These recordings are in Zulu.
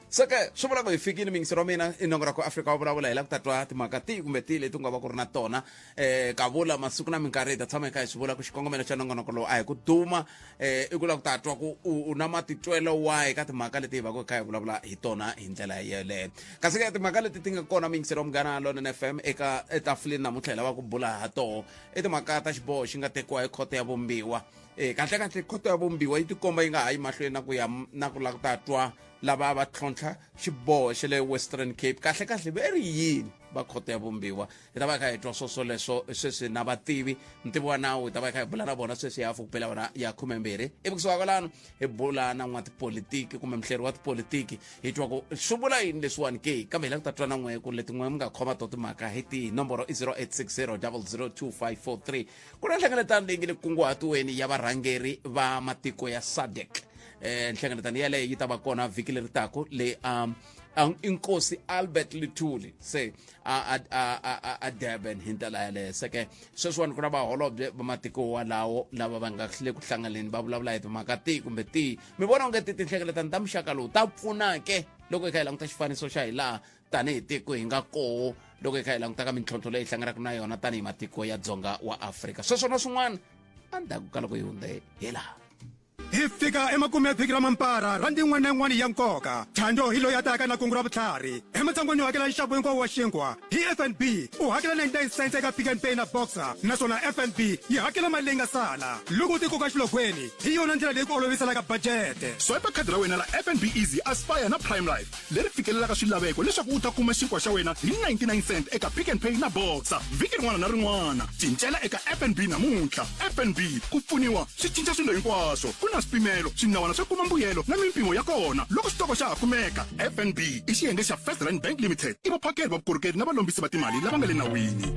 Saka swi vula ku hi fikile mingisero mina inongora ku Africa wa vulavula hi la ku tatwa timhaka tihi kumbe tihi leti nga va ku ri na tona ka vula masiku na minkarhi hi ta tshama hi kha hi swi vula ku xikongomelo xa nongonoko lowu a hi ku duma i ku la ku tatwa ku u na matitwelo wahi ka timhaka leti hi va ku kha hi vulavula hi tona hi ndlela yeleyo kasi ka timhaka leti ti nga kona mingisero Munghana Lonene FM eka etafuleni namuntlha hi lava ku bula ha toho i timhaka ta xiboho xi nga tekiwa hi khoto ya vumbiwa kahle khoto ya vumbiwa yi tikomba yi nga ha yi mahlweni na ku la ku tatwa lava va tlhontlha xiboho xa le Western Cape kahle veri yini va khoto ya vumbiwa hi ta va kha hi twa sweswo sweswi na vativi ntivo wa nawu hi ta va kha hi bula na vona sweswi ya fukupela vona ya 12 ivi kusuka kwalano hi bula na n'watipolitiki kumbe muhleri wa tipolitiki hi twa ku swi vula yini leswiwani ke kambe hi la ku ta twa na n'we ku letin'we mi nga khoma to timhaka hi tihi nomboro i 0860 002543 ku na nhlengeletano leyi nge le kunguhatiweni ya varhangeri va matiko ya SADC nhlengeletano yaleyo yi ta va kona vhiki leri tako le inkosi Albert Lithuli se a Durban hi ndlela yaleyo seke sweswiwani ku na vaholobye va matiko walawo lava va nga le ku hlanganeni va vulavula hi timhaka tihi kumbe tihi mi vona onge tinhlengeletano ta muxaka lowu ta pfuna ke loko hi kha hi languta xifaniso xa hi laha tanihi tiko hi nga koho loko hi kha hi languta ka mintlhontlho leyi hlanganaka na yona tanihi matiko ya dzonga wa Afrika sweswo na swin'wana endzhaku ka loko hi hundze hi laha hi fika emakumu ya vhiki ra mampara rhandi yin'wana na yin'wana ya nkoka thando hi loyi a taka na kungu ra vutlhari ematsangweni yo hakela nxavo hinkwawo wa xinkwa hi FNB u hakela 99 cents eka Pick n Pay na Boxer naswona FNB yi hakela mali leyi nga sala loko u tikoka xilogweni hi yona ndlela leyi ku oloviselaka bajete swipe khadi ra wena la FNB Easy Aspire na Prime Life leri fikelelaka swilaveko leswaku u ta kuma xinkwa xa wena hi 99 cents eka Pick n Pay na Boxer vhiki rin'wana na rin'wana cincela eka FNB namuntlha FNB ku pfuniwa swi cinca swilo hinkwaswo swipimelo swinawana swa kuma mbuyelo na mimpimo ya kona loko xitoko xa ha kumeka FNB i xiyenge xa First Rand Bank Limited i vaphakeri va vukorhokeri na valombisi va timali lava nga le nawini.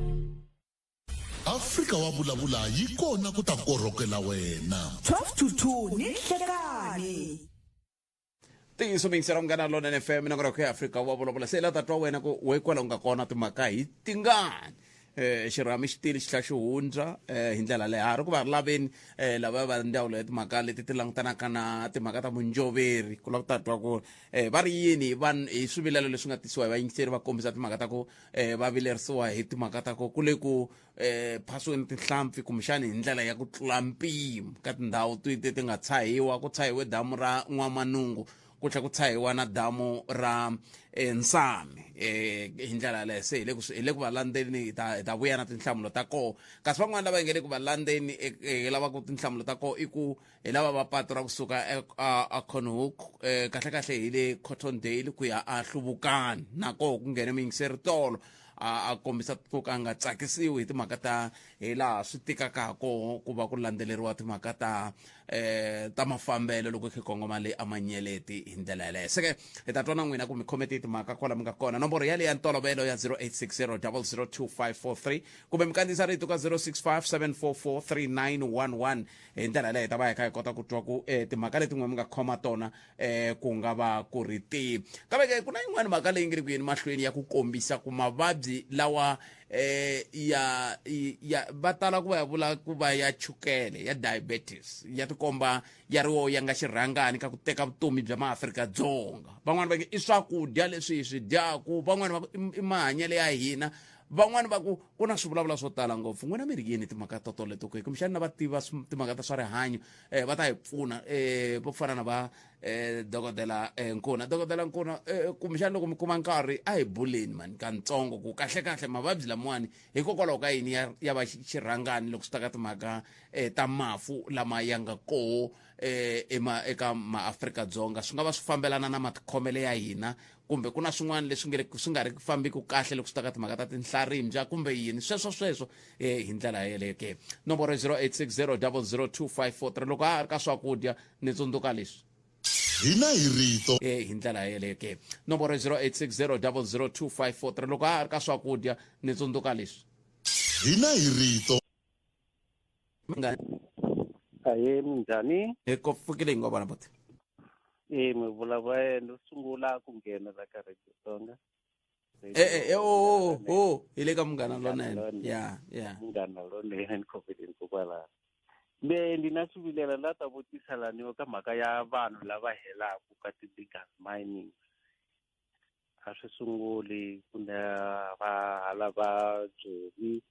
Afrika wa vulavula yi kona ku ta korhokela wena 12 to 2 ni hlekani tiso mingisero Munghana Lonene FM na ngoroko ya Afrika wa vulavula se la tatwa wena ku we kwala nga kona timhaka hi tingani xirhami xitili xi tlha xi hundza hi ndlela leyi ha ri ku va ri laveni lava va ndzawulo ya timhaka leti ti langutanaka na timhaka ta vunjoveri ku la ku tatwa ku va ri yini hi swivilelo leswi nga tisiwa hi vayingiseri va kombisa timhaka ta ku va vilerisiwa hi timhaka ta ku ku le ku phasiweni tinhlampfi kumbexani hi ndlela ya ku tlula mpimo ka tindhawu ti nga tshahiwa ku tshahiwe damu ra N'wamanungu ku tlha ku tshahiwa na damu ra Nsame hi ndlela leyo se hi le ku va landzeni hi ta vuya na tinhlamulo ta koho kasi van'wana lava hi nge le ku va landzeni hi lava ku tinhlamulo ta koho i ku hi lava va patu ra kusuka a Conhoek kahle hi le Cottondale ku ya a Hluvukani na koho ku nghene muyingiseri tolo a kombisa ku ka nga tsakisiwi hi timhaka ta hi laha swi tikaka koho ku va ku landzeleriwa timhaka ta mafambelo loko hi kongoma leyi amanyeleti hi ndlela yaleyo seke hi ta twa na n'wina ku mi khomete timhaka kwala mi nga kona nomboro yale ya ntolovelo ya 0860 002543 kumbe mi kandziyisa rito ka 0657443911 hi ndlela yaleyo hi ta va hi kha hi kota ku twa ku timhaka letin'we mi nga khoma tona ku nga va ku ri tihi kambe ke ku na yin'wana mhaka leyi nge ri ku yeni mahlweni ya ku kombisa ku mavabyi lawa ya va tala ku va ya vula ku va ya chukele ya diabetes ya tikomba ya riwo ya nga xirhangani ka ku teka vutomi bya maAfrika-Dzonga van'wana va i swakudya leswi hi swi dyaku van'wana va i mahanyele ya hina van'wana va ku na swivulavula swo tala ngopfu n'wina mi ri yini timhaka totoleto ku kumbexani na va tiva timhaka ta swa rihanyo va ta hi pfuna vo fana na va dokodela Nkuna kumbexani loko mi kuma nkarhi a hi buleni mani kantsongo ku kahle mavabyi lamawani hikokwalaho ka yini ya va xirhangani loko swi ta ka timhaka ta mafu lama ya nga koho eka maAfrika-Dzonga swi nga va swi fambelana na matikhomele ya hina kumbe ku na swin'wana leswi swi nga ri fambiki kahle loko swi ta ka timhaka ta tinhlarimbya kumbe yini sweswo hi ndlela yeleyo ke nomboro 0860 002543 loko a ri ka swakudya ni tsundzuka leswi hina hi rito hi ndlela yeleyo ke nomboro 0860 002543 loko a ri ka swakudya ni tsundzuka leswi hina hi rito Aye minjhani? Ko pfukile hi ngo vona bote. Mi vulavula no sungula ku nghena la ka Radio Tsonga. Hi le ka Munghana Lonene. Ya. Munghana Lonene confident ko kwala. Me ndina swivilela la ta vutisa laniwa ka mhaka ya vanhu lava helaku ka ti-diggers mining. a swi sunguli kumbe va hala va Joni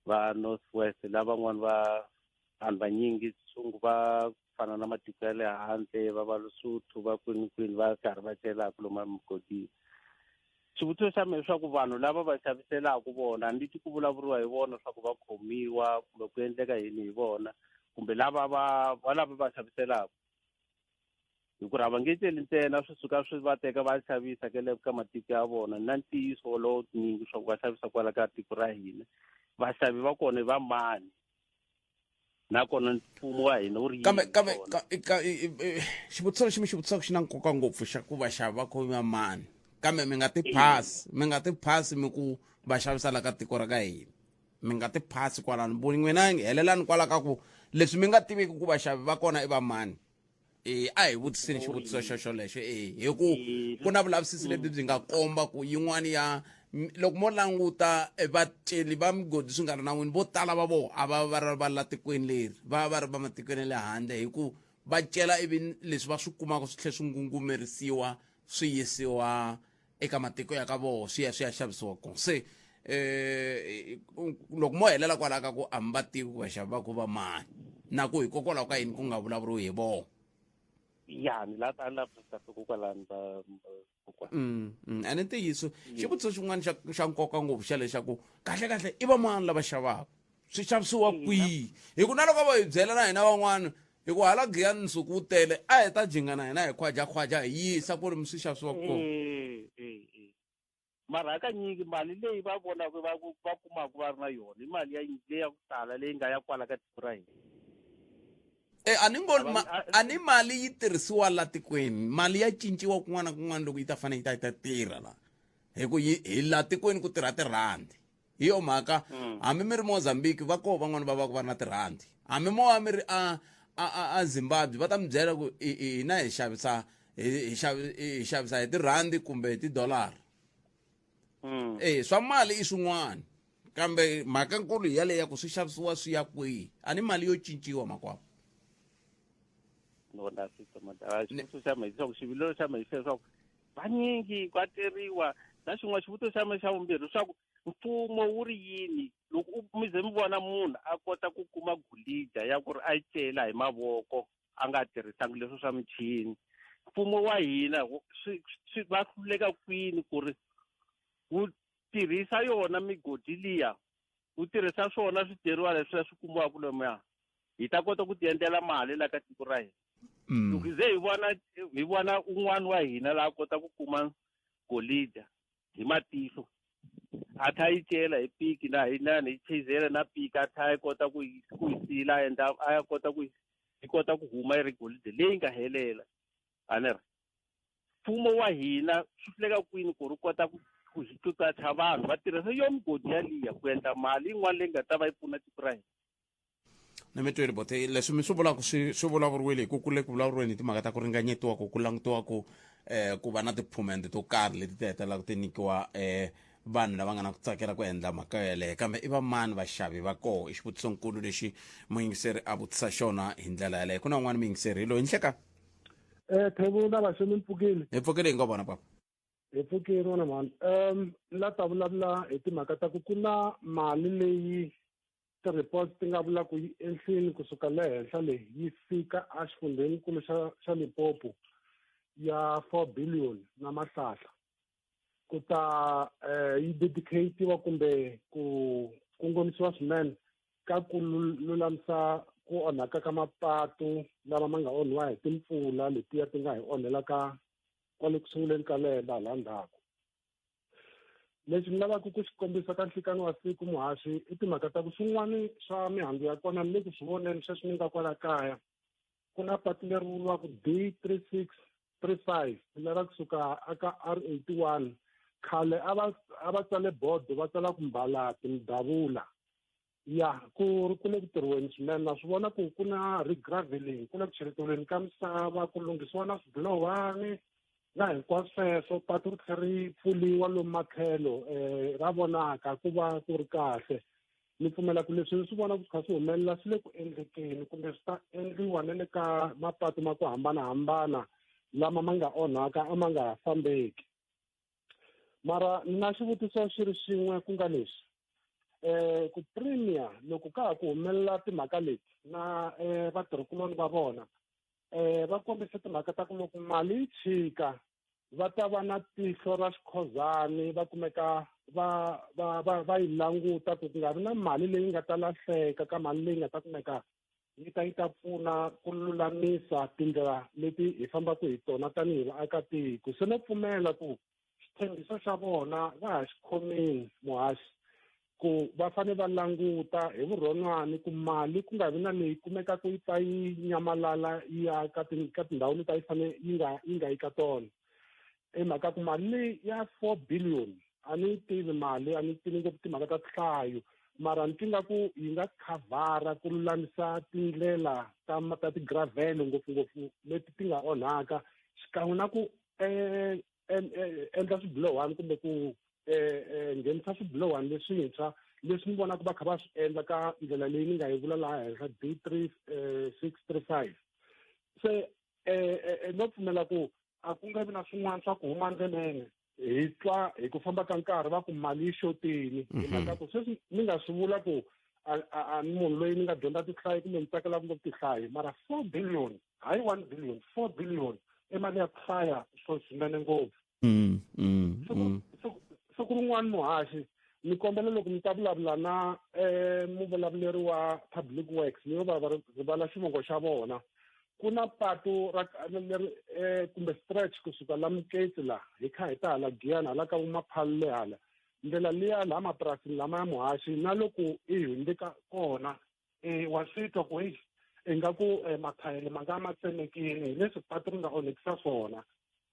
va Northwest lavan'wani vanhu vanyingi va fana na matiko ya le handle va Lesotho va kwinikwini va karhi va celaka lomu mugodini. Xivutiso xa mina leswaku vanhu lava va xaviselaka vona ni ku vulavuriwa hi vona leswaku va khomiwa kumbe ku endleka yini hi vona kumbe lava va xaviselaka hikuva va nge teli ntsena swi suka swi va teka va xavisa ke le ka matiko ya vona na ntiyiso wolowo nyingi swa ku va xavisa kwala ka tiko ra hina vaxavi va kona va mani nakona mfumo wa hina wu ri kambe xivutiso lexi mi xi vutisaka xi na nkoka ngopfu xa ku vaxavi va khomiwa mani kambe mi nga ti phasi mi ku va xavisa la ka tiko ra ka hina mi nga ti phasi kwalano n'wina helelani kwala ka ku leswi mi nga tiviki ku vaxavi va kona i va mani a hi vutiseni xivutiso xolexo hi ku ku na vulavisisi lebyi byi nga komba ku yin'wani ya loko mo languta vaceli va migodi swi nga ri nawini vo tala va vo a va ri va la tikweni leri va ri va matikweni le handle hi ku va cela ivi leswi va swi kumaka swi tlhela swi ngungumerisiwa swi yisiwa eka matiko ya ka vona swi ya xavisiwa kona se loko mo helela kwalaho ka ku a mi va tivi ku vaxavi va ku va mani na ku hikokwalaho ka yini ku nga vulavuriwi hi vona ya ni la ta lavisisa kokwalani ene ntiyiso xivutiso xin'wana xa nkoka ngopfu xa leswaku kahle i va mani lava xavaka swi xavisiwa kwihi hi ku na loko va hi byela na hina van'wana hi ku hala giyani nsuku wu tele a hi ta jinga na hina hi khwaja hi yisa ku ri mi swi xavisiwa kona mara hakanyingi mali leyi va vonaka va kumaka va ri na yona i mali leyi ya ku tala leyi nga ya kwala ka tiko ra hina a ni mali yi tirhisiwa la tikweni mali ya cinciwa kun'wana na kun'wana loko yi ta fanele yi ta tirha la hi ku hi la tikweni ku tirha tirhandi hi yo mhaka hambi mi ri Mozambique va koho van'wana va ri na tirhandi hambi mo va mi ri a Zimbabwe va ta mi byela ku hina hi xavisa hi tirhandi kumbe hi tidolari swa mali i swin'wana kambe mhaka nkulu hi yaleyo ya ku swi xavisiwa swi ya kwihi a ni mali yo cinciwa makwavo xivilelo xa mehe leswaku vanyingi va teriwa na xin'wana xivutiso xa mehe xa vumbirhi leswaku mfumo wu ri yini loko mi ze mi vona munhu a kota ku kuma gulija ya ku ri a yi cela hi mavoko a nga tirhisangi leswo swa michini mfumo wa hina swi va hluleka kwini ku ri wu tirhisa yona migodi liya wu tirhisa swona switeriwa leswi swi kumiwaka lomuya hi ta kota ku ti endlela mali la ka tiko ra hina loko ze hi vona un'wana wa hina laha kota ku kuma golida hi matihlo a tha yi cela hi piki na hi chizela na piki a tha yi kota ku yi sila a ya kota ku yi kota ku huma yi ri golide leyi nga helela anera mfumo wa hina swi hluleka kwini ku ri kota ku tutatha vanhu va tirhisa yo migodi yaliya ku endla mali yin'wana leyi nga ta va yi pfuna tiko ra hina na mi tweri bote leswi mi swi vulaka swi vulavuriwile hi ku kule ku vulavuriweni hi timhaka ta ku ringanyetiwa ku langutiwa ku va na tiphumende to karhi leti ti hetelaka ti nyikiwa vanhu lava nga na ku tsakela ku endla mhaka yeleyo kambe i va mani vaxavi va koho i xivutisonkulu lexi muyingiseri a vutisa xona hi ndlela yeleyo ku na un'wana muyingiseri hi loyi nhleka thebula vaxemi mpfukile hi pfukile hi nga vona papa hi pfukile wona mani la ta vulavula hi timhaka ta ku na mali leyi ti-report ti nga vula ku yi enhlweni kusuka le henhla leyi yi fika a xifundzenikulu xa Limpopo ya 4 billion na mahlahla ku ta yi dedicatiwa kumbe ku kongomisiwa swinene ka ku lulamisa ku onhaka ka mapatu lama ma nga onhiwa hi timpfula letiya ti nga hi onhelaka kwale ku sunguleni ka lembe hala ndzhaku leswi ni lavaka ku xi kombisa ka nhlikani wa siku muhaxi i timhaka ta ku swin'wana swa mihandzu ya kona ni le ku swi voneni sweswi ni nga kwala kaya ku na patu leri vuriwaka D3635 lera kusuka aka R81 khale a va tsale bodo va tsala ku mbala tindavula ya ku le ku tirhiweni swinene na swi vona ku na regraveling ku le ku cheletiweni ka misava ku lunghisiwa na swibulohani na hinkwaswo sweswo patu ri tlhela ri pfuliwa lomu matlhelo ra vonaka ku va ku ri kahle ni pfumela ku leswi ni swi vona ku kha swi humelela swi le ku endlekeni kumbe swi ta endliwa na le ka mapatu ma ku hambanahambana lama ma nga onhaka a ma nga fambeki mara na xivutiso xi ri xin'we ku nga lexi ku premier loko ka ha ku humelela timhaka leti na vatirhikuloni va vona va kombisa timhaka ta ku loko mali yi chika va ta va na tihlo ra xikhozani va kumeka va yi languta ku nga vi na mali leyi nga ta lahleka ka mali leyi nga ta kumeka yi ta pfuna ku lulamisa tindlela leti hi fambaka hi tona tanihi vaakatiko. Se no pfumela ku xitshembiso xa vona va ha xi khomini muhaxi ku va fanele va languta hi vurhon'wana ku mali ku nga vi na leyi kumekaka yi pfa yi nyamalala yi ya ka tindhawu leti yi fanele yi nga yi ka tona. I mhaka ku mali leyi ya 4 billion a ni tivi mali a ni tivi ngopfu timhaka ta nhlayo mara ni tinga ku yi nga khavhara ku lulamisa tindlela ta tigravele ngopfungopfu leti ti nga onhaka xikan'we na ku endla swibilowani kumbe ku nghenisa swibilowani leswintshwa leswi ni vonaka va kha va swi endla ka ndlela leyi ni nga yi vula laha henhla D3635 se no pfumela ku a ku nga vi na swin'wana swa ku huma ndleleni hi twa hi ku famba ka nkarhi va ku mali yi xotini hi mhaka ku sweswi ni nga swi vula ku a ni munhu loyi ni nga dyondza tihlayi kumbe ni tsakelaka ngopfu tihlayi mara 4 billion hayi 1 billion 4 billion i mali ya ku hlaya swinene ngopfu so ku rin'wana muhaxi ni kombela loko mi ta vulavula na muvulavuleri wa public works ni yo va rivala xivongo xa vona ku na patu leri kumbe stretch kusuka la Mketsi la hi kha hi ta hala Giyani hala ka Vumaphalo le hala ndlela liya laha mapurasini lama ya muhaxi na loko i hundzeka kona wa swi twa ku ingaku mathayele ma nga ma tsemekini hi leswi patu ri nga onhekisa swona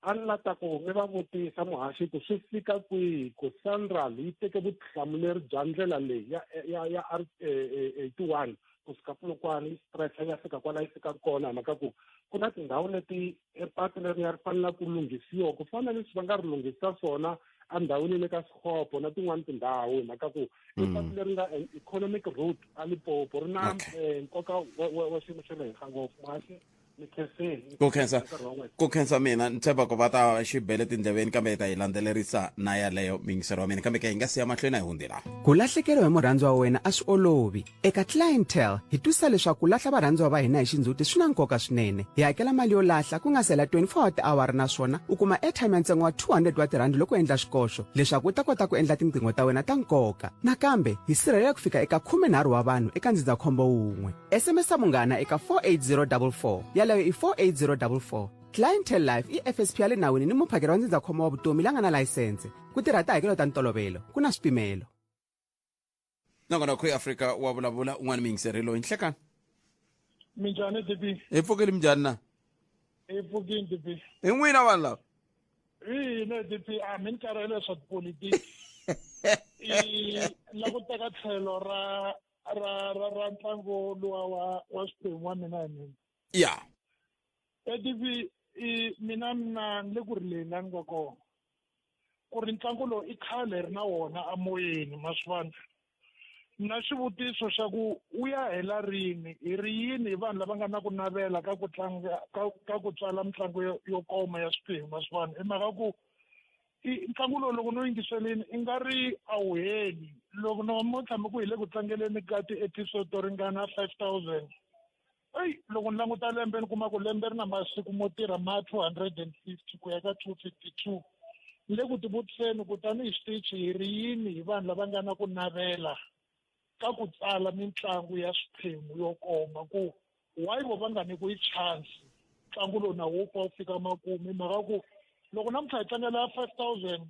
a ni lata ku mi va vutisa muhaxi ku swi fika kwihi ku Sanral yi teke vutihlamuleri bya ndlela leyi ya R81 kusuka Polokwane stretch ya fika kwala yi fika kona mhaka ku ku na tindhawu leti patu leri ya ri fanele ku lunghisiwa ku fana leswi va nga ri lunghisa swona andhawini le ka Sekgopo na tin'wana tindhawu mhaka ku patu leri nga economic route a Limpopo ri na nkoka wa xiyimo xa le henhla ngopfu muhaxi ku khensa mina ni tshemba ku va ta xibele tindleveni kambe hi ta yi landzelerisa na yaleyo mingisero wa mina kambe ke hi nga siya mahlweni a hi hundzi laha ku lahlekeriwa hi murhandziwa wa wena a swi olovi eka clientele hi twisisa leswaku ku lahla varhandziwa va hina hi xindzhuti swi na nkoka swinene hi hakela mali yo lahla ku nga sela 24 wa tiawara naswona u kuma airtime ya ntsengo wa 200 wa tirhandi loko u endla xikoxo leswaku u ta kota ku endla tinqingho ta wena ta nkoka nakambe hi sirhelela ku fika eka 13 wa vanhu eka ndzindzakhombo wun'we SMS munghana eka 48044 yaleyo i 48044 clientele life i FSP ya le nawini ni muphakeri wa ndzindzakhombo wa vutomi la nga na layisense ku tirha tihakelo ta ntolovelo ku na swipimelo nangona khu Africa wa vulavula un'wana mingiserelo hi nhlekani minjhani DP hi pfukile minjhani na hi pfukile DP hi n'wina vanhu lava ne DP a mi ni karhele swa tipolitiki la ku teka tlhelo ra ntlangu luwa wa xiphemu wa mina hi mina ya DP mina le ku ri leyi la ni nga kona ku ri ntlangu lowu i khale ri na wona amoyeni maswani na xivutiso xa ku u ya hela rini hi ri yini hi vanhu lava nga na ku navela ka ku tlanga ka ku tsala mitlangu yo koma ya swiphemu maswani hi mhaka ku ntlangu lowu loko no yingiselini i nga ri a wu heli loko no mo tshama ku hi le ku tlangeleni ka ti-episode to ringana 5000 loko ni languta lembe ni kuma ku lembe ri na masiku mo tirha ma 250 ku ya ka 252 ni le ku tivutiseni ku tanihi xitichi hi ri yini hi vanhu lava nga na ku navela ka ku tsala mitlangu ya swiphemu yo koma ku why va nga nyikiwi chance ntlangu lowu na wo pfa wu fika makumu mhaka ku loko namuntlha hi tlangela 5000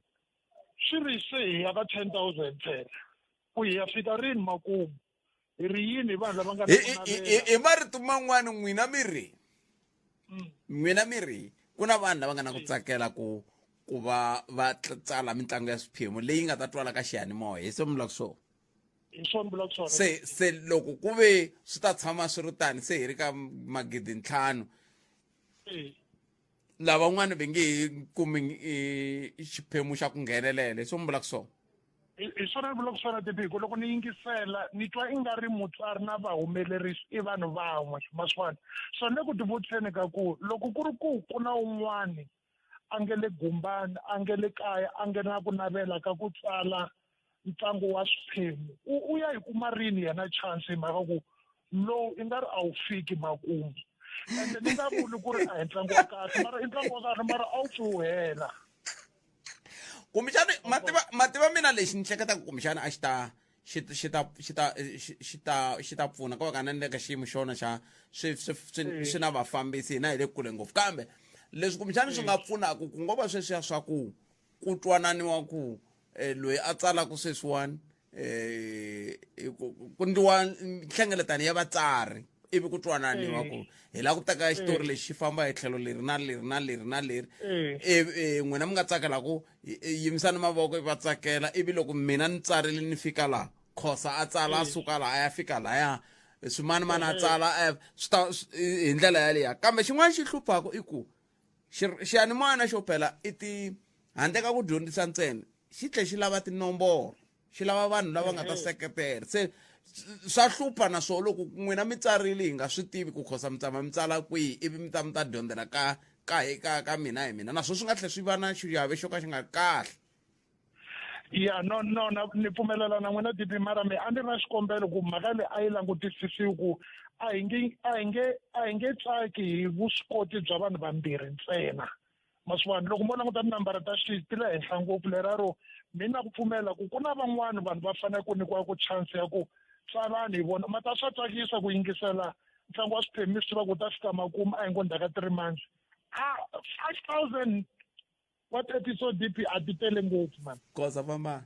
swi ri se hi ya ka 10000 ntsena ku hi ya fika rini makumu hi ri yini vanhu lava nga na ku navela hi marito man'wani n'wina miri ku na vanhu lava nga na ku tsakela ku va tsala mitlangu ya swiphemu leyi nga ta twala ka xiyanimoya hi swemula swona se loko ku ve swi ta tshama swi ri tani se hi ri ka 5,000 lavan'wana va nge hi kumi xiphemu xa ku nghenelela hi swemula swona hi swona ni vulaka swona tibiko loko ni yingisela ni twa i nga ri mutswari na vahumelerisi i vanhu van'we maswani so ni le ku tivutiseni ka ku loko ku ri ku na un'wani a nge le gumbani a nge le kaya a nge na ku navela ka ku tsala ntlangu wa swiphemu u ya hi kuma rini yena chance hi mhaka ku lowu i nga ri a wu fiki makumu ende ni nga vuli ku ri a hi ntlangu wa kahle mara i ntlangu wa kahle mara a wu pfi wu hela kumbexani mativa mina lexi ni hleketaka kumbexani a xi ta pfuna ko va ka na ni le ka xiyimo xona xa swi na vafambisi hina hi le kule ngopfu kambe leswi kumbexani swi nga pfunaka ku ngo va sweswiya swa ku twananiwa ku loyi a tsalaka sweswiwani ku ndliwa nhlengeletano ya vatsari ivi ku twananiwa ku hi la ku teka xitori lexi xi famba hi tlhelo leri na leri na leri na leri n'wina mi nga tsakela ku yimisani mavoko va tsakela ivi loko mina ni tsarile ni fika laha khosa a tsala a suka laha a ya fika lahaya swimanimani a tsala hi ndlela yaleya kambe xin'wana xi hluphaka i ku xiyanimoya xo phela i handle ka ku dyondzisa ntsena xi tlhe xi lava tinomboro xi lava vanhu lava nga ta seketela se swa hlupha na swona loko n'wina mi tsarile hi nga swi tivi ku khosa mi tsala kwihi ivi mi ta dyondzela ka mina hi mina naswona swi nga tlhe swi va na xiave xo ka xi nga kahle ya no ni pfumelela na n'wina DP mara me a ndzi ri na xikombelo ku mhaka leyi a yi langutisisiwi ku a hi nge tsaki hi vuswikoti bya vanhu vambirhi ntsena maswani loko mo languta tinambara ta xi ti le henhla ngopfu leraro mina ku pfumela ku ku na van'wani vanhu va fanele ku nyikiwa ku chance ya ku tsalani hi vona mata swa tsakisa ku yingisela ntlangu wa swiphemu swi va ku ta fika makumu a hi ngo ndaka 3 months 5,000 what episode DP a ti tele ngopfu man koza fambani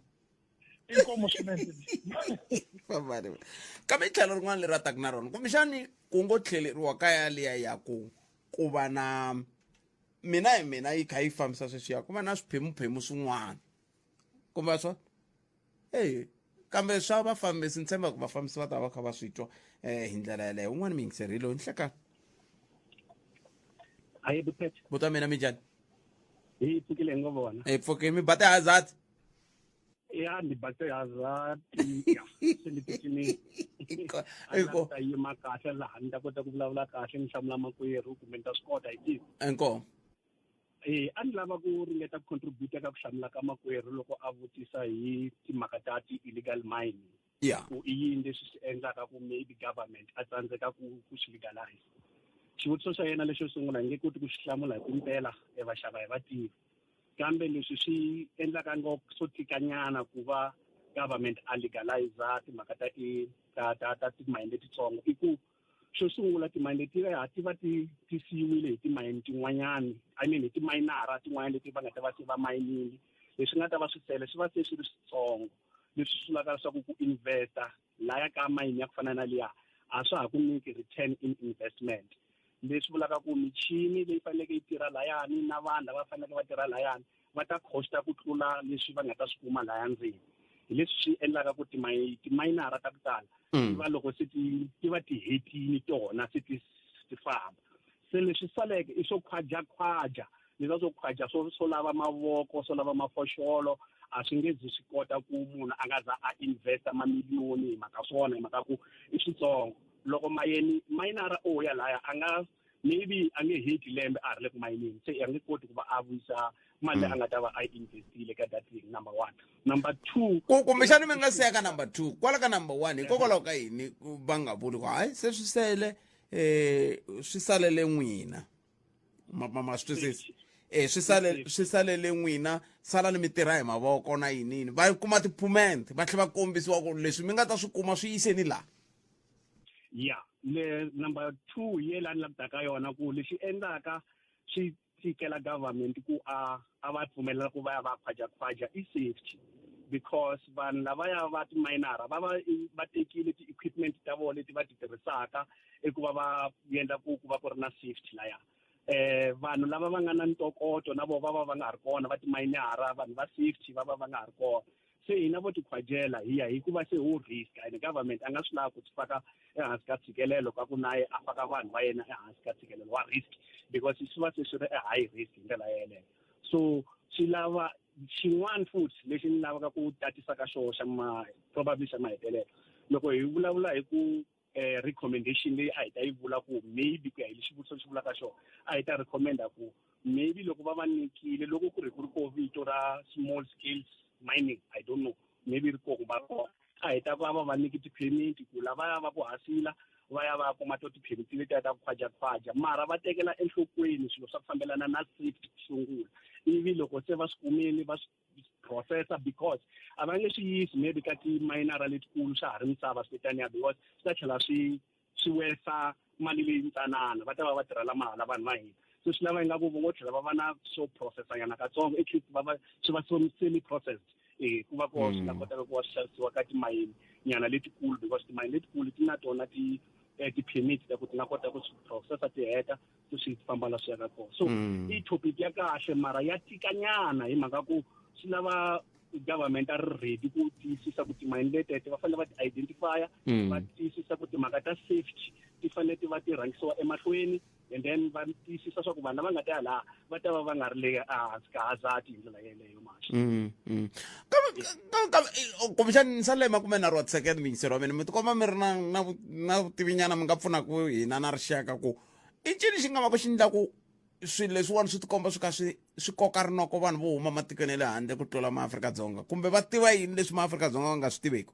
inkomo swinene fambani kambe tlhelo rin'wana leri rataka na rona kumbexani ku ngo tlheleriwa kaya liya ya ku va na mina hi mina yi kha yi fambisa sweswiya ku va na swiphemuphemu swin'wana kumbe swa kambe swa vafambisi ni tshemba ku vafambisi va ta va kha va swi twa hi ndlela yaleyo un'wana mi yingiserile ni hlekani hayi buphethe buta mina mi njhani hi pfukile ngo vona pfuke mi bate hazard ya ni bate hazard ya se ni tikini ta yima kahle laha ni ta kota ku vulavula kahle ni hlamula makwerhu kumbe ni ta swi kota hi tivi enkomo a ni lava ku ringeta ku contribute ka ku hlamula ka makwerhu loko a vutisa hi timhaka ta ti-illegal mining ku i yini leswi swi endlaka ku maybe government a tsandzeka ku swi legalize xivutiso xa yena lexo sungula hi nge koti ku swi hlamula hi timpela vaxava hi vativi kambe leswi swi endlaka ngopfu swo tikanyana ku va government a legalize timhaka ta timayini letitsongo i ku xo sungula timayini leti ti va ti siyiwile hi timayini tin'wanyani I mean hi timayinara tin'wanyani leti va nga ta va se va mayinile leswi nga ta va swi sele swi va se swi ri switsongo leswi swi vulaka leswaku ku investa laya ka mayini ya ku fana na liya a swa ha ku nyiki return in investment leswi vulaka ku michini leyi faneleke yi tirha layani na vanhu lava faneleke va tirha layani va ta costa ku tlula leswi va nga ta swi kuma laya ndzeni hi leswi swi endlaka ku timayinara ta ku tala ti va loko se ti va ti hetini tona se ti famba se leswi saleke i swo khwaja leswi swo khwaja swo lava mavoko swo lava mafoxolo a swi nge zi swi kota ku munhu a nga za a investa mamiliyoni hi mhaka swona hi mhaka ku i switsongo loko mayinara ya laya a nga maybe a nge heti lembe a ri le ku mayinini se a nge koti ku va a vuyisa mali a nga ta va a investile ka that thing number 1 number 2 kumbexani mi nga siya ka number 2 kwala ka number 1 hikokwalaho ka yini va nga vuli ku hayi se swi salele n'wina ma swi twisisi swi salele n'wina salani mi tirha hi mavoko na yinini va kuma tiphumende va tlhela va kombisiwa ku leswi mi nga ta swi kuma swi yiseni laha le number 2 yelani langutaka yona ku lexi endlaka swi tikela government ku a va pfumelela ku va ya va khwaja i safety because vanhu lavaya va timayinara va tekile ti-equipment ta vona leti va ti tirhisaka i ku va va endla ku va ku ri na safety laya vanhu lava va nga na ntokoto na vona va nga ha ri kona va timayinara vanhu va safety va nga ha ri kona se hina vo tikhwajela hikuva se ho risk and government a nga swi lava ku ti faka ehansi ka ntshikelelo ka ku naye a faka vanhu va yena ehansi ka ntshikelelo wa risk because swi va se swi ri high risk hi ndlela yeleyo so swi lava xin'wana futhi lexi ni lavaka ku tatisa ka xona probably xa mahetelelo loko hi vulavula hi ku recommendation leyi a hi ta yi vula ku maybe ku ya hi xivutiso xi vulaka xona a hi ta recommenda ku maybe loko va va nikile loko ku ri ko vito ra small scale mining, I don't know, maybe ri ko ba ko a heta va va niki ti-permit ku lava va ku hasila va ya va kuma to ti-permit leti ta khwaja mara va tekela enhlokweni swilo swa ku fambelana na safety sungula ivi loko se va swikumile va processor because a va nge swi yisi maybe ka ti-minera letikulu swa ha ri misava switaniya because swi ta tlhela swi wesa mali leyi ntsanana va ta va va tirhela mahala vanhu va hina so swi lava ingaku vo tlhela va va na swo processa nyana katsongo at least swi va semi processed ku va ko swi nga kotaka ku va swi xavisiwa ka timayini nyana letikulu because timayini letikulu ti na tona ti-permit ta ku ti nga kota ku swi processa ti heta ku swi famba la swi yaka kona so i topic ya kahle mara ya tikanyana hi mhaka ku swi lava government a ri ready ku tiyisisa ku timayini letete va fanele va ti-identifya va tiyisisa ku timhaka ta safety ti fanele ti va ti rhangisiwa emahlweni and then va tiyisisa swa ku vanhu lava nga ta ya laha va ta va nga ri le ehansi ka hazard hi ndlela yeleyo maxa kumbexani ni sale makume na ro second mingisero wa mina mi tikomba mi ri na vutivinyana mi nga pfunaku hina na rixaka ku i ncini xi nga va ku xi ndlaku swilo leswiwani swi tikomba swi kha swi koka rinoko vanhu vo huma matikweni le handle ku tlula maAfrika-Dzonga kumbe va tiva yini leswi maAfrika-Dzonga va nga swi tiveki?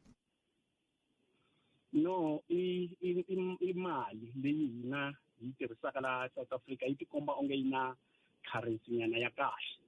No, i mali leyi hina yi tirhisaka laha South Africa yi tikomba onge yi na currency nyana ya kahle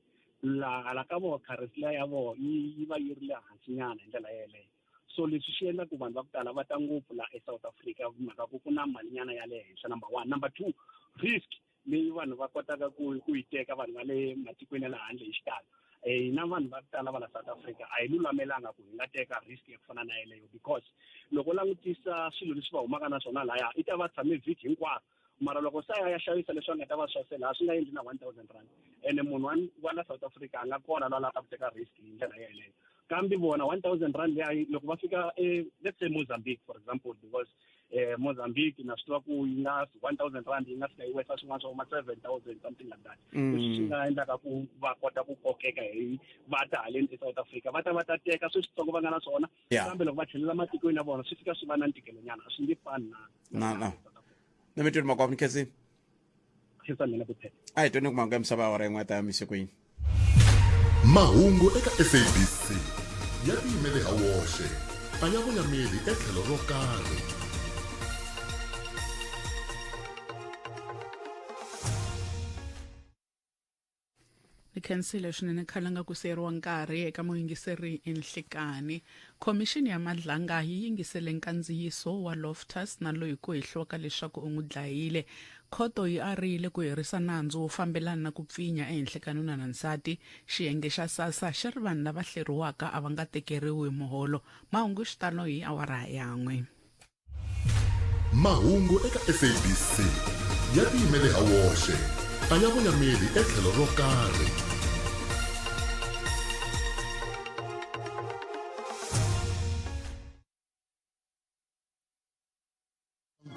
la ka vona currency ya vona yi va yi ri le hansi nyana hi ndlela yeleyo so leswi swi endla ku vanhu va ku tala va ta ngopfu laha eSouth Africa mhaka ku na mali nyana ya le henhla number 1 number 2 risk leyi vanhu va kotaka ku yi teka vanhu va le matikweni ya le handle hi xitalo hina vanhu va ku tala va la South Africa a hi lulamelanga ku hi nga teka risk ya ku fana na yeleyo because loko langutisa swilo leswi va humaka na swona laya i ta va tshame vhiki hinkwaro mara loko se ya xavisa leswi va nga ta va xavisela laha swi nga endli na 1,000 rand ene munhu wa la South Africa a nga kona la lava ku teka risk hi ndlela yeleyo kambe vona 1,000 rand leyi loko va fika let's say Mozambique for example because Mozambique na swi tiva ku yi nga 1,000 rand yi nga fika yi wesa swin'wana swa 7,000 something like that leswi swi nga endlaka ku va kota ku kokeka hi va ta haleni eSouth Africa va ta teka swilo switsongo va nga na swona kambe loko va tlhelela matikweni ya vona swi fika swi va na ntikelo nyana a swi nge fani na ni mi twini makwavo ni khensini mina ku phela a hi twini ku mahungu ya misava wa ra yin'we ta ya misikwini mahungu eka SABC ya tiyimele ha woxe a ya vunyameli etlhelo ro karhi khensile swinene khalanga ku siyeriwa nkarhi eka muyingiseri enhlekani khomixini ya madlanga yi yingisele nkandziyiso wa Loftus na loyi ku hihloka leswaku u n'wi dlayile khoto yi arile ku herisa nandzu wo fambelana na ku pfinya ehenhla ka nuna na nsati xiyenge xa SASSA xi ri vanhu lava hleriwaka a va nga tekeriwi muholo mahungu xitalo hi awara yan'we mahungu eka SABC ya tiyimele ha woxe a ya vunyameli etlhelo ro karhi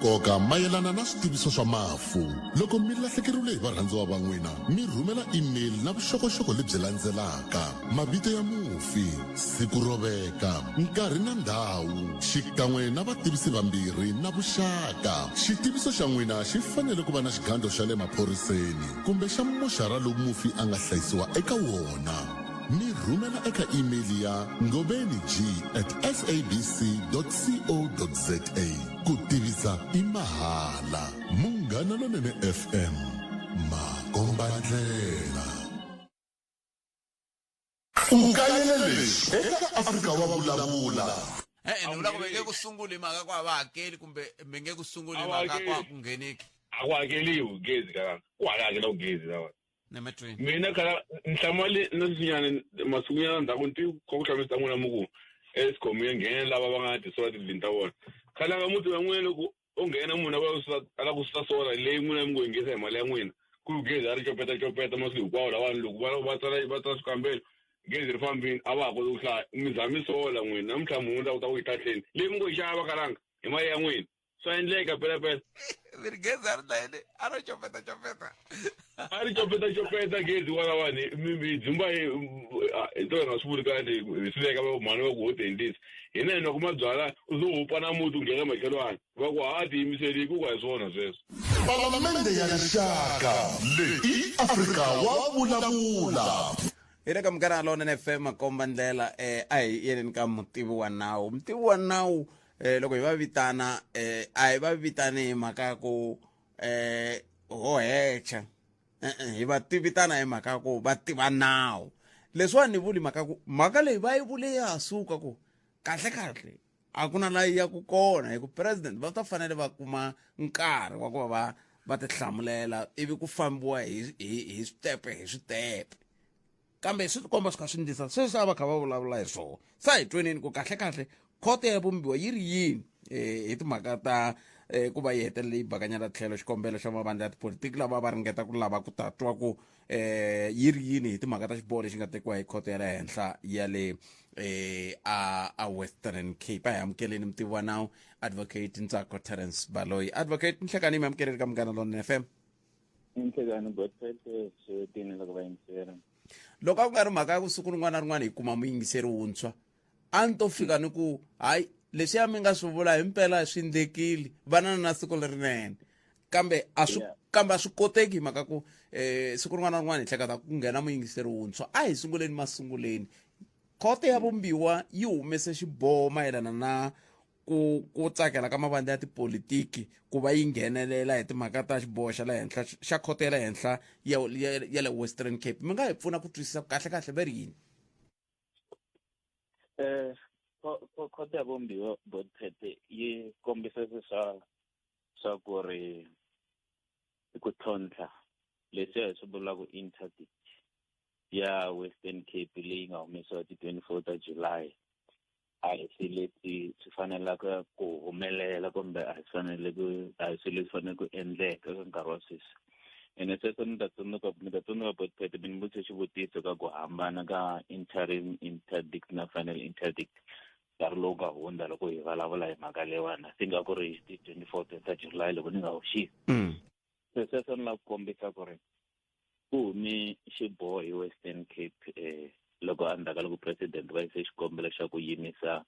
nkoka mayelana na switiviso swa mafu loko mi lahlekeriwile hi varhandziwa va n'wina mi rhumela email na vuxokoxoko lebyi landzelaka mavito ya mufi siku ro veka nkarhi na ndhawu xikan'we na vativisi vambirhi na vuxaka xitiviso xa n'wina xi fanele ku va na xigandlo xa le maphoriseni kumbe xa moxara lowu mufi a nga hlayisiwa eka wona ni rhumela eka email ya ngobeni@sabc.co.za ku tivisa i mahala Munghana Lonene FM makomba ndlela ungayelele eka Afrika wa vulavula ni vula ku mi nge ku sunguli mhaka kwa vahakeli kumbe mi nge ku sunguli mhaka kwa ku ngheneki a ku hakeliwi gezi ka ku hakela ugezi lawa nemetweni mina khala nhlamali nasinyana masukunyana ndhaku nti ko ku hlamisa n'wina muku Eskom yi nghena lava va nga tisola tindlini ta vona khala nga muti wa n'wina loko o nghena munhu ala ku susa sola leyi n'wina mi ngo yinghisa hi mali ya n'wina ku gezi a ri copeta masiku hinkwawo lavani loko va tsala swikambelo gezi ri fambini a va ha koti ku hlaya mi zami sola n'wina namuntlha munhu ta kota ku yi tahleni leyi mi ngo yi xava kalanga hi mali ya n'wina swa endleka phela mi gezi a ri dlayini a ro copeta a ri copeta gezi walawani mi dzumba hi nto hi nga swi vuli kahle hi swi veka mhani va ku ho tendisi hina hi loko ma byala u zo hupa na muti u nghena makhelwani va ku ha ti yimiseli ku ka hi swona sweswo palamende ya rixaka leyi i Afrika wa vulavula. Ire ka mukana lona FM komba ndlela ai yeneni ka mutivi wa nawu loko hi va vitana a hi va vitane mhaka ku ho hecha hi va tivitana hi mhaka ku va tiva nawu leswi ni vuli mhaka leyi va yi vule ya suka ku kahle a ku na layi ya ku kona hi ku president va ta fanele va kuma nkarhi wa ku va ti hlamulela ivi ku fambiwa hi switepe kambe swi komba swi kha swi ndlisa sweswi a va kha va vulavula hi swona sa hi twenini ku kahle khoto ya vumbiwa yi ri yini hi timhaka ta ku va yi hetelele yi bakanyela tlhelo xikombelo xa mavandla ya tipolitiki lava va ringeta ku lava ku tatwa ku yi ri yini hi timhaka ta xiboho lexi nga tekiwa hi khoto ya le henhla ya le a Western Cape. A hi amukeleni mutivi wa nawu advocate Ntsako Terence Baloyi. Advocate Nhlekani mi amukeleni ka Munghana Lonene FM. Nhlekani Godfrey switini loko va yingisera. Loko a ku nga ri mhaka ya ku siku rin'wana na rin'wana hi kuma muyingiseri wuntshwa a ni to fika ni ku hayi leswi ya mi nga swi vula himpela swi endlekile vana na siku lerinene kambe a swi koteki hi mhaka ku siku rin'wana na rin'wana hi hleketa ku nghena muyingiseri wuntshwa a hi sunguleni masunguleni khoto ya vumbiwa yi humese xiboho mayelana na ku tsakela ka mavandla ya tipolitiki ku va yi nghenelela hi timhaka ta xiboho xa le henhla xa khoto ya le henhla ya le Western Cape. Mi nga hi pfuna ku twisisa kahle va ri yini? Khoto ya vumbiwa Bodphethe yi kombisa swa ku ri ku tlhontlha leswi hi swi vulaka interdict ya Western Cape leyi nga humesiwa ti 24 ta July a hi swi leti swi fanelaka ku humelela kumbe a hi swi leswi fanele ku endleka ka nkarhi wa sweswi. Ene sweswo ni ta tsundzuka Bodphethe mi ni vutise xivutiso ka ku hambana ka interim interdict na final interdict nkarhi lowu nga hundza loko hi vulavula hi mhaka leyiwani swi nga ku ri ti 24 ta July loko ni nga hoxi. Sweswo ni la ku kombisa ku ri ku hume xiboho hi Western Cape loko endzhaku loko president va yise xikombelo xa ku yimisa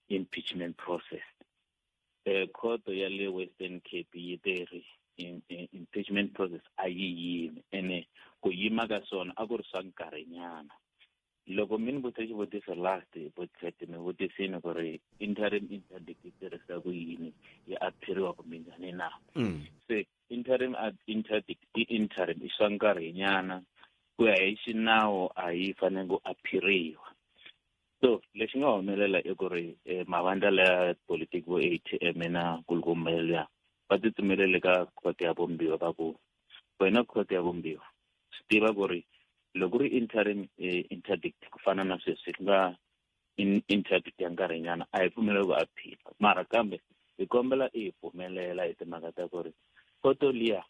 impeachment process. Khoto ya le Western Cape yi teri impeachment process a yi yimi ene ku yima ka swona a ku ri swa nkarhinyana. Loko mi ni vutise xivutiso last Bodphethe mi vutisini ku ri interim interdict yi tirhisa ku yini yi aphiriwa kumbe njhani na. Se interim interdict interim i swa nkarhinyana ku ya hi xinawu a yi fanele ku aphiriwa. So lexi nga humelela i ku ri mavandla ya politiki vo ATM na kulukumela va titsumelele ka khoto ya vumbiwa ka ku wena khoto ya vumbiwa swi tiva ku ri loko ri interim interdict ku fana na sweswi ku nga interdict ya nkarhinyana a hi pfumeleli ku aphila mara kambe hi kombela i hi pfumelela hi timhaka ta ku ri khoto liya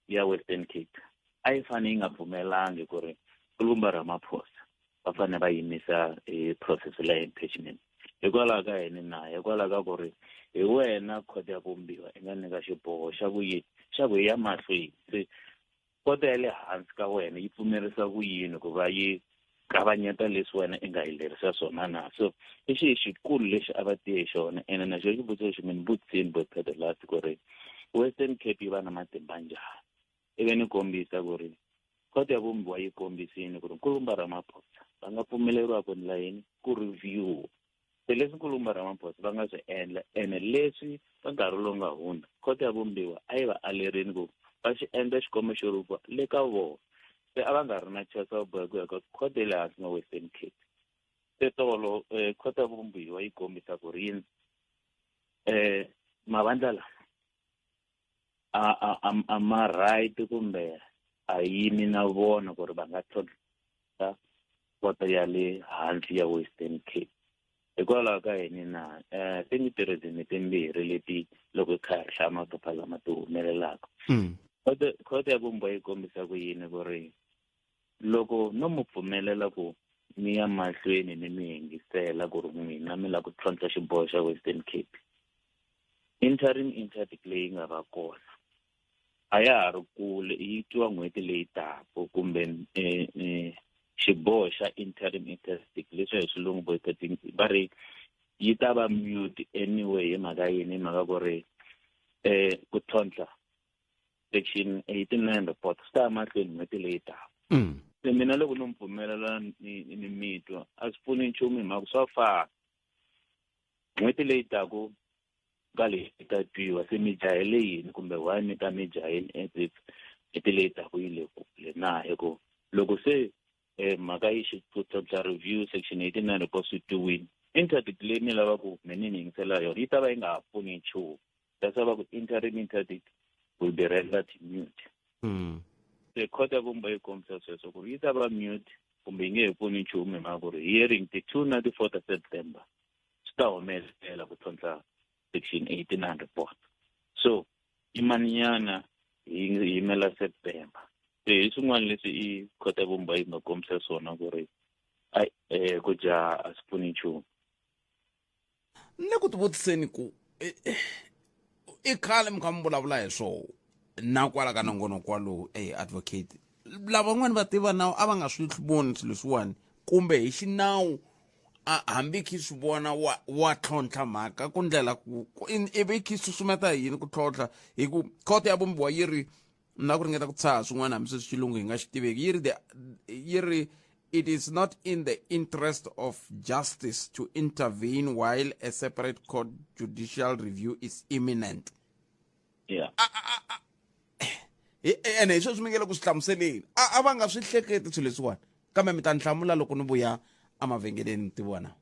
ya Western Cape a yi fanele yi nga pfumelangi ku ri Kulumba Ramaphosa va fanele va yimisa process la impeachment hikwalaho ka yini na hikwalaho ka ku ri hi wena khoto ya vumbiwa i nga nyika xiboho xa ku ya mahlweni se khoto ya le hansi ka wena yi pfumerisa ku yini ku va yi kavanyeta leswi wena i nga yi lerisa swona na. So i xi xikulu lexi a va tiye xona ene na xo xivutiso lexi mi ni vutisini Bodphethe last ku ri Western Cape yi va na matimba njhani ivi ni kombisa ku ri khoto ya vumbiwa yi kombisini ku ri Kulumba Ramaphosa va nga pfumeleriwa ku endla yini ku review se leswi Kulumba Ramaphosa va nga swi endla ene leswi ka nkarhi lowu nga hundza khoto ya vumbiwa a yi va alerini ku va xi endla xikombelo xo rhumba le ka vona se a va nga ri na chance wa boha ku ya ka khoto ya le hansi na Western Cape. Se tolo khoto ya vumbiwa yi kombisa ku ri yini mavandla lama a ma right kumbe a yimi na vona ku ri va nga tlhontlha khoto ya le hansi ya Western Cape hikwalaho ka yini na ti ni tirhizini timbirhi leti loko hi kha hi hlaya maphepha lama ti humelelaka. Khoto ya vumbiwa yi kombisa ku yini ku ri loko no mu pfumelela ku mi ya mahlweni ni mi yingisela ku ri n'wina mi la ku tlhontlha xiboho xa Western Cape interim interdict leyi nga va kona a ya ha ri kule yi twiwa n'hweti leyi taka kumbe xiboho xa interim interdict leswi hi xilungu va ri yi ta va mute anyway hi mhaka yini hi mhaka ku ri ku tlhontlha section 89 report swi ta ya mahlweni n'hweti leyi taka se mina loko no mpfumelela ni mitwa a swi pfuni nchumu hi mhaka swa fana n'hweti leyi taka ka leyi ta twiwa se mi jahele yini kumbe why mi ta mi jaheni eti leyi taka yi le kule na hikuva loko se mhaka yi xi review section 89 report swi twiwini interdict leyi mi lava ku meni ni yingisela yona yi ta va yi nga ha pfuni nchumu that's why ku interim interdict will be rendered mute se court ya vumba yi kombisa sweswo ku ri yi ta va mute kumbe yi nge he pfuni nchumu hi mhaka ku ri hearing ti 2 na ti 4 September swi ta humelela ku tlhontlha section 89 report so imaninyana hi yimela September se hi swin'wana leswi i court ya vumba yi nga kombisa swona ku ri ku jaha a swi pfuni nchumu ni ku tivutiseni ku i khale mi kha mi vulavula hi swona na kwala ka nongonoko walowu advocate lavan'wani va tiva nawu a va nga swi voni swilo leswiwani kumbe hi xinawu hambi khi swi vona wa tlhontlha mhaka ku ndlela ku ivi khi susumeta hi yini ku tlhontlha hi ku khoto ya vumbiwa yi ri na ku ringeta ku tshaha swin'wana hambi sweswi xilungu hi nga xi tiveki yi ri it is not in the interest of justice to intervene while a separate court judicial review is imminent. Yeah. Ene hi sweswi mi nge le ku swi hlamuseleni a va nga swi hleketi swilo leswiwani kambe mi ta ni hlamula loko ni vuya emavhengeleni mi ti vona.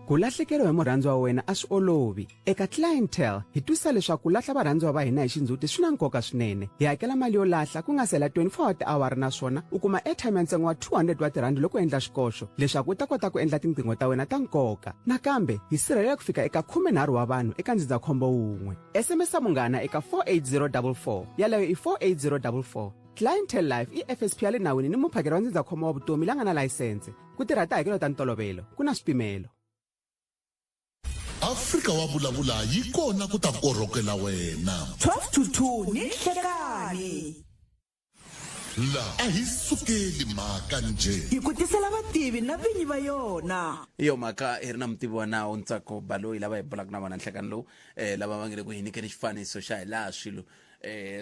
Ku lahlekeriwa hi murhandziwa wa wena a swi olovi eka clientele hi twisa leswaku ku lahla varhandziwa va hina hi xindzhuti swi na nkoka swinene hi hakela mali yo lahla ku nga sela 24 tiawara naswona u kuma airtime ya ntsengo wa 200 wa tirhandi loko u endla xikoxo leswaku u ta kota ku endla tinqingho ta wena ta nkoka nakambe hi sirhelela ku fika eka 13 wa vanhu eka ndzindzakhombo wun'we SMS munghana eka 48044 yaleyo i 48044 Clientele Life i FSP ya le nawini ni muphakeri wa ndzindzakhombo wa vutomi la nga na layisense ku tirha tihakelo ta ntolovelo ku na swipimelo. Afrika wa vulavula yi kona ku ta korhokela wena 12 to 2 ni nhlekani la a hi sukeli mhaka nje hi ku tisela vativi na vinyi va yona iyo mhaka hi ri na mutivi wa nawu Ntsako Baloyi lava hi bulaka na vona nhlekani lowu lava va nge le ku hi nyikeni xifaniso xa hi laha swilo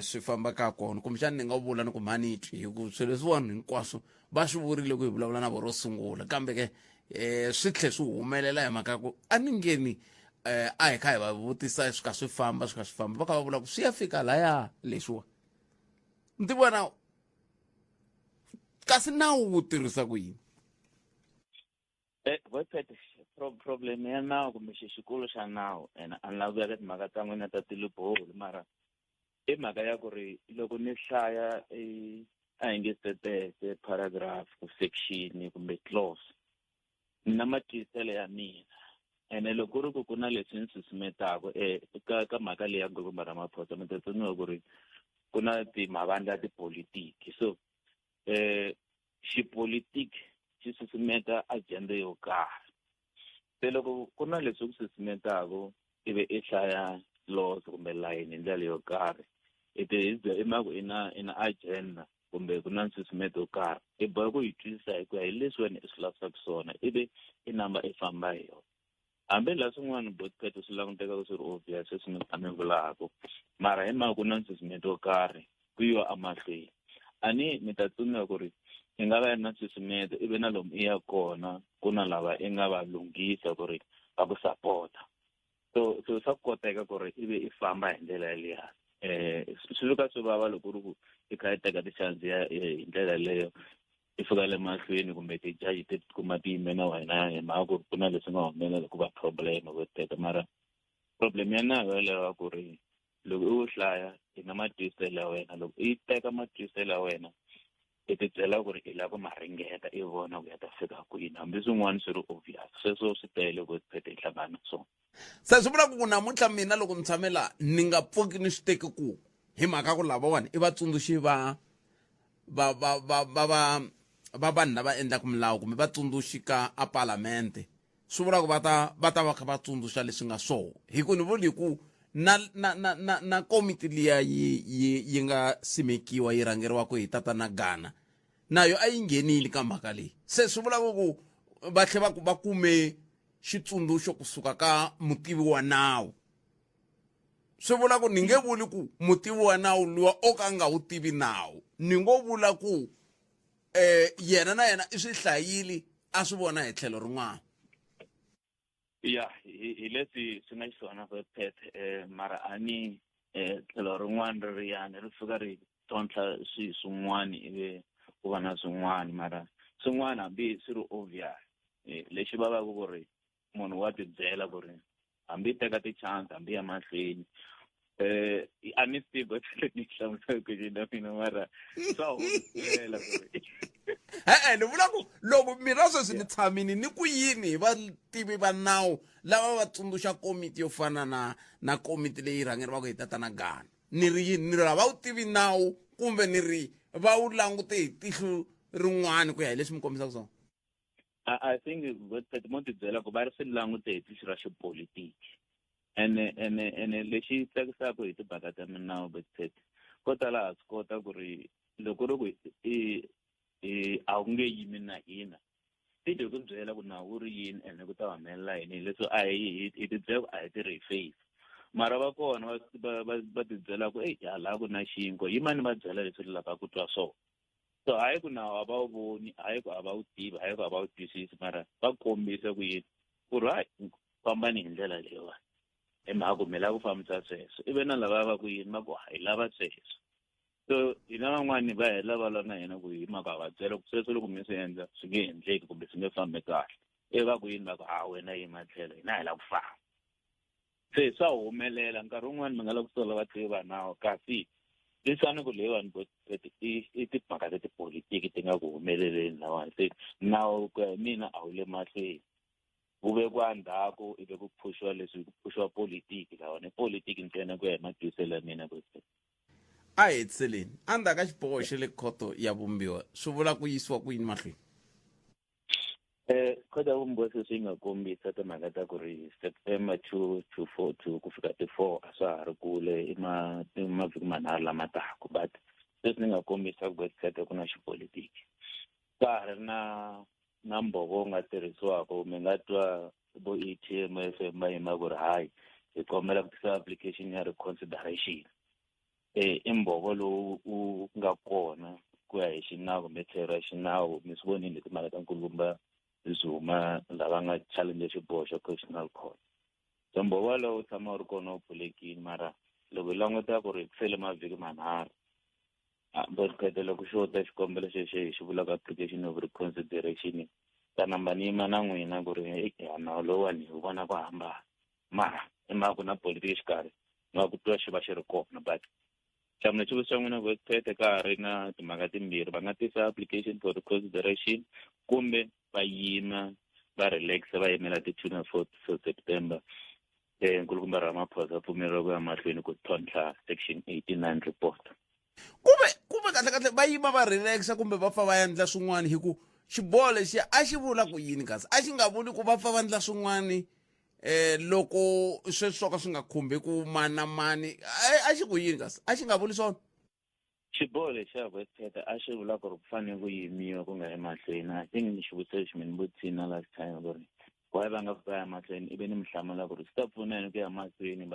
swi famba ka kona kumbexani ni nga vula ni ku mhani twi hi ku swilo leswiwani hinkwaswo va swi vurile ku hi vulavula na vo ro sungula kambe ke swi tlhe swi humelela hi mhaka ku a ni ngheni a hi kha hi va vutisa swi kha swi famba va kha va vula ku swi ya fika laya leswiwa ni ti vona kasi nawu wu tirhisa ku yini problem ya nawu kumbe xikolo xa nawu and a ni lavi ku ya ka timhaka ta n'wina ta tiliboli mara i mhaka ya ku ri loko ni hlaya a hi nge se paragraph ku section kumbe clause ni na matwiselo ya mina ene loko ri ku na leswi ni susumetaka ka mhaka leyi ya Gqoba Ramaphosa mi ta tsundzuka ku ri ku na mavandla ya tipolitiki so xipolitiki xi susumeta agenda yo karhi se loko ku na leswi ku susumetaka ivi i hlaya laws kumbe layini hi ndlela yo karhi i mhaka i na agenda kumbe ku na nsusumeto wo karhi i boha ku yi twisisa hi ku ya hi leswi wena i swi lavisaka swona ivi i namba i famba hi yona hambi laha swin'wana botpet swi languteka ku swi ri obvious leswi mi a mi vulaka mara hi mhaka ku na nsusumeto wo karhi ku yiwa amahlweni ani mi ta tsundzuka ku ri i nga va na nsusumeto ivi na lomu i ya kona ku na lava i nga va lunghisa ku ri va ku sapota so swa koteka ku ri ivi i famba hi ndlela yaliya swi fika swi vava loko ri ku i kha i teka tichansi hi ndlela leyo i fika le mahlweni kumbe tijaji ti kuma ti yime na wena hi mhaka ku na leswi nga humelela ku va problem vo teka mara problem ya nayo yaleyo ku ri loko i wu hlaya i na matwiselo ya wena loko i teka matwiselo ya wena i ti byela ku ri i lava ku ma ringeta i vona ku ya ta fika kwini hambi swin'wana swi ri obvious sweswo swi tele ku phethe i hlangana na swona se swi vula ku namuntlha mina loko ni tshamela ni nga pfuki ni swi teki ku hi mhaka ku lavawani i vatsundzuxi va vanhu lava endlaka milawu kumbe vatsundzuxi ka a palamente swi vula ku va ta va kha va tsundzuxa leswi nga swoho hi ku ni vuli ku na komiti liya yi nga simekiwa yi rhangeriwa ku hi tatana Gana nayo a yi nghenile ka mhaka leyi se swi vula ku va tlhela va kume xitsundzuxo kusuka ka mutivi wa nawu swi vula ku ni nge vuli ku mutivi wa nawu luwa o ka nga wu tivi nawu ni ngo vula ku yena na yena I swi hlayili a swi vona hi tlhelo rin'wana ya hi leswi swi nga xiswona Phethe mara ani tlhelo rin'wana ri yana ri fika ri tontlha swin'wana ivi ku va na swin'wana mara swin'wana hambi swi ri obvious lexi va ku ri munhu wa tibyela ku ri hambi teka ti-chance hambi ya mahlweni a ni swi tivi ni hlamusela ku yini na mina mara swa humelela ku ri ni vula ku loko mina sweswi ni tshamini ni ku yini hi vativi va nawu lava va tsundzuxa komiti yo fana na komiti leyi rhangeriwaka hi tatana Gana ni ri yini ni ri va wu tivi nawu kumbe ni ri va wu langute hi tihlo rin'wana ku ya hi leswi mi kombisaka swona I think mo tibyela ku va ri swi langute hi tihlo ra xipolitiki ene lexi tsakisaka hi timhaka ta minawu ko tala ha swi kota ku ri loko ri ku a wu nge yimi na hina ti ri ku byela ku nawu wu ri yini ene ku ta humelela yini leswi a hi tibyela ku a hi tirhi hi face mara va kona va tibyela ku hala ku na xinkwa yimani va byela leswi ri lavaka ku twa swona so hayi ku nawu a va wu voni hayi ku a va wu tivi hayi ku a va wu twisisi mara va kombisa ku yini ku ri hayi fambani hi ndlela leyiwani emhaka ku mi lava ku fambisa sweswo ivi na lava va ku yini va ku hayi lava sweswo so hina van'wani va hela va lwa na hina ku hi mhaka va byela ku sweswo loko mi swi endla swi nge endleki kumbe swi nge fambi kahle ivi va ku yini va ku wena yi matlhelo hina hi lava ku famba se swa humelela nkarhi wun'wani mi nga lava ku sola vativi va nawu kasi leswani ku leyiwani i timhaka ta tipolitiki ti nga ku humeleleni lawani se nawu ku ya hi mina a wu le mahlweni wu vekiwa ndzhaku ivi ku phushiwa leswi ku phushiwa politiki lawani politiki ntsena ku ya hi matwiselo ya mina a hetiseleni endzhaku ka xiboho xa le khoto ya vumbiwa swi vula ku yisiwa ku yini mahlweni khoto ya vumbiwa sweswi yi nga kombisa timhaka ta ku ri September 2 to 4 ku fika ti-4 a swa ha ri kule i mavhiki manharhu lama taka but sweswi ni nga kombisa ku ku na xipolitiki ka ha ri na mbovo nga tirhisiwaka mi nga twa vo ATM FM va yima ku ri hayi hi kombela ku tisa application ya reconsideration i mbovo lowu wu nga kona ku ya hi xinawu kumbe tlhelo ra xinawu mi swi vonile timhaka ta nkulukumba Zuma lava nga challenge xiboho xa constitutional court so mbovo lowu tshama wu ri kona wu pfulekini mara loko hi languta ku ri ku sele mavhiki manharhu Phethe loko xota xikombelo xexo hi xi vulaka application of reconsideration ta namba ni yima na n'wina ku ri nawu lowuwani hi vona ku hambana mara i mhaka ku na politiki xikarhi nga ku twa xi va xi ri kona but xamuna xi xa n'wina Phethe ka ha ri na timhaka timbirhi va nga tisa application for reconsideration kumbe va yima va relax va yimela ti-2 na 4 September nkulukumba Ramaphosa pfumeleriwa ku ya mahlweni ku tlhontlha section 89 report kumbe kahle va yima va relaxa kumbe va fa va endla swin'wana hi ku xiboho lexi a xi vula ku yini kasi a xi nga vuli ku va fa va endla swin'wana loko sweswi swo ka swi nga khumbi ku mani na mani a xi ku yini kasi a xi nga vuli swona xiboho lexiya Phethe a xi vula ku ri ku fanele ku yimiwa ku nga emahlweni I think ni xivutiso lexi mi ni vutisini last time ku ri why va nga ku ya mahlweni ivi ni mi hlamula ku ri swi ta pfuna yini ku ya mahlweni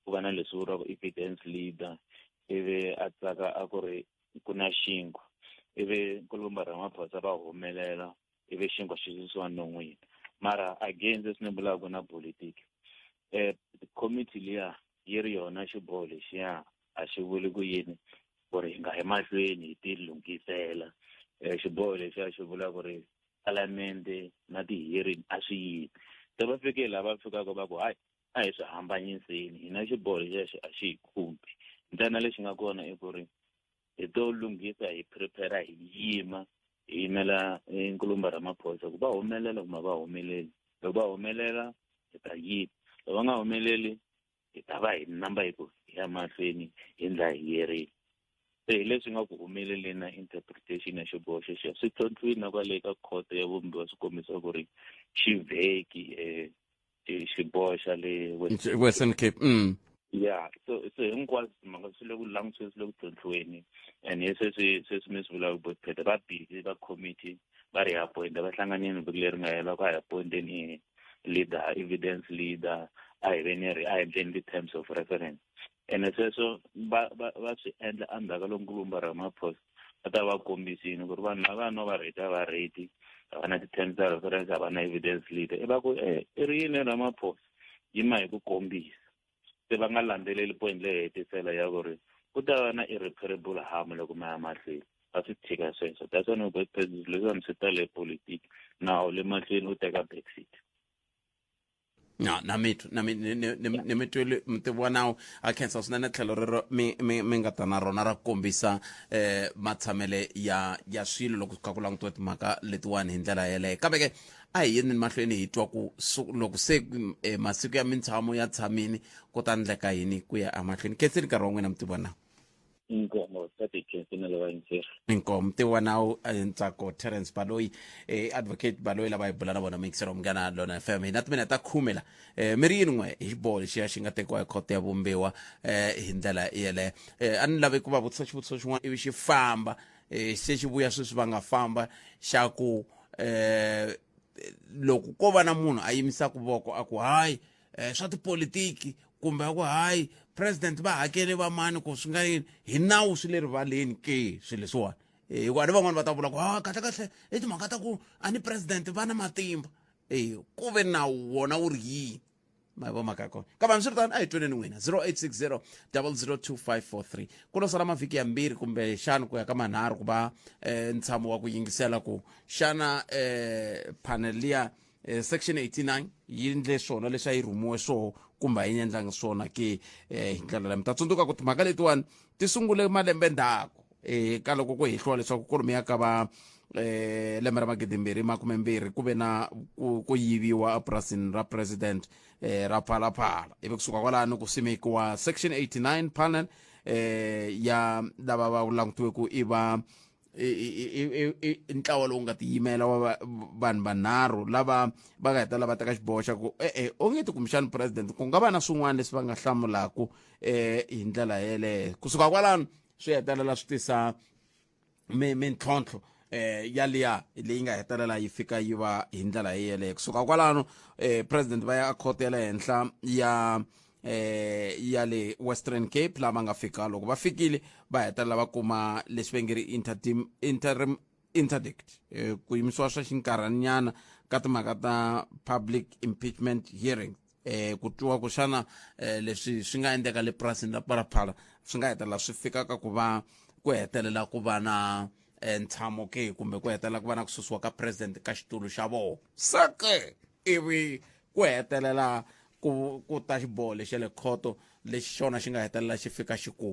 ku va na leswi vuriwaka evidence leader ivi a tsaka a ku ri ku na xinkwa ivi nkulukumba Ramaphosa va humelela ivi xinkwa xi yisiwa non'wini mara again leswi ni vulaka na politiki committee liya yi ri yona xiboho lexiya a xi vuli ku yini ku ri hi nga emahlweni hi ti lunghisela xiboho lexiya xi vula ku ri parlamente na ti-hearing a swi yini se va fike laha va fikaka va ku hayi a hi swi hambanyiseni hina xiboho lexiya a xi hi khumbi ntsena lexi nga kona i ku ri hi to lunghisa hi prepare hi yima hi yimela nkulukumba Ramaphosa ku va humelela kumbe va humeleli loko va humelela hi ta yima loko va nga humeleli hi ta va hi namba hi ku hi ya mahlweni hi ndla hi yerile se hi leswi nga ku humeleleni na interpretation ya xiboho xexiya swi tlhontlhiwile na kwale ka khoto ya vumbiwa swi kombisa ku ri xi vheki xiboho xa le Western Cape ya so hinkwaswo timhaka swi le ku langutiweni swi le ku tlhontlhiweni and hi sweswi mi swi vulaka Phethe va busy va committee va ri appoint va hlanganile vhiki leri nga hela ku hi appointeni leader evidence leader a hi endleni ti-terms of reference ene sweswo va swi endla endzhaku ka loko nkulukumba Ramaphosa va ta va kombisini ku ri vanhu lava no va rate a va na ti-terms ta reference a va na evidence leader i va ku i ri yini Ramaphosa yima hi ku kombisa se va nga landzeleli point leyi hetisela ya ku ri ku ta va na irreparable harm loko ma ya mahlweni a swi tshika sweswo that's why Vice President leswi swi tale politiki nawu le mahlweni u teka backseat. na mitwele mtivona a khensa swinene tlhelo rero mi nga ta na rona ra kombisa matshamele ya swilo loko ka ku langutiwa timhaka letiwani hi ndlela yeleyo kambe ke a hi yini mahlweni hi twa ku loko se masiku ya mintshamo ya tshamini ku ta ndleka yini ku ya amahlweni khenseni nkarhi wa n'wina mtivona inkomo tatikhentsini lava yintseri inkomo mtivona ntsako Terence Baloyi advocate Baloyi lava hi bula na vona mixero mngana lona FM na timina ta khumela mi ri yin'we hi xiboho xi ya xi nga tekiwa hi khoto ya vumbiwa hi ndlela yeleyo a ni lave ku va vutisa xivutiso xin'wana ivi xi famba se xi vuya sweswi va nga famba xa ku loko ko va na munhu a yimisaka voko a ku hayi swa tipolitiki kumbe a ku hayi president va hakele va mani ku swi nga yini hi nawu swi le rivaleni ke swi leswiwani hikuva ni van'wani va ta vula ku kahle i timhaka ta ku a ni president va na matimba ku ve nawu wona wu ri yini ma vo maka kona kambe swi ri tani a hi tweneni n'wina 0860 002543 ku lo sala mavhiki yambirhi kumbe xana ku ya ka manharhu ku va ntshamo wa ku yingisela ku xana panel liya section 89 yi ndle swona leswi a yi rhumiwe swoho kumbe a yi endlangi swona ke hi ndlela leyi mi ta tsundzuka ku timhaka letiwani ti sungule malembe ndzhaku ka loko ku hehliwa leswaku ku rhumiya ka va lembe ra 2022 ku ve na ku yiviwa epurasini ra president ra Phalaphala ivi kusuka kwalano ku simekiwa section 89 panel ya lava va langutiwe ku i va ntlawa lowu nga tiyimela wa vanhu vanharhu lava va nga heta lava teka xiboho xa ku o nge ti kumbexani president ku nga va na swin'wana leswi va nga hlamulaku hi ndlela yeleyo kusuka kwalano swi hetelela swi tisa mintlhontlho yaliya leyi nga hetelela yi fika yi va hi ndlela yeleyo kusuka kwalano president va ya khoto ya le henhla ya le Western Cape lava nga fika loko va fikile va hetelela va kuma leswi va nge ri interim interdict ku yimisiwa swa xinkarhanyana ka timhaka ta public impeachment hearing ku twiwa ku xana leswi swi nga endleka le purasini ra Phalaphala swi nga hetelela swi fika ka ku va ku hetelela ku va na ntshamo ke kumbe ku hetelela ku va na ku susiwa ka president ka xitulu xa vona sake ivi ku hetelela ku ta xiboho lexi le khoto lexi xona xi nga hetelela xi fika xi ku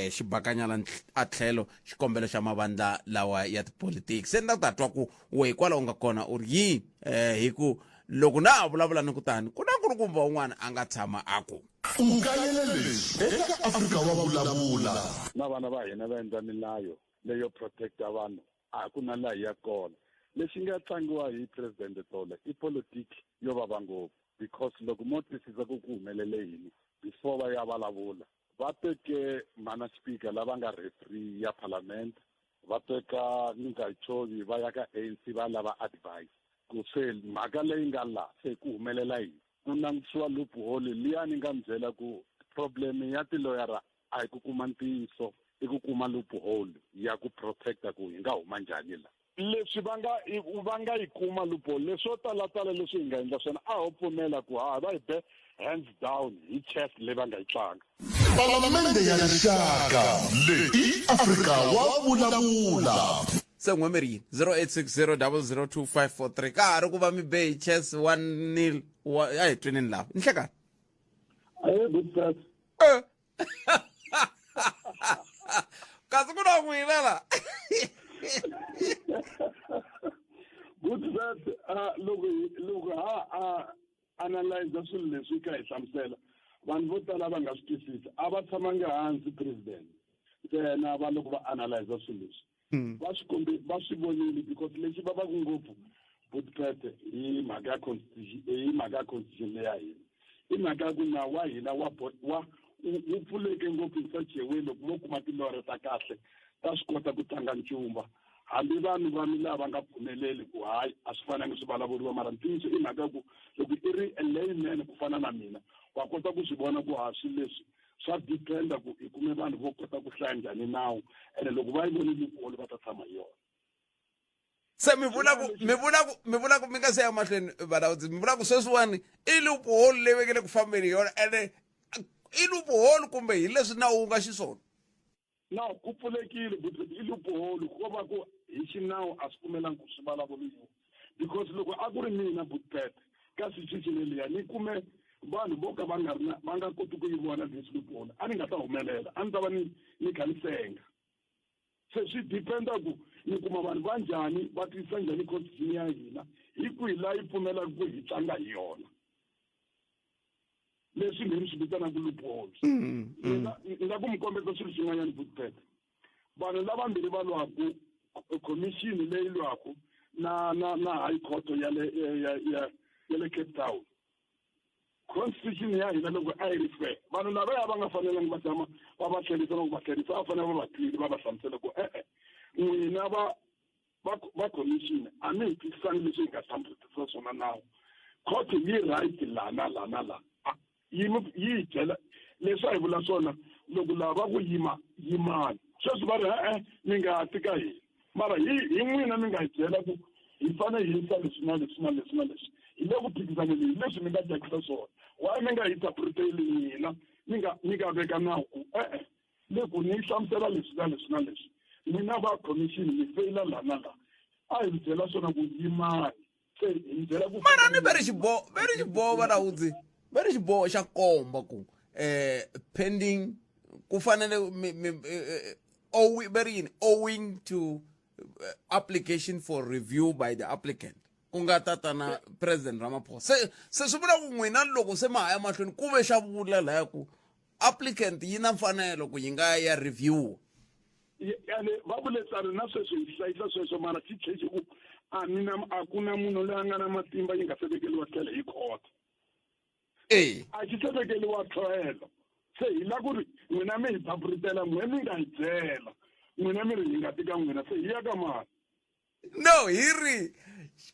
xi bakanyala a tlhelo xikombelo xa mavandla lawa ya tipolitiki se ni ta twa ku we hikwalaho nga kona u ri yini hi ku loko na a vulavula ni kutani ku na nkulukumba wun'wana a nga tshama a ku u nga yeleli eka Afrika wa vulavula na vana va hina va endla milayo leyo protecta vanhu a ku na laha ya kona lexi nga tlangiwa hi president tole i politiki yo vava ngopfu because loko mo twisisa ku humelele yini before va ya vulavula va teke mana speaker lava nga referee ya parliament va teka Nkachovi va ya ka ANC va lava advice ku se mhaka leyi nga la se ku humelela yini ku langutiwa loophole liya ni nga byela ku problem ya tiloyara a hi ku kuma ntiyiso i ku kuma loophole ya ku protecta ku hi nga huma njhani la leswi va nga yi kuma loophole leswo talatala leswi hi nga endla swona a ho pfumela ku va hi be hands down hi chest leyi va nga yi tlanga Palamende ya rixaka leyi Afrika wa vulavula se n'wemerini 0860 002543 ka ha ri ku va mi be hi chess 1-0 a hi tweneni lava ni hlekani kasi ku na n'wina la good that loko analyze swilo leswi ka hi hlamusela vanhu vo tala va nga swi twisisa a va tshamangi hansi president ntsena va loko va analyze swilo leswi va swi vonile because lexi va va ku ngopfu budpete hi mhaka ya constitution leya hina i mhaka ya ku nawu wa hina wu pfuleke ngopfu hi such a way loko vo kuma tilori ta kahle ta swi kota ku tlanga ncumba hambi vanhu va milava nga pfumeleli ku hayi a swi fanangi swi vulavuriwa mara ntiyiso i mhaka ku loko i ri layman ku fana na mina wa kota ku swi vona ku swi leswi swa dependa ku i kume vanhu vo kota ku hlaya njhani nawu ene loko va yi vone loophole va ta tshama hi yona. Se mi vula ku mi nga se ya mahlweni valawudzi mi vula ku sweswiwani i loophole leyi vekele ku fambeni hi yona ene i loophole kumbe hi leswi nawu wu nga xiswona. No, ku pfulekile i loophole ko va ku hi xinawu a swi pfumelangi ku swi vulavuriwa because loko a ku ri mina Boetpet ka situation leya ni kume vanhu vo ka va nga koti ku yi vona leswi loophole a ni nga ta humelela a ni ta va ni kha ni senga. Se swi dependa ku ni kuma vanhu va njhani va tisa njhani constitution ya hina hi kwihi laha yi pfumelaka ku hi tlanga hi yona leswi ni swi vitanaka loophole. Ni nga ku mi kombeta swilo swin'wanyana Boetpet vanhu lavambirhi va lwaku commission leyi lwaku na high court ya le Cape Town constitution ya hina loko a yi ri fair vanhu lavaya va nga fanelangi va tshama va va tlherisa loko va tlherisa va fanele va va twile va va hlamusela ku n'wina va commission a mi hi twisisani leswi hi nga hlamusisa swona nawu court yi right la yi byela leswi a hi vula swona loko lava ku yimani sweswi va ri mi nga ti ka hina mara hi n'wina mi nga hi byela ku hi fanele hi yisa leswi na leswi hi le ku phikizaneni hi leswi mi nga jakisa swona why mi nga hi interpreteli n'wina mi nga veka nawu ku le ku ni hlamusela leswi na leswi n'wina va commission mi feyila la a hi byela swona ku yimani se hi byela ku mara ni veri xiboho valawudzi veri xiboho xa komba ku pending ku fanele owing to application for review by the applicant ku nga tata na President Ramaphosa se swi vula ku n'wina loko se ma haya mahlweni ku ve xa vula laya ku applicant yi na mfanelo ku yi nga ya review yani va vuletsari na sweswi hi hlayisa sweswo mara swi tlhela ku a ku na munhu loyi a nga na matimba yi nga se vekeliwa tlhelo hi court a xi se vekeliwa tlhelo se hi la ku ri n'wina mi hi phapuritela n'wina mi nga hi byela n'wina mi ri hi nga tika n'wina se hi ya ka mani no hi ri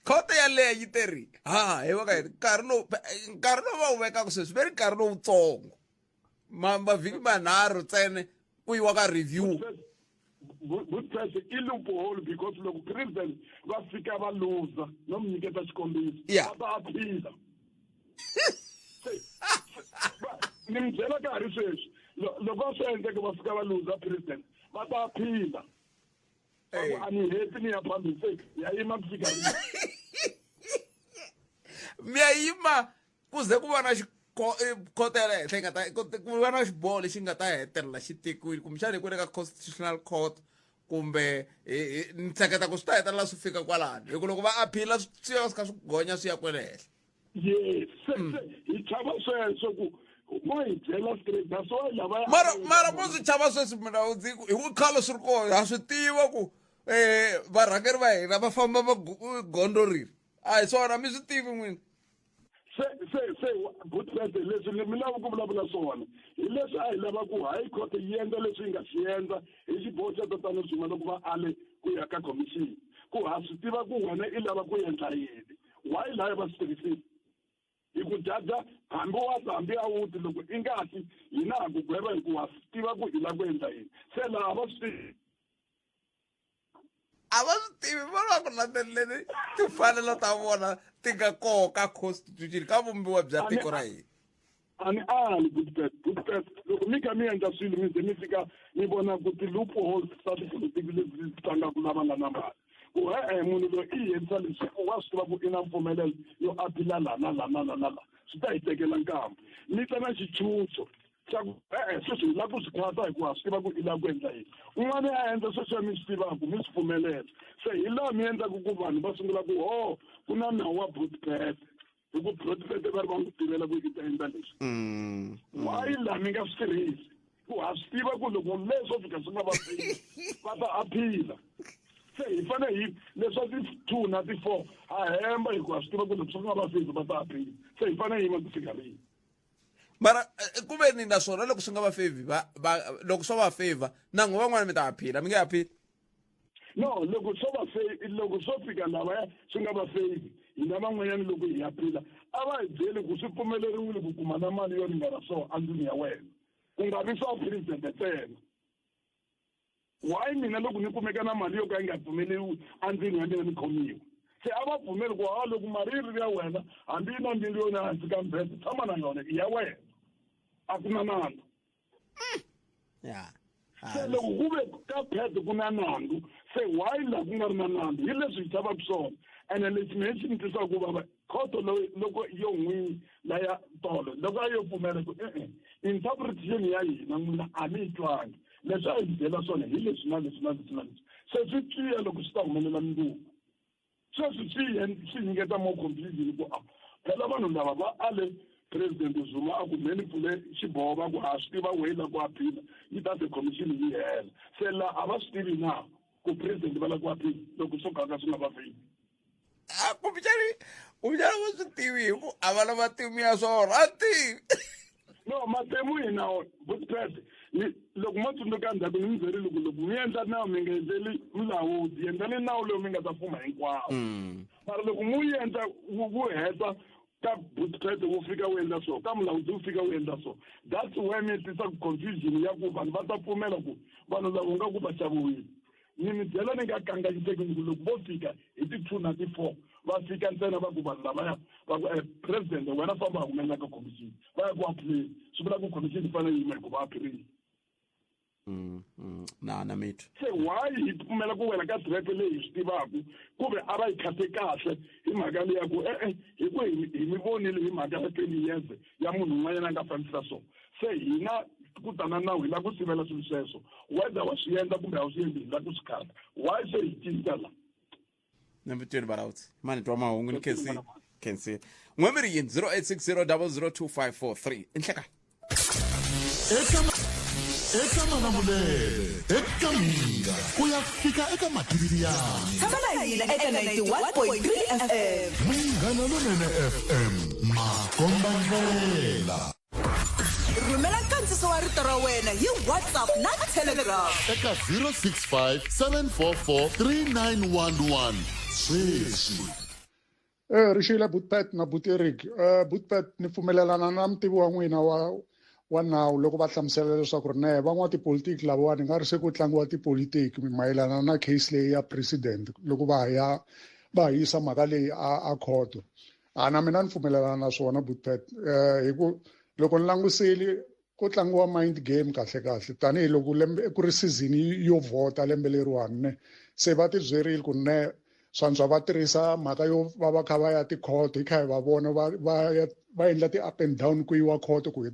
khoto yaleyo yi teri hi va ka nkarhi lowu va wu vekaka sweswi ve ri nkarhi lowutsongo mavhiki manharhu ntsene ku yiwa ka review Boetpet i loophole because loko president va fika va luza no mi nyiketa xikombiso va ta aphila ni mi byela ka ha ri sweswi loko va swi endleke va fika va luza president va ta aphila a ni heti ni ya phambili se ya yima ku fika mi ya yima ku ze ku va na khoto ya le henhla yi nga ta ku va na xiboho lexi nga ta hetelela xi tekiwile kumbexana hi ku le ka constitutional court kumbe ni hleketa ku swi ta hetelela swi fika kwalano hi ku loko va aphila swi ya swi kha swi gonya swi ya kwele henhla yes hi chava sweswo ku mo hi byela straight naswo lava mara mo swi chava sweswi mulawudzi hi ku khalo swi ri kona ha swi tiva ku varhangeri va hina va famba va gondorili a hi swona mi swi tivi n'wina se Boetpet leswi mi lava ku vulavula swona hi leswi a hi lava ku high court yi endla leswi yi nga swi endla hi xiboho xa tatana swin'we loko va ale ku ya ka commission ku ha swi tiva ku wena i lava ku endla yini why laha va swi tirhisile hi ku jaja hambi a wuti loko i nga ti hina ha ku gweva hi ku ha swi tiva ku hi lava ku endla yini se laha va swi tivi a va swi tivi va lava ku landzeleleni timfanelo ta vona ti nga koka constitution ka vumbiwa bya tiko ra hina a ni ali Boetpet loko mi kha mi endla swilo mi ze mi fika mi vona ku ti-loopholes ta tipolotiki leswi tlangaka lava nga na mali ku munhu loyi i herisa leswi wa swi tiva ku i na mpfumelelo yo apila la swi ta hi tekela nkambi mi ta na xichucho xa ku sweswi hi lava ku swi khata hikuva swi tiva ku i lava ku endla yini un'wana ya endla sweswi mi swi tivaka mi swi pfumelela se hi laha mi endlaka ku vanhu va sungula ku ku na nawu wa Boetpet hi ku Boetpet va ri va n'wi tivela ku i ta endla leswi why laha mi nga swi tirhisi ku ha swi tiva ku loko leswo fika swi nga va va ta aphila se hi fanele hi leswa ti-2 na ti-4 ha hemba hi ku ha swi tiva ku loko swi nga va va ta aphila se hi fanele hi yima ku fika leyi mara ku ve ni naswona loko swi nga va favor loko swo va favor nangu van'wana mi ta aphila mi nge aphili no loko swo fika lavaya swi nga va favi hina van'wanyani loko hi ya phila a va hi byeli ku swi pfumeleriwile ku kuma na mali yo ringana so andlwini ya wena ku nga vi swa president ntsena why mina loko ni kumeka na mali yo ka yi nga pfumeleriwi andlwini ya mina ni khomiwa se a va pfumeli ku loko mali yi ri ya wena hambi yi na miliyoni hansi ka mbhese tshama na yona i ya wena a ku na nandzu se loko ku ve ka phete ku na nandzu se why la ku nga ri na nandzu hi leswi hi chavaka swona ene leswi mehe swi ni twisaka ku vava khoto loko yo n'winyi la ya tolo loko a yo pfumela ku interpretation ya hina n'wina a mi yi twangi leswi a hi byela swona hi leswi na leswi na leswi na leswi se swi tiya loko swi ta humelela mundzuku sweswi swi nyiketa more confusion ku phela vanhu lava va ale president Zuma a ku meni pfule xiboho va ku a swi tiva wena ku aphila yi ta se commission yi hela se la a va swi tivi na ku president va la ku aphila loko swo kaka swi nga va fiki kumbyani va swi tivi hi ku a va na matimu ya swona a tivi no matimu hina butpet loko mo tsundzuka ndzhaku ni mi byerile ku loko mi endla nawu mi nga endleli milawu hi endlani nawu lowu mi nga ta fuma hinkwawo mara loko mu yi endla wu heta ka butpet wu fika wu endla so ka milawu wu fika wu endla so that's why mi tisa confusion ya ku vanhu va ta pfumela ku vanhu lava nga ku va xaviwile ni mi byela ni nga kanganyiseki ku loko vo fika hi ti 2 na ti 4 va fika ntsena va ku vanhu lavaya va ku president wena famba ha humelela ka commission va ya ku appeal swi vula ku commission yi fanele yi yima hi ku va appeal na mitu se why hi pfumela ku wena ka track leyi hi swi tivaku ku ve a va yi khate kahle hi mhaka leyi ya ku hi ku hi mi vonile hi mhaka ya 20 years ya munhu un'wanyana a nga fambisa so se hina ku tana nawu hi la ku sivela swilo sweswo whether wa swi endla kumbe a wu swi endli hi la ku swi khata why se hi cinca la number 20 barawuti mani twa mahungu ni kensi n'wemiri yini 0860002543 inhleka eka Malamulele eka Minga ku ya fika eka Mativiriana tshama na hina eka 91.3 FM Munghana Lonene FM Makombandlela rhumela nkandziso wa rito ra wena hi WhatsApp na Telegram eka 065 744 3911 sweswi Rishila Butpet na Buterik Butpet ni pfumelelana na mtivi wa n'wina wa nawu loko va hlamusela leswaku ri ne van'wa tipolitiki lavawani nga ri se ku tlangiwa tipolitiki mayelana na case leyi ya president loko va yisa mhaka leyi a khoto na mina ni pfumelelana na swona Butpet hi ku loko ni languseli ku tlangiwa mind game kahle tanihiloko ku ri season yo vhota lembe leriwani ne se va ti byerile ku ne swantswa va tirhisa mhaka yo va kha va ya tikhoto hi kha hi va vona va endla ti-up and down ku yiwa khoto ku hi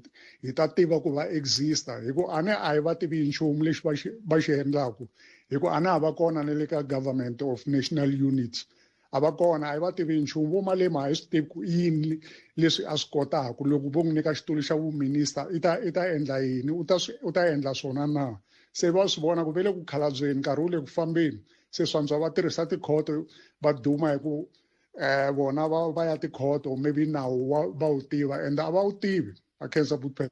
ta tiva ku va exista hi ku a hi va tivi hi nchumu lexi va xi endlaku hi ku a ha va kona na le ka government of national unity a va kona a hi va tivi hi nchumu vo Malema a hi swi tivi ku yini leswi a swi kotaku loko vo n'wi nyika xitulu xa vuminista i ta endla yini u ta endla swona na se va swi vona ku ve le ku khalabyeni nkarhi wu le ku fambeni se swantswa va tirhisa tikhoto va duma hi ku vona va ya tikhoto maybe nawu va wu tiva and a va wu tivi a khensa Butpet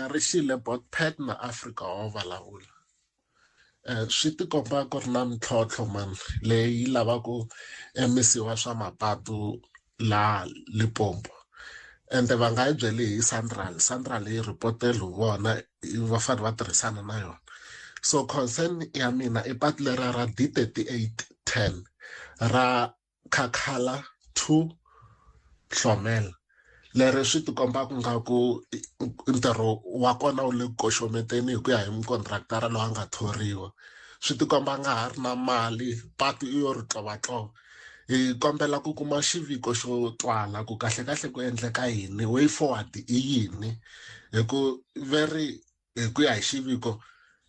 Rishile Butpet na Africa wa vulavula swi tikomba ku ri na mintlhontlho man leyi lavaku emisiwa swa mapatu la Limpopo ende va nga yi byeli hi Central yi reporteli hi vona va fanele va tirhisana na yona so concern ya mina i patu lera ra D3810 ra Khakhala to Hlomela leri swi tikomba ku nga ku ntirho wa kona wu le koxometeni hi ku ya hi mukontraktara loyi a nga thoriwa swi tikomba nga ha ri na mali patu iyo ri tlovatlova hi kombela ku kuma xiviko xo twala ku kahle ku endleka yini way forward i yini hi ku hi ku ya hi xiviko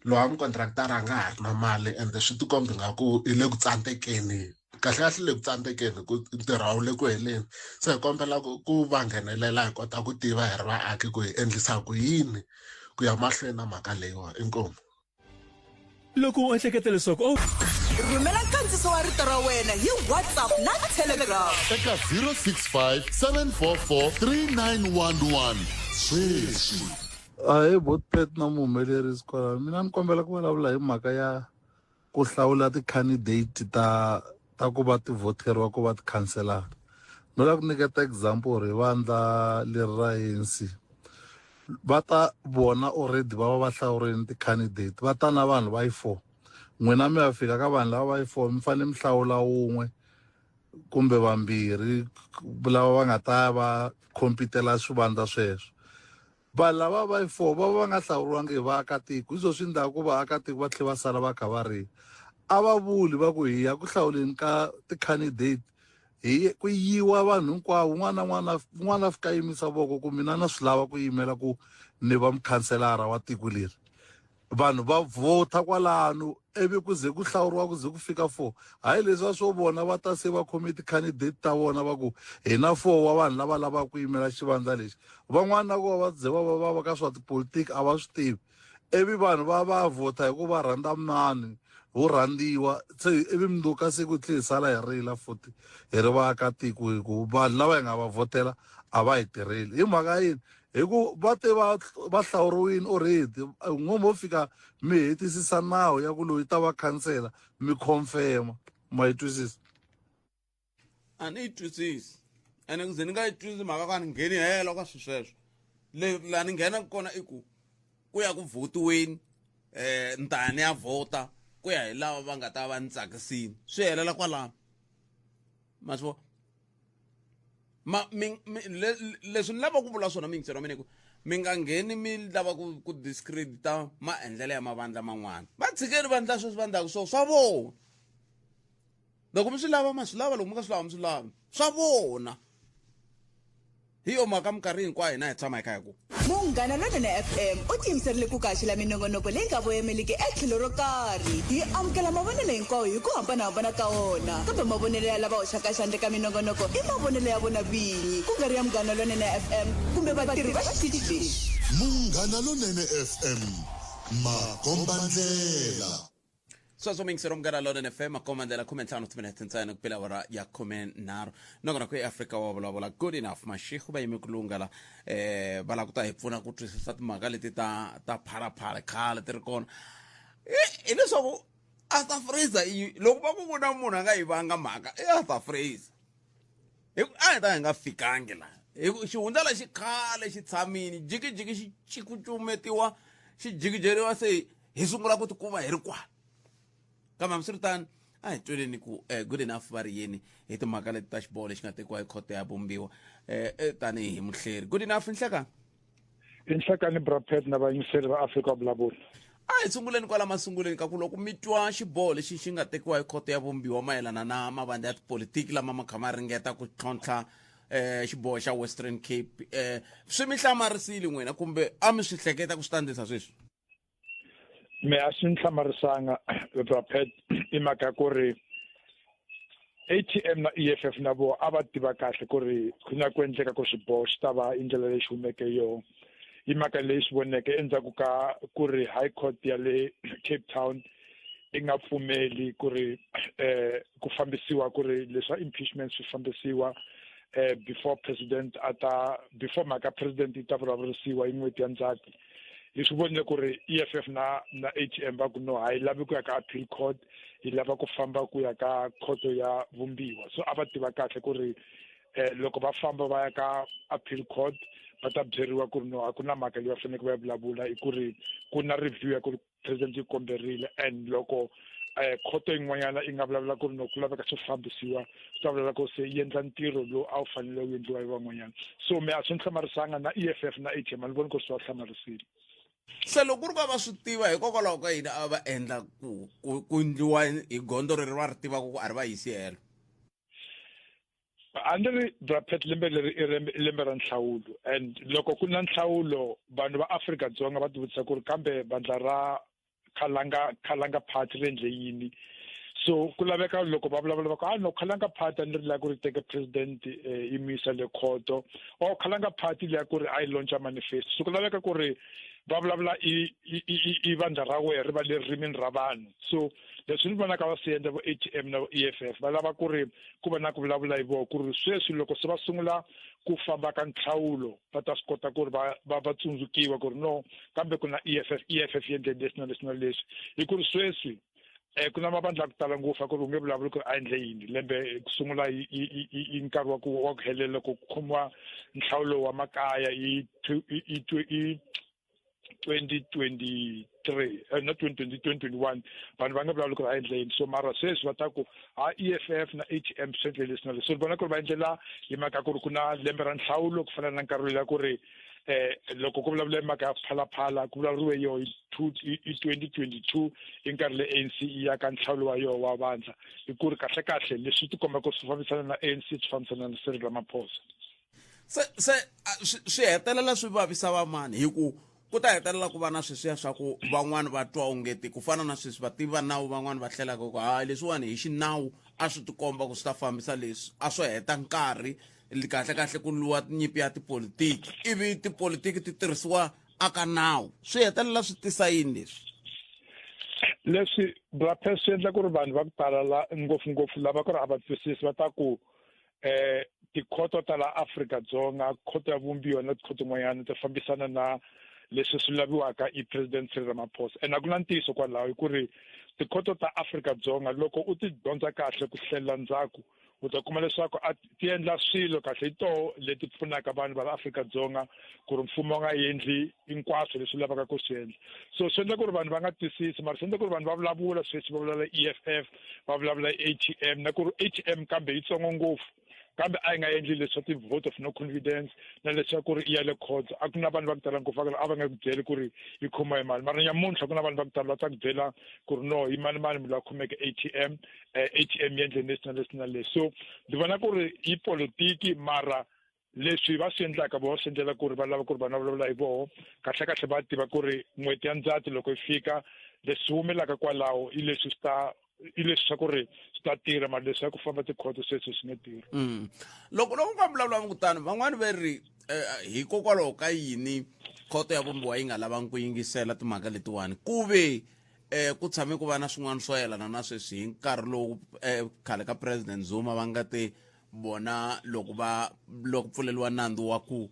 lowa mukontraktara nga ha ri na mali ende swi tikombi nga ku i le ku tsandzekeni kahle le ku tsandzekeni ku ntirho wu le ku heleni se hi kombela ku va nghenelela hi kota ku tiva hi ri vaaki ku hi endlisa ku yini ku ya mahlweni na mhaka leyiwa inkomo loko u ehleketa leswaku rhumela nkandziso wa rito ra wena hi WhatsApp na Telegram eka 065 744 3911 sweswi Butpet na muhumelerisi kwala mina ni kombela ku vulavula hi mhaka ya ku hlawula ti-candidate ta ku va ti voteriwa ku va ti-councilor. No la ku nyiketa example ri vandla leri ra ANC va ta vona already va hlawurile ti-candidate va ta na vanhu va 4 n'wina mi ya fika ka vanhu lava va 4 mi fanele mi hlawula wun'we kumbe vambirhi lava va nga ta va competela swivandla sweswo. Vanhu lava va 4 va nga hlawuriwangi hi vaakatiko, hi swi endlaka ku vaakatiko va tlhela va sala va kha va ri a va vuli va ku hi ya ku hlawuleni ka ti-candidate hi ku yiwa vanhu hinkwavo un'wana fika yimisa voko ku mina na swi lava ku yimela ku ni va mukhanselara wa tiko leri. Vanhu va vota kwalano ivi ku ze ku hlawuriwa ku ze ku fika 4 hayi leswi swo vona va ta se va khomi ti-candidate ta vona va ku hina 4 wa vanhu lava lavaka ku yimela xivandla lexi. Van'wana na ku va ze va ka swa tipolitiki a va swi tivi ivi vanhu va vota hi ku va rhandza mani ho rhandziwa se ivi mnduka siku tlhela sala hi rila futhi hi ri vaakatiko hi ku vanhu lava hi nga va votela a va hi tirheli. Hi mhaka yini? Hi ku va te va hlawuriwile already n'wombo fika mi hetisisa nawu ya ku loyi ta va khansela mi confirma ma yi twisisa. A ni yi twisisi ene ku ze ni nga yi twisisi mhaka ka ni ngheni helo ka sweswo laha ni nghena kona i ku ya ku votiweni ntani ya vota ku ya hi lava va nga ta va ni tsakisini swi helela kwalano ma swi leswi ni lava ku vula swona mingiselo wa mina ku mi nga ngheni mi lava ku discredita maendlelo ya mavandla man'wana va tshikeni vandla sweswi va endlaka swa vona loko mi swi lava ma swi lava loko mi nga swi lava mi swi lava swa vona hi yo mhaka minkarhi hinkwayo hina hi tshama hi kha hi ku Munghana Lonene FM u tiyimiserile ku kaxila minongonoko leyi nga voyameliki etlhelo ro karhi hi amukela mavonelo hinkwawo hi ku hambanahambana ka wona kambe mavonelo ya lava hoxaka xandla ka minongonoko i mavonelo ya vona vinyi ku nga ri ya Munghana Lonene FM kumbe vatirhi va xitichi lexi. Munghana Lonene FM makombandlela. Sweswo mingisero Munghana Lonene FM makombandlela 15 minutes ntsena kuphela hora ya 13 nokona ku Africa wa vulavula good enough mashikhu ba yimi kulungala va la ku ta hi pfuna ku twisisa timhaka leti ta pharaphala khale ti ri kona hi leswaku a ta freezer loko va ku vona munhu a nga yi vanga mhaka a ta freezer a hi ta hi nga fikangi la xihundla lexi khale xi tshamini jikijiki xi cikucumetiwa xi jikijeriwa se hi sungula ku tikuma hi ri kwala kambe hambiswiritano a hi tweni ku good enough va ri yini hi timhaka leti ta xiboho lexi nga tekiwa hi khoto ya vumbiwa tanihi muhleri good enough nhlekani inhlekani brapet na vayingiseri va Africa vulavula a hi sunguleni kwala masunguleni ka ku loko mi twa xiboho lexi xi nga tekiwa hi khoto ya vumbiwa mayelana na mavandla ya tipolitiki lama ma kha ma ringeta ku tlhontlha xiboho xa Western Cape swi mi hlamarisile n'wina kumbe a mi swi hleketa ku swi ta endlisa sweswi me a swi hlamarisanga brapet i mhaka ku ri ATM na EFF na vo a va tiva kahle ku ri ku na ku endleka ku swiboho xi ta va indlela leyi xi humeke yona hi mhaka leyi swi voneke endzhaku ka ku ri High Court ya le Cape Town i nga pfumeli ku ri ku fambisiwa ku ri leswa impeachment swi fambisiwa before mhaka president yi ta vulavurisiwa hi n'hweti ya Ndzhati hi swi vonile ku ri EFF na ATM va ku no hayi lavi ku ya ka appeal court hi lava ku famba ku ya ka khoto ya vumbiwa so a va tiva kahle ku ri loko va famba va ya ka appeal court va ta byeriwa ku ri no a ku na mhaka leyi va faneleke va ya vulavula hi ku ri ku na review ya ku ri president yi komberile and loko khoto yin'wanyana i nga vulavula ku ri no ku laveka swi fambisiwa swi ta vulavula ku se yi endla ntirho lowu a wu fanele wu endliwa hi van'wanyana so me a swi ni hlamarisanga na EFF na ATM a ni voni ku ri swi va hlamarisile se loko ku ri ka va swi tiva hikokwalaho ka yini a va endla ku ndliwa hi gondo leri va ri tivaka ku a ri va yisi helo a ni ri brapet lembe leri i lembe ra nhlawulo and loko ku na nhlawulo vanhu va Afrika-Dzonga va tivutisa ku ri kambe vandla ra khalanga party ri endle yini so ku laveka loko va vulavula va ku no khalanga party ni ri la ku ri teke president yi misa le khoto or khalanga party leya ku ri a yi launcha manifesto so ku laveka ku ri va vulavula i vandla ra wehe ri va le rimini ra vanhu so leswi ni vonaka va swi endla vo ATM na vo EFF va lava ku ri ku va na ku vulavula hi vona ku ri sweswi loko se va sungula ku famba ka nhlawulo va ta swi kota ku ri va tsundzukiwa ku ri no kambe ku na EFF yi endle leswi na leswi na leswi hi ku ri sweswi kuna mabandla kutala ngufa ku nge vulavula ku a endle yini lembe kusungula i nkarhi wa ku helela ku khomwa nhlawulo wa makaya i 2023 not 2021 vanhu va nga vulavula ku a endle yini so mara sweswi va ta ku a EFF na ATM swiendle leswi na leswi so vona ku ri va endlela hi mhaka ku ri ku na lembe ra nhlawulo ku fana na nkarhi la ku ri loko ku vulavula mhaka ya phalaphala ku vulavuriwe yo i 2022 i nkarhi le ANC ya ka nhlawulo wa yo wa vandla hi ku ri kahle leswi ti komba ku swi fambisana na ANC swi fambisana na Cyril Ramaphosa se swi hetelela swi vavisa vamani hi ku ta hetelela ku va na sweswiya swa ku van'wani va twa ongeti ku fana na sweswi vativa nawu van'wani va tlhelaka ku leswiwani hi xinawu a swi tikomba ku swi ta fambisa leswi a swo heta nkarhi kahle ku luwa nyimpi ya tipolitiki ivi tipolitiki ti tirhisiwa aka nawu swi hetelela swi tisa yini leswi Brapes swi endla ku ri vanhu va ku tala la ngopfungopfu lava ku ri a va twisisi va ta ku tikhoto ta la Afrika-Dzonga khoto ya vumbiwa na tikhoto n'wanyana ti fambisana na leswi swi laviwaka i president Cyril Ramaphosa and a ku na ntiyiso kwalaho hi ku ri tikhoto ta Afrika-Dzonga loko u ti dyondza kahle ku hlela ndzhaku u ta kuma leswaku ti endla swilo kahle hi toho leti pfunaka vanhu va la Afrika-Dzonga ku ri mfumo nga endli hinkwaswo leswi lavaka ku swi endla so swi endla ku ri vanhu va nga twisisi mara swi endla ku ri vanhu va vulavula sweswi va vulavula EFF va vulavula ATM na ku ri ATM kambe yitsongo ngopfu kambe a yi nga endli leswa ti-vote of no confidence na leswa ku ri i ya le court a ku na vanhu va ku tala ngopfu a va nga ku byeli ku ri yi khoma hi mali mara nyamuntlha ku na vanhu va ku tala va ta ku byela ku ri no hi mani munhu loyi a khomeke ATM yi endle leswi na leswi so ndzi vona ku ri i politiki mara leswi va swi endlaka vo swi endlela ku ri va lava ku ri vanhu va vulavula hi voho kahle va tiva ku ri n'hweti ya Ndzati loko yi fika leswi humelaka kwalaho i leswi swa ku ri swi ta tirha mara leswi ya ku famba tikhoto sweswi swi nga tirhi loko nga vulavula kutani van'wani va ri hikokwalaho ka yini khoto ya vumbiwa yi nga lavangi ku yingisela timhaka letiwani ku ve ku tshame ku va na swin'wana swo yelana na sweswi hi nkarhi lowu khale ka president Zuma va nga te bona loko pfuleliwa nandzu wa ku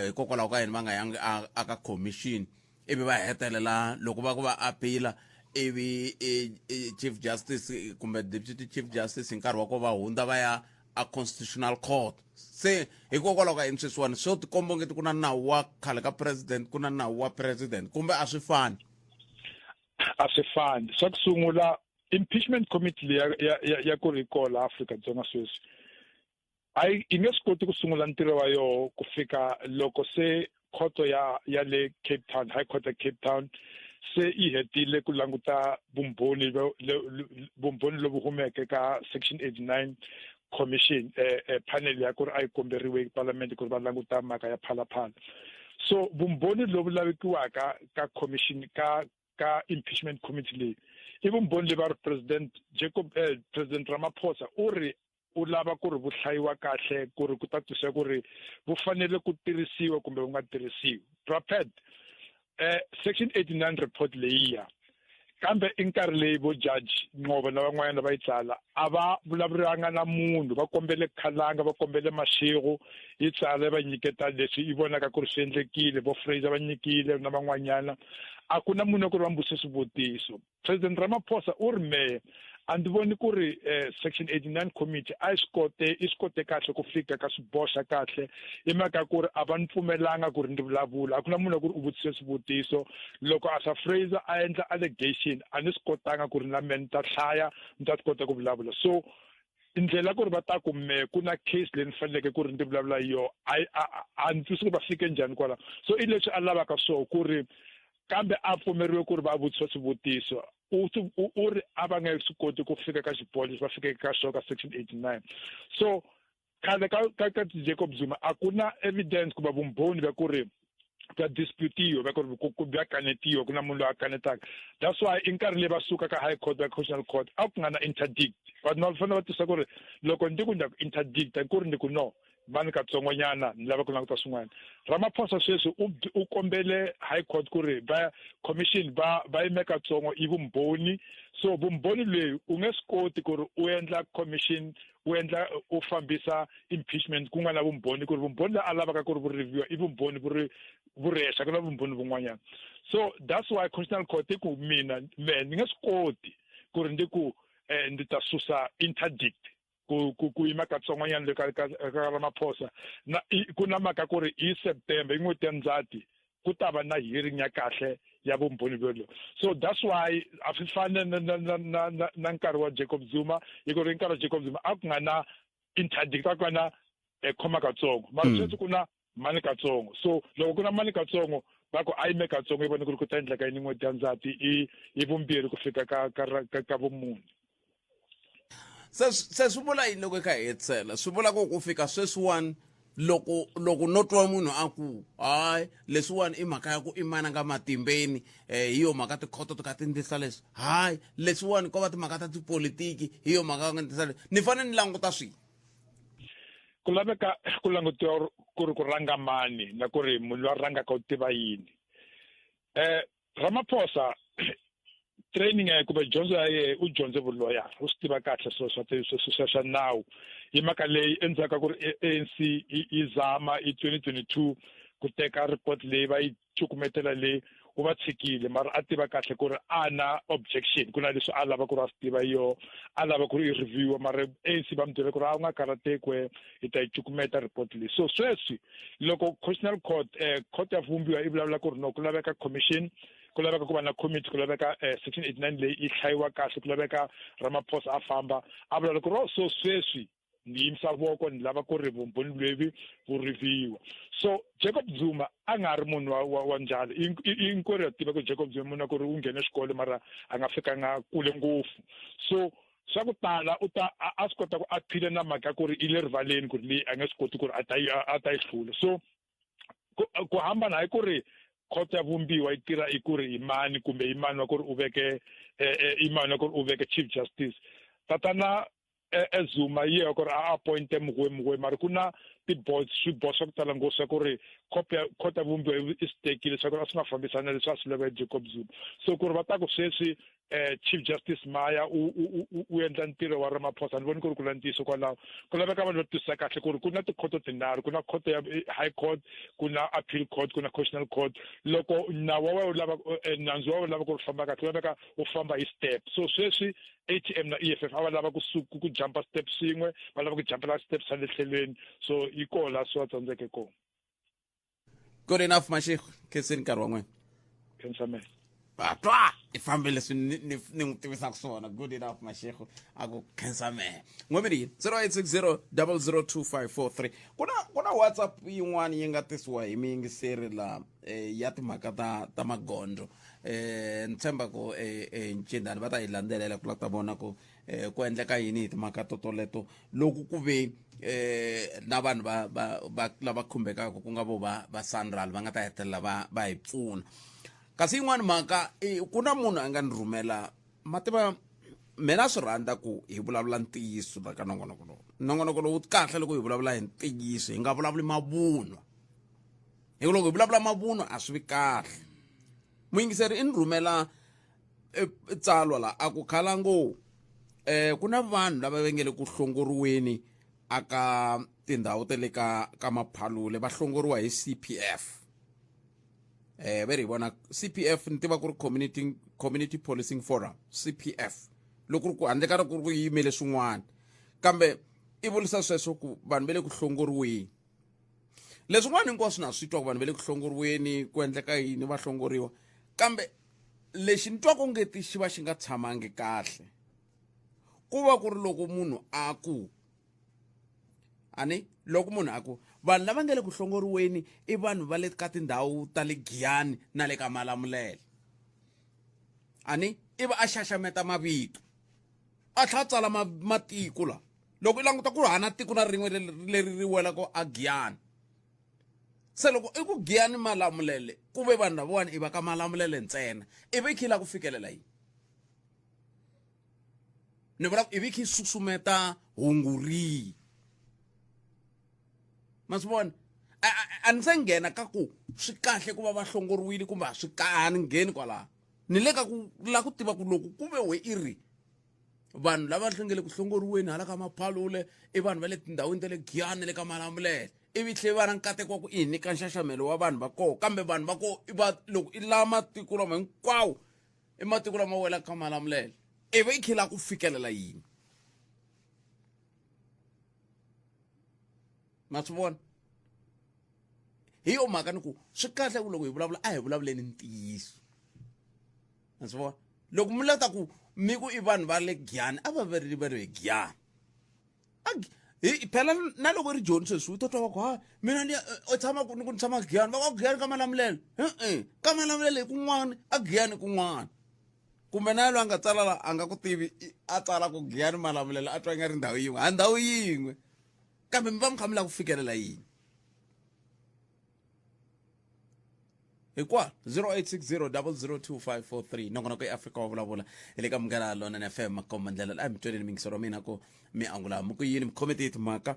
hikokwalaho ka yini va nga yangi aka commission ivi va hetelela loko va ku va appeal ivi chief justice kumbe deputy chief justice hi nkarhi wa ku va hundza va ya a constitutional court se hikokwalaho ka yini sweswiwani swo tikomba ngeti ku na nawu wa khale ka president ku na nawu wa president kumbe a swi fani a swi fani swa ku sungula impeachment committee ya ku ri kola Afrika-Dzonga sweswi yi nge swi koti ku sungula ntirho wa yoho ku fika loko se khoto ya le Cape Town High Court ya Cape Town se i hetile ku languta vumbhoni lobu humeke ka section 89 commission panel ya ku ri a yi komberiwe parliament ku ri va languta mhaka ya phalaphala so vumbhoni lobu lavikiwaka ka commission ka impeachment committee leyi i vumbhoni leyi va ri president Ramaphosa u lava ku ri vu hlayiwa kahle ku ri ku ta twisisa ku ri vu fanele ku tirhisiwa kumbe vu nga tirhisiwi Braped section 89 report leyiya kambe i nkarhi leyi vo judge Ngcobo na van'wanyana va yi tsala a va vulavuriwanga na munhu va kombele Khalanga va kombele Mashego yi tsala va nyiketa leswi i vonaka ku ri swi endlekile vo Fraser va nyikile na van'wanyana a ku na munhu ku ri va mbuse swivutiso president Ramaphosa u ri mehe a ndzi voni ku ri section 89 committee i swi kote kahle ku fika ka swiboxa kahle i mhaka ku ri a va ni pfumelanga ku ri ndzi vulavula a ku na munhu ku ri u vutise swivutiso loko a sa Fraser a endla allegation a ni swi kotanga ku ri na me ni ta hlaya ni ta swi kota ku vulavula so indlela ku ri va ta ku me ku na case leyi ni faneleke ku ri ndzi vulavula hi yona a ni twisi ku va fike njhani kwala so i leswi a lavaka swo ku ri kambe a pfumeriwe ku ri va vutisa swivutiso u ri a va nga swi koti ku fika ka xiboho lexi va fikeke ka xo ka section 89 so khale ka Jacob Zuma a ku na evidence kumbe vumbhoni bya ku ri bya disputiwa bya ku ri bya kanetiwa ku na munhu loyi a kanetaka that's why i nkarhi leyi va suka ka high court ya constitutional court a ku nga na interdict vanhu va fanele va tisa ku ri loko ndi ku ndya ku interdict ku ri ndi ku no vani katsongonyana ni lava ku languta swin'wana Ramaphosa sweswi u kombele high court ku ri va commission va yime katsongo i vumbhoni so vumbhoni leyi u nge swi koti ku ri u endla commission u fambisa impeachment ku nga na vumbhoni ku ri vumbhoni leyi a lavaka ku ri vu review i vumbhoni vu rexa ku na vumbhoni vun'wanyana so that's why constitutional court i ku me ni nge swi koti ku ri ndi ku ndi ta susa interdict ku yima katsongoyana le ka Ramaphosa ku na mhaka ku ri hi September hi n'hweti ya Ndzhati ku ta va na hearing ya kahle ya vumbhoni byolo. So that's why a swi fani na nkarhi wa Jacob Zuma hi ku ri nkarhi wa Jacob Zuma a ku nga na interdict a ku na khoma katsongo mara sweswi ku na mani katsongo. So loko ku na mani katsongo va ku a yime katsongo yi vona ku ri ku ta endleka yini n'hweti ya Ndzhati hi vumbirhi ku fika ka vumune. se swi vula yini loko hi kha hi hetisela swi vula ku fika sweswiwani loko no twa munhu a ku hayi leswiwani i mhaka ya ku i mana ka matimbeni hi yo mhaka tikhoto ti kha ti endlisa leswi hayi leswiwani ko va timhaka ta tipolitiki hi yo mhaka ku endlisa leswi ni fanele ni languta swihi ku laveka ku langutiwa ku ri ku rhanga mani na ku ri munhu loyi a rhangaka u tiva yini. Ramaphosa training ya kumbe dyondzo ya yena u dyondze vuloyara u swi tiva kahle swa nawu hi mhaka leyi endzhaku ku ri ANC yi zama hi 2022 ku teka report leyi va yi cukumetela leyi u va tshikile mara a tiva kahle ku ri a na objection ku na leswi a lava ku ri a swi tiva yo a lava ku ri i review mara ANC va mu byele ku ri a u nga karatekwe hi ta yi cukumeta report leyi. So sweswi loko constitutional court court ya vumbiwa i vulavula ku ri no ku laveka commission ku laveka ku va na committee ku laveka section 89 leyi yi hlayiwa kahle ku laveka Ramaphosa a famba a vulavula ku ri so sweswi ni yimisa voko ni lava ku ri vumbhoni lebyi vu review. So Jacob Zuma a nga ri munhu wa njhani inkwerhu ya tiva ku Jacob Zuma munhu ku ri u nghene xikolo mara a nga fikanga kule ngopfu. So swa ku tala u ta a swi kota ku a phile na mhaka ku ri i le rivaleni ku ri leyi a nga swi koti ku ri a ta yi hlula. So ku hambana hi ku ri court ya vumbiwa yi tirha i ku ri hi mani kumbe hi mani wa ku ri u veke hi mani wa ku ri u veke chief justice tatana Zuma yi ya ku ri a appointe mugwe mara ku na ti-boards swiboho swa ku tala ngopfu swa ku ri court ya vumbiwa i swi tekile swa ku ri a swi nga fambisana leswi a swi lava Jacob Zuma. So ku ri va ta ku sweswi chief justice Maya u endla ntirho wa Ramaphosa ni voni ku ri ku la ntiyiso kwalaho ku laveka vanhu va twisisa kahle ku ri ku na tikhoto tinharhu ku na court ya high court ku na appeal court ku na constitutional court. Loko nawu wa wena u lava nandzu wa wena u lava ku ri famba kahle u laveka u famba hi step. So sweswi ATM na EFF a va lava ku jumpa step swin'we va lava ku jumpela steps swa le tlhelweni so yi koho laha swi va tsandzeke kona. Good enough Mashego khenseni nkarhi wa n'wina khensamela batwa i fambe leswi ni n'wi tivisaka swona. Good enough Mashego a ku khensamela n'wemini 0860 002543 ku na WhatsApp yin'wana yi nga tisiwa hi miyingiseri la ya timhaka ta magondzo ni tshemba ku ncindani va ta yi landzelela ku la ta vona ku endleka yini hi timhaka toleto loko ku ve na vanhu va lava khumbekaka ku nga vo va Sanral va nga ta hetelela va hi pfuna. Kasi yin'wana mhaka ku na munhu a nga ni rhumela mativa mina swi rhandza ku hi vulavula ntiyiso ka nongonoko lowu. Nongonoko lowu kahle loko hi vulavula hi ntiyiso hi nga vulavuli mavunwa hi loko hi vulavula mavunwa a swi vi kahle. Muyingiseri i ni rhumela tsalwa la a ku khala ngo ku na vanhu lava va nge le ku hlongoriweni aka tindhawu te le ka Maphalule va hlongoriwa hi CPF. Ve ri vona CPF ni tiva ku ri community policing forum CPF loko ri ku handle ka ku ri yimele swin'wana kambe i vulisa sweswo ku vanhu va le ku hlongoriweni leswin'wana hinkwaswo na swi twa ku vanhu va le ku hlongoriweni ku endleka yini va hlongoriwa kambe lexi ni twa ku ngeti xi va xi nga tshamangi kahle ku va ku ri loko munhu a ku loko munhu a ku vanhu lava nga le ku hlongoriweni i vanhu va le ka tindhawu ta le Giyani na le ka Malamulele i va a xaxameta mavito a tlha tsala matiko la loko i languta ku hana tiko na rin'we leri ri wela ko a Giyani. Se loko i ku Giyani Malamulele ku ve vanhu lavawani i va ka Malamulele ntsena i ve khila ku fikelela yini ni vula i ve khi susumeta hunguri masibona a ni se nghena ka ku swi kahle ku va va hlongoriwile kumbe a swi kani ngheni kwalaho ni le ka ku la ku tiva ku loko ku ve we i ri vanhu lava hlengele ku hlongoriweni hala ka Maphalule i vanhu va le tindhawini ta le Giyani le ka Malamulele i vi tlhe va na nkateko wa ku i nyika nxaxamelo wa vanhu va koho kambe vanhu va koho loko i la matiko lama hinkwawo i matiko lama wela ka Malamulele ive ikhila ku fikelela yini masivona hiyo mhaka ni ku swi kahle ku loko hi vulavula a hi vulavuleni ntiyiso masivona loko mi lata ku mi ku i vanhu va le Giyani a va veri hi Giyani phela na loko ri John sweswi u totwa ku ha mina ni o tshama ku ni tshama Giyani va ku Giyani ka Malamulele ka Malamulele kun'wana a Giyani kun'wana kumbe na lo anga tsala la anga ku tivi a tsala ku Giyani Malamulele a twa nga ri ndhawu yin'we a ndhawu yin'we kambe mi va mi kha mi la ku fikelela yini hikwa 0860002543 nongonoko eAfrika wa vulavula ile ka Munghana Lonene FM makomandlela la mitweni mingisoro mina ko mi angula muku yini mcommittee maka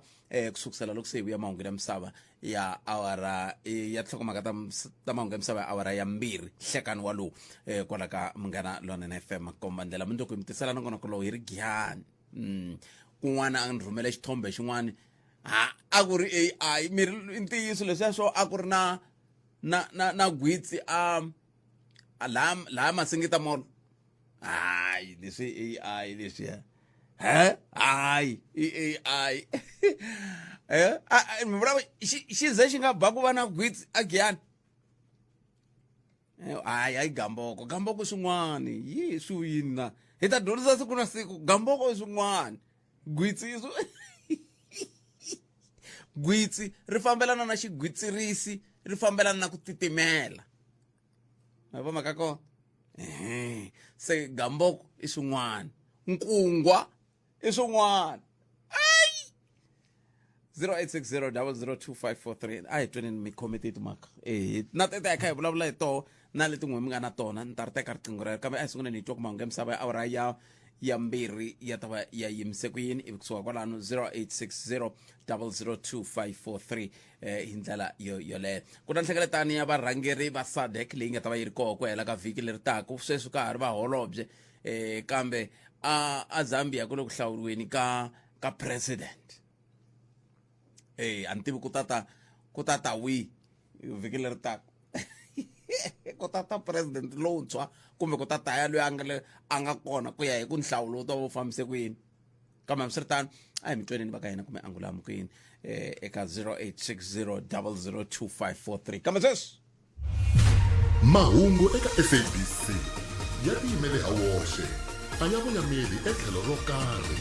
kusukusela lokusebu ya mahungu ya misava ya awara ya tlhokomaka ta mahungu ya misava awara ya 2 hlekani walo kwala ka Munghana Lonene FM makomandlela mundo ku imtisela nongonoko lo hiri Giyani kun'wana a nrhumela xithombe xin'wana a ku ri AI miri ntiyiso leswi swo a ku ri na gwitsi la masingita molo hayi leswi AI leswi hayi AI mi vula xi ze xi nga ba ku va na gwitsi a Giyani hayi gamboko swin'wana yi swi yini na hi ta dyondzisa siku na siku gamboko swin'wana gwitsi gwitsi ri fambelana na xigwitsirisi ri fambelana na ku titimela ma vona mhaka kona se gamboko i swin'wana nkungwa i swin'wana 0860002543 a hi tweni mi committee mhaka na teta kha hi vulavula hi toho na leti n'we mi nga na tona ni ta ri teka riqingho rero kambe a hi sungula ni twa ku mahungu ya misava ya awara ya 2 ya ta va ya yimise ku yini ivi kusuka kwalano 0860002543 hi ndlela yoleyo ku na nhlengeletano ya varhangeri va SADC leyi nga ta va yi ri koho ku hela ka vhiki leri taka sweswi ka ha ri vaholobye kambe a Zambia ku le ku hlawuriweni ka president a ni tivi ku tata wi vhiki leri taka ku tata president lowuntshwa kumbe ku tata ya loyi a nga kona ku ya hi ku nhlawulo to wu fambise ku yini kambe hambiswiritano a hi mitweneni va ka hina kumbe angulamu ku yini eka 0860002543 kambe sweswi mahungu eka SABC ya tiyimele ha woxe a ya voyameli etlhelo ro karhi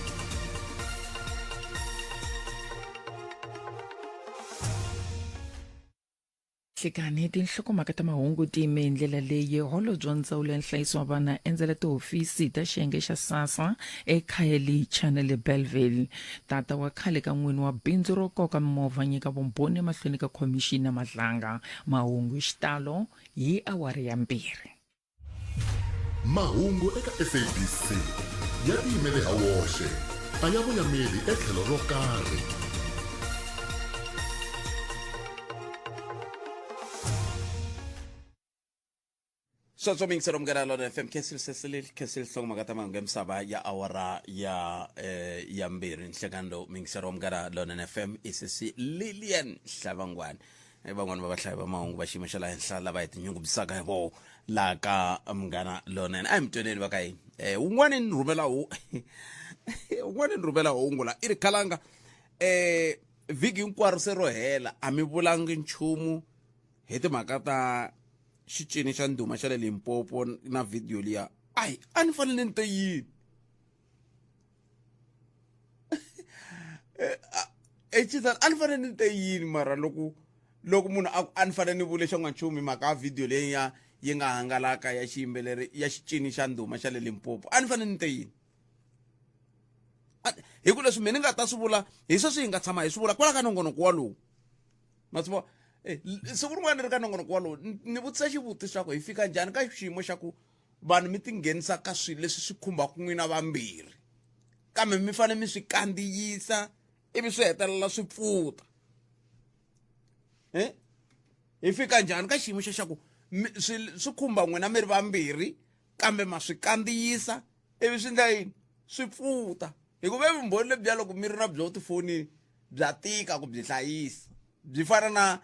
Hlikani tinhlokomhaka ta mahungu ti yime hi ndlela leyi holobye wa ndzawulo ya nhlayiso wa vana endzela tihofisi ta xiyenge xa SASSA eKhayelitsha Channel Bellville tata wa khale ka n'wini wa bindzu ro koka mimovha nyika vumbhoni emahlweni ka khomixini ya Madlanga mahungu hi xitalo hi awara ya 2 mahungu eka SABC ya tiyimele ha woxe a ya voyameli etlhelo ro karhi so mingisero Munghana Lonene FM kesil song magata mahungu ya misava ya awara ya 2 nhlekani mingisero Munghana Lonene FM isisi Lilian Hlavangwane van'wana va vahlayi va mahungu va xiyimo xa la henhla lava hi tinyungubisaka hi vo la ka Munghana Lonene a hi mitweneni va ka yini un'wana ni rhumela hungu la i ri khalanga vhiki hinkwaro se ro hela a mi vulangi nchumu hi timhaka ta xicini xa ndhuma xa le Limpopo na video liya a ni fanele ni te yini a ni fanele ni te yini mara loko munhu a ni fanele ni vule xa n'wanchumu mhaka video leyi yi nga hangalaka ya xiyimbeleri ya xicini xa ndhuma xa le Limpopo a ni fanele ni te yini hi ku leswi mina ni nga ta swi vula hi sweswi hi nga tshama hi swi vula kwala ka nongonoko walowu ma swi vona siku rin'wana ri ka nongonoko walowu ni vutisa xivutiso xa ku hi fika njhani ka xiyimo xa ku vanhu mi tinghenisa ka swilo leswi swi khumbaka n'wina vambirhi kambe mi fanele mi swi kandziyisa ivi swi hetelela swi pfuta hi fika njhani ka xiyimo xa ku swi khumba n'wina mi ri vambirhi kambe ma swi kandziyisa ivi swi endla yini swi pfuta hikuva vumbhoni lebyi loko mi ri na byo tifonini bya tika ku byi hlayisa byi fana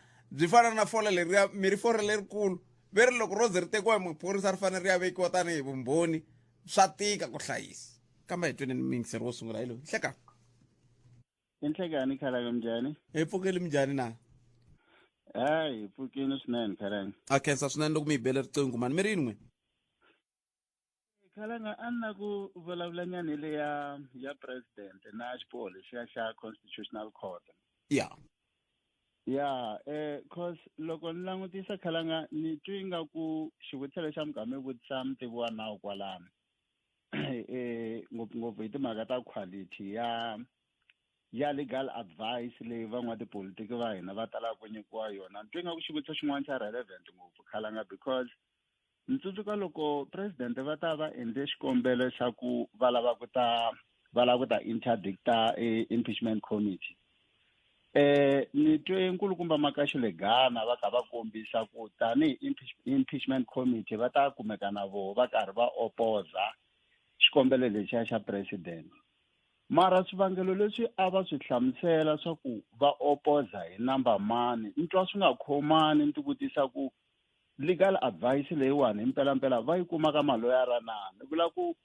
na fole mi ri fole lerikulu ve ri loko roze ri tekiwa hi maphorisa ri fanele ri ya vekiwa tanihi vumbhoni swa tika ku hlayisa kambe hi twini mingiseri wo sungula hi loyi hleka Inhlekani khalanga njani? hi pfukile minjhani na Hayi, pfukile swinene khalanga. a khensa swinene loko mi hi bele riqingho mani mi ri yini n'we Khalanga a ni na ku vulavula nyana le ya president na xiboho lexiya xa constitutional court. ya cause loko ni langutisa khalanga ni twi ingaku xivutiso lexi a mi nga mi vutisa mutivi wa nawu kwalano ngopfungopfu hi timhaka ta quality ya legal advice leyi van'watipolitiki va hina va talaka ku nyikiwa yona ni twi ingaku xivutiso xin'wana xa relevant ngopfu khalanga because ni tsundzuka loko president va ta va endle xikombelo xa ku va lava ku ta interdicta impeachment committee ni twe nkulukumba Makaxile Gana va kha va kombisa ku tani impeachment committee va ta kumeka na vo va karhi va opposa xikombelo lexiya xa president mara swivangelo leswi a va swi hlamusela swa ku va opposa hi number mani ni twa swi nga khomani ni ti vutisa ku legal advice leyiwani hi mpelampela va yi kuma ka maloyara na ni vula ku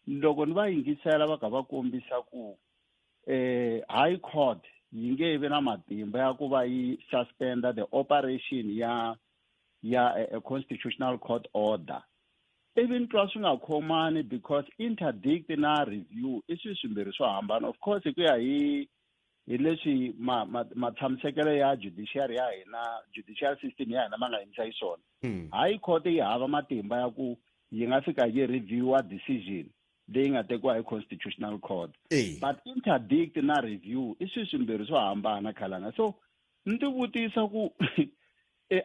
loko ni va yingisela va kha va kombisa ku high court yi nge vi na matimba ya ku va yi suspenda the operation ya a constitutional court order even twa swi nga khomani because interdict na review i swilo swimbirhi swo hambana of course hi ku ya hi leswi matshamisekelo ya judiciary ya hina judicial system ya hina ma nga yimisa xiswona high court yi hava matimba ya ku yi nga fika yi reviewa decision leyi nga tekiwa hi constitutional court but interdict na review i swilo swimbirhi swo hambana khalanga so ni ti vutisa ku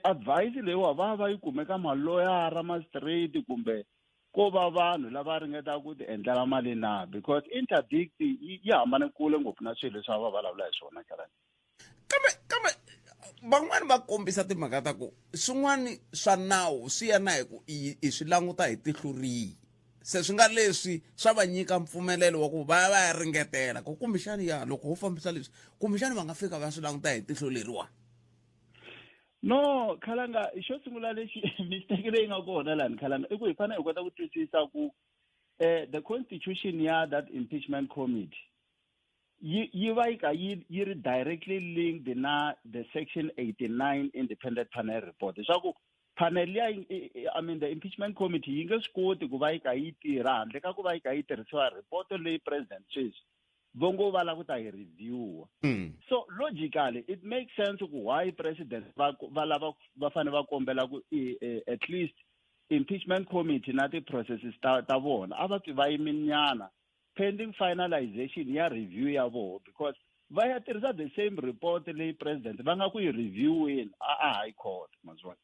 advice leyiwa va yi kumeka maloyara ma-straight kumbe ko va vanhu lava ringetaka ku ti endlela mali na because interdict yi hambane kule ngopfu na swilo leswi va vulavula hi swona khalanga kambe van'wani va kombisa timhaka ta ku swin'wani swa nawu swi ya na hi ku i swi languta hi tihlurihi se swi nga leswi swa va nyika mpfumelelo wa ku va ya ringetela ku kumbexani loko ho fambisa leswi kumbexani va nga fika va swi languta hi tihlo leriwa no khalanga xo sungula lexi mistake leyi nga kona lani khalanga i ku hi fanele hi kota ku twisisa ku the constitution ya that impeachment committee yi va yi ka yi ri directly linked na the section 89 independent panel report leswaku panel ya the impeachment committee yi nge swi koti ku va yi ka yi tirha handle ka ku va yi ka yi tirhisiwa report leyi president sweswi vo ngo va lava ku ta yi reviewa so logically it makes sense ku why president va lava va fanele va kombela ku at least impeachment committee na ti-processes ta vona a va pfi va yiminyana pending finalization ya review ya vona because va ya tirhisa the same report leyi president va nga ku yi reviewini a high court mazwana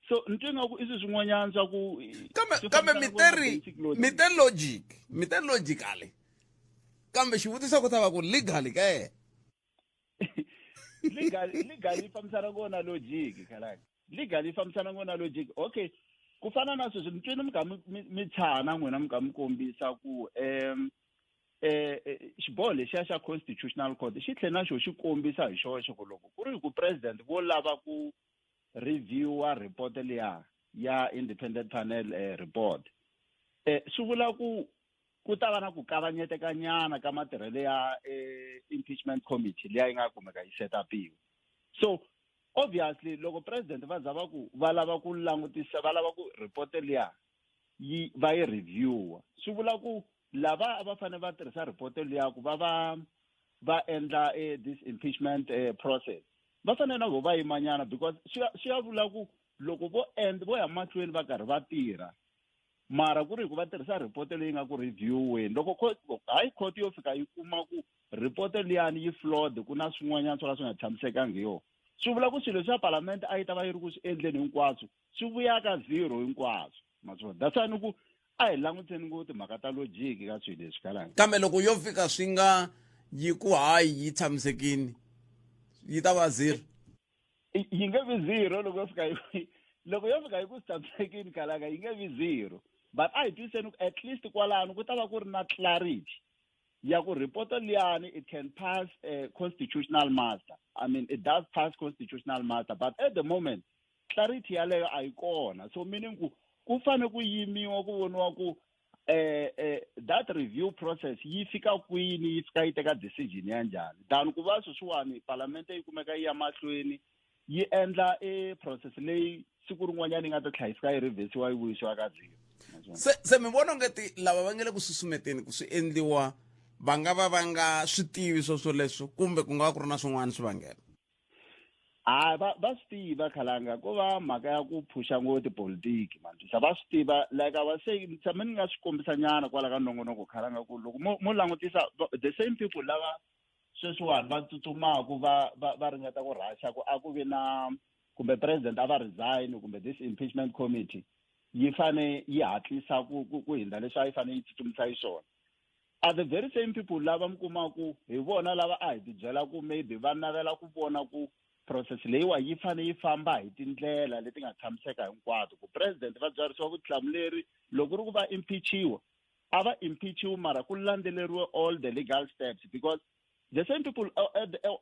so ni twi ngaku i swi swin'wanyana swa ku kambe mite logically kambe xivutiso ku ta va ku legally ke legally fambisana ngona logic khalanga legally fambisana ngona logic okay ku fana na sweswi ni twini mi tshana n'wina mi kha mi kombisa ku xiboho lexiya xa constitutional court xi tlhela na xo xi kombisa hi xoxo ku loko ku ri ku president vo lava ku reviewa report leya ya independent panel report swi vula ku ta va na ku kavanyetekanyana ka matirhelo ya impeachment committee leyi yi nga kumeka yi set upiwa so obviously loko president va za va lava ku langutisa va lava ku report leya va yi reviewa swi vula ku lava va fanele va tirhisa report leya ku va endla this impeachment process va fanele na va yimanyana because swi ya vula ku loko vo ya mahlweni va karhi va tirha mara ku ri ku va tirhisa report leyi nga ku revieweni loko high court yo fika yi kuma ku report leyani yi flawed ku na swin'wanyana swo ka swi nga tshamisekangi hi yona swi vula ku swilo swa palamende a yi ta va yi ri ku swi endleni hinkwaswo swi vuya ka zero hinkwaswo maswona that's why ni ku a hi languteni ku timhaka ta logic ka swilo leswi kalanga kambe loko yo fika swi nga yi ku hayi yi tshamisekini yi ta va zero yi nge vi zero loko yo fika yi ku tshamisekini kalanga yi nge vi zero but a hi twiseni ku at least kwalano ku ta va ku ri na clarity ya ku report liyani it can pass constitutional master I mean it does pass constitutional master but at the moment clarity yaleyo a yi kona so meaning ku fane ku yimiwa ku voniwa ku that review process yi fika kwini yi fika yi teka decision ya njhani than ku va sweswiwani parlamente yi kumeka yi ya mahlweni yi endla process leyi siku rin'wanyana yi nga ta tlhayiseka yi reversiwa yi vuyisiwa ka zero. se mi vona ngati lava va nge le ku susumeteni ku swi endliwa va nga va va nga swi tivi swoleswo kumbe ku nga va ku ri na swin'wana swivangelo? Va swi tiva Khalanga ko va mhaka ya ku phusha ngopfu tipolitiki mantsisa va swi tiva like I was saying tshame ni nga swi kombisa nyana kwala ka nongonoko Khalanga ku loko mo langutisa the same people lava sweswiwani va tsutsumaku va ringeta ku rhasha ku a ku vi na kumbe president a va resign kumbe this impeachment committee yi fane yi hatlisa ku hindza leswi a yi fane yi tsutsumisa hi swona are the very same people lava mi kumaku hi vona lava a hi tibyela ku maybe va navela ku vona ku process leyiwa yi fane yi famba hi tindlela leti nga tshamiseka hinkwato ku president va byarisiwa vutihlamuleri loko ri ku va impeachiwa a va impeachiwa mara ku landzeleriwe all the legal steps because the same people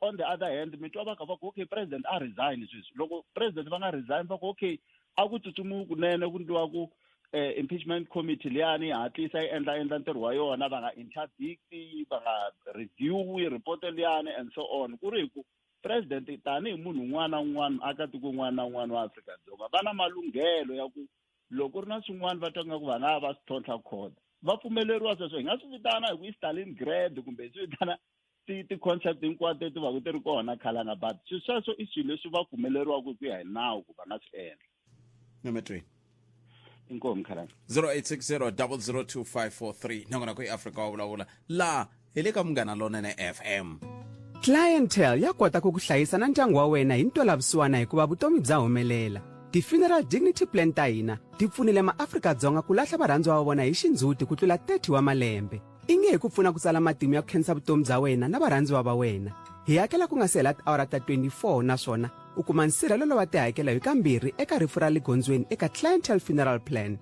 on the other hand mi twa va ka va ku okay president a resign sweswi loko president va nga resign va ku okay a ku tsutsumiwa kunene ku ndliwa ku impeachment committee liyani hatlisa yi endla ntirho wa yona va nga interdict va nga review report liyani and so on ku ri ku president tanihi munhu un'wana na un'wana akatiko un'wana na un'wana wa Afrika-Dzonga va na malunghelo ya ku loko ri na swin'wana va twa nga ku va nga va swi tlhontlha khoda va pfumeleriwa sweswo hi nga swi vitana hi ku i Stalingrad kumbe swi vitana ti-concept hinkwato leti va ku ti ri kona Khalanga but sweswo i swilo leswi va pfumeleriwaka ku ya hi nawu ku va nga swi endla. Number 3 inkomi Khalanga 0860 nongonoko iAfrika wa vulavula la hi le ka Munghana Lonene FM. Clientele ya kota ku hlayisa na ndyangu wa wena hi ntwelavusiwana hikuva vutomi bya humelela. Ti-funeral dignity plan ta hina ti pfunile maAfrika-Dzonga ku lahla varhandziwa va vona hi xindzhuti ku tlula 30 wa malembe. Inge hi ku pfuna ku tsala matimu ya ku khensa vutomi bya wena na varhandziwa va wena. Hi hakela ku nga se hela tiawara ta 24 naswona u kuma nsirhelelo wa tihakela hi kambirhi eka rifu ra le gondzweni eka Clientele Funeral Plan.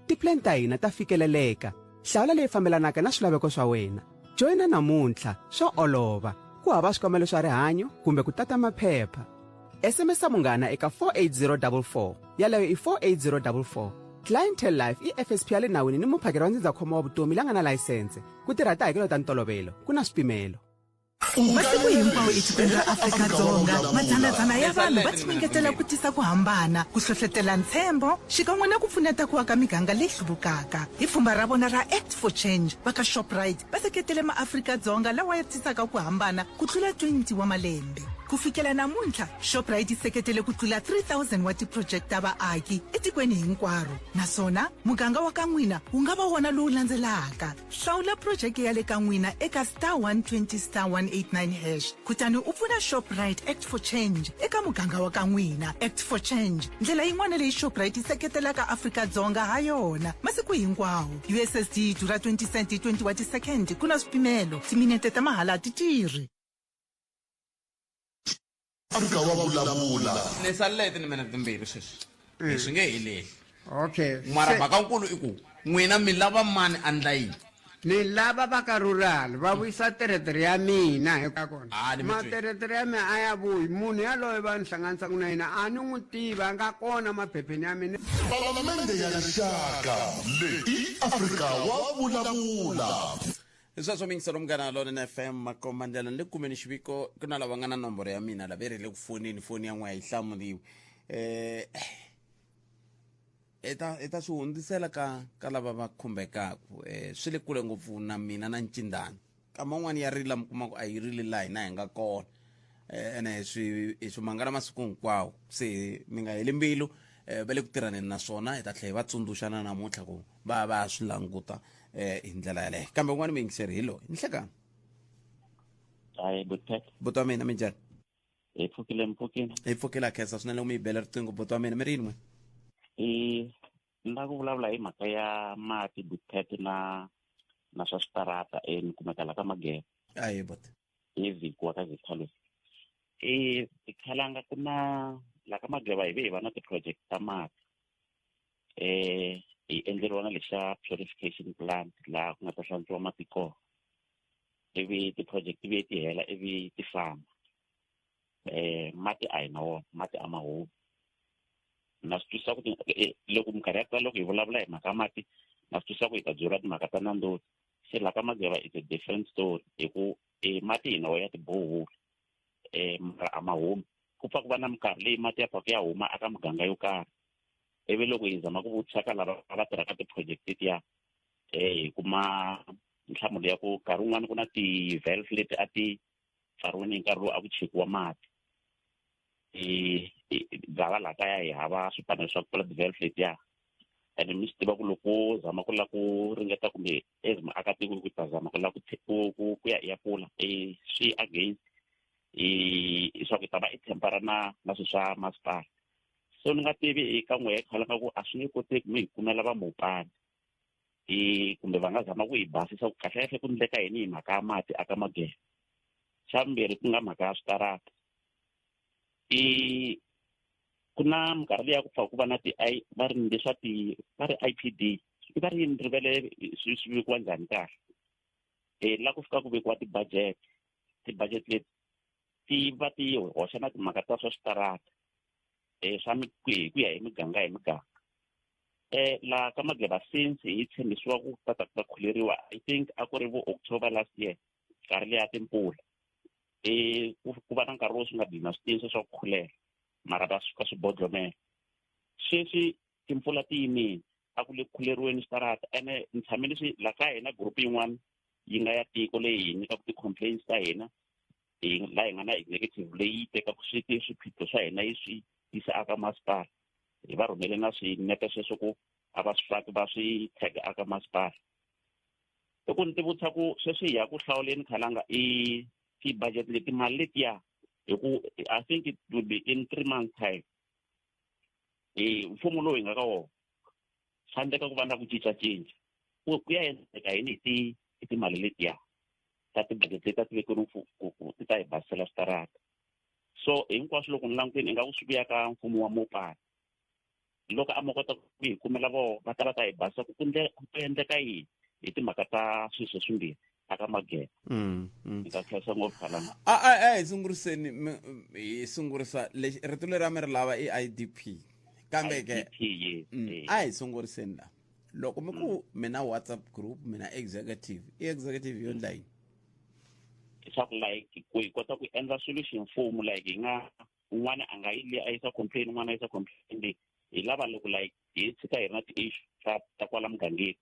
Ti-plan ta hina ta fikeleleka. Hlawula leyi fambelanaka na swilaveko swa wena. Joina namuntlha swo olova. Ku hava swikomelo swa rihanyo kumbe ku tata maphepha. SMS Munghana eka 48044 yaleyo i 48044. Clientele Life i FSP ya le nawini ni muphakeri wa ndzindzakhombo wa vutomi la nga na layisense ku tirha tihakelo ta ntolovelo ku na swipimelo. Masiku hinkwawo etikweni ra Afrika-Dzonga matshanatsana ya vanhu va tinyiketela ku tisa ku hambana ku hlohlotela ntshembo xikan'we na ku pfuneta ku aka miganga leyi hluvukaka hi pfhumba ra vona ra Act for Change va ka Shoprite va seketele maAfrika-Dzonga lawa ya tisaka ku hambana ku tlula 20 wa malembe. Ku fikela namuntlha Shoprite seketele ku tlula 3000 wa tiproject ta vaaki etikweni hinkwaro naswona muganga wa ka n'wina wu nga va wona lowu landzelaka. Hlawula project ya le ka n'wina eka *120*189# kutani u pfuna Shoprite Act for Change eka muganga wa ka n'wina. Act for Change ndlela yin'wana leyi Shoprite seketelaka Afrika-Dzonga ha yona masiku hinkwawo. USSD dura 20 cent 20 wa tisecond kuna swipimelo timinete ta mahala ti tirhi. Afrika wa vulavula ni salete ni mina timbirhi sweswi swi nge heleli. Okay mara mhaka nkulu i ku n'wina mi lava mani andla yini? ni lava va ka rural va vuyisa teretere ya mina eka kona materetere ya mina a ya vuyi munhu yaloye va ni hlanganisaka na yena a ni n'wi tiva a nga kona maphepheni ya mina. Palamende ya rixaka leyi Afrika wa vulavula. Sweswo mingiselo Munghana Lonene FM makomandlela ni kumeni xiviko ku na lava nga na nomboro ya mina la verile ku fonini foni ya n'we yi hlamuriwe. Eta swi hundzisela ka lava va khumbekaku swi le kule ngopfu na mina na Ncindani kama un'wana ya rila mi kuma ku a yi rili laha hina hi nga kona ene swi mangala masiku hinkwawo se mi nga heli mbilu va le ku tirhaneni naswona hi ta tlhela hi va tsundzuxana namuntlha ku va swi languta hi ndlela yaleyo kambe un'wana mi yingiseri hi loyi ni hlekani buti wa mina mi njhani? Hi pfukile khensa swinene mi yi bela riqingho buti wa mina mi ri yini n'we? Ni lava ku vulavula hi mhaka ya mati Butet na swa switarata ni kumeka la ka Magere. Ayi buti hi vhiki wa ka Zithalo Khalanga ku na la ka Magere hi va na ti-project ta mati hi endleriwa na lexa purification plant laha ku nga ta hlantswiwa mati kona ivi ti-project ti hela ivi ti famba mati a hi na wona mati a mahomu na swi twisisa ku loko minkarhi ya ku tala loko hi vulavula hi mhaka mati na swi twisisa ku hi ta byeriwa timhaka ta Nandoti se la ka Mageba it's a different story hi ku mati hina ya tiboholi mara a ma humi ku pfa ku va na minkarhi leyi mati ya pfaka ya huma aka muganga yo karhi ivi loko hi zama ku vutisa ka lava va tirha ka ti-project letiya hi kuma nhlamulo ya ku nkarhi wun'wana ku na ti-valve leti a ti pfariwini hi nkarhi lowu a ku chekiwa mati dzava laha kaya hi hava swipanelo swa ku pfula ti-valve letiya ene mi swi tiva ku loko zama ku la ku ringeta kumbe as muakatiko ku ta zama ku la ku ya i ya pfula swi against swa ku ta va i tempera na swilo swa masipala so ni nga tivi eka n'we hi khala ka ku a swi nge koteki mi hi kumela va mopani kumbe va nga zama ku hi basisa ku kahle ku ndleka yini hi mhaka ya mati aka Mageba xa vumbirhi ku nga mhaka ya switarata ku na minkarhi leyi ya ku pfa ku va na va ri leswa va ri IPD va ri yini rivele swi vekiwa njhani kahle la ku fika ku vekiwa ti-budget leti ti va ti hoxa na timhaka ta swa switarata swa ku ya hi miganga laha ka Mageba since hi tshembisiwa ku ta khuleriwa I think a ku ri vo October last year nkarhi leyi ya timpfula ku va na nkarhi wo swi nga dina switiyisi swa ku khulela mara va suka swibodlomela sweswi timpfula ti yimile a ku le khuleriweni switarata ene ni tshame leswi la ka hina group yin'wana yi nga ya tiko leyi hi nyikaka ti-complaints ta hina laha hi nga na executive leyi tekaku swiphiqo swa hina yi swi yisa aka masipala hi va rhumele na swinepe sweswo ku a va swi faki va swi tag aka masipala i ku ni ti vutisa ku sweswi hi ya ku hlawuleni khalanga ti-budget leti mali letiya hi ku I think it will be in 3 months time mfumo lowu hi nga ka wona swa endleka ku va na ku cincacinca ku ya endleka yini hi timali letiya ta ti-budget leti ti vekeriwe ti ta hi basela switarata so hinkwaswo loko ni languteni i nga ku swi vuya ka mfumo wa mopani loko a ma kota ku hi kumela vona va ta hi basisa ku endleka yini hi timhaka ta swilo swimbirhi aka Mageba ta khensa ngopfu khalanga hi sunguriseni hi sungurisa lexi rito leri a mi ri lava i IDP kambe ke a hi sunguriseni la loko mi ku mina WhatsApp group mina executive yo ndla yini swa ku like ku hi kota ku endla swilo ximfumo like hi nga un'wana a nga yili a yisa complain un'wana a yisa complain hi lava loko like hi tshika hi ri na ti-issue ta kwala mugangeni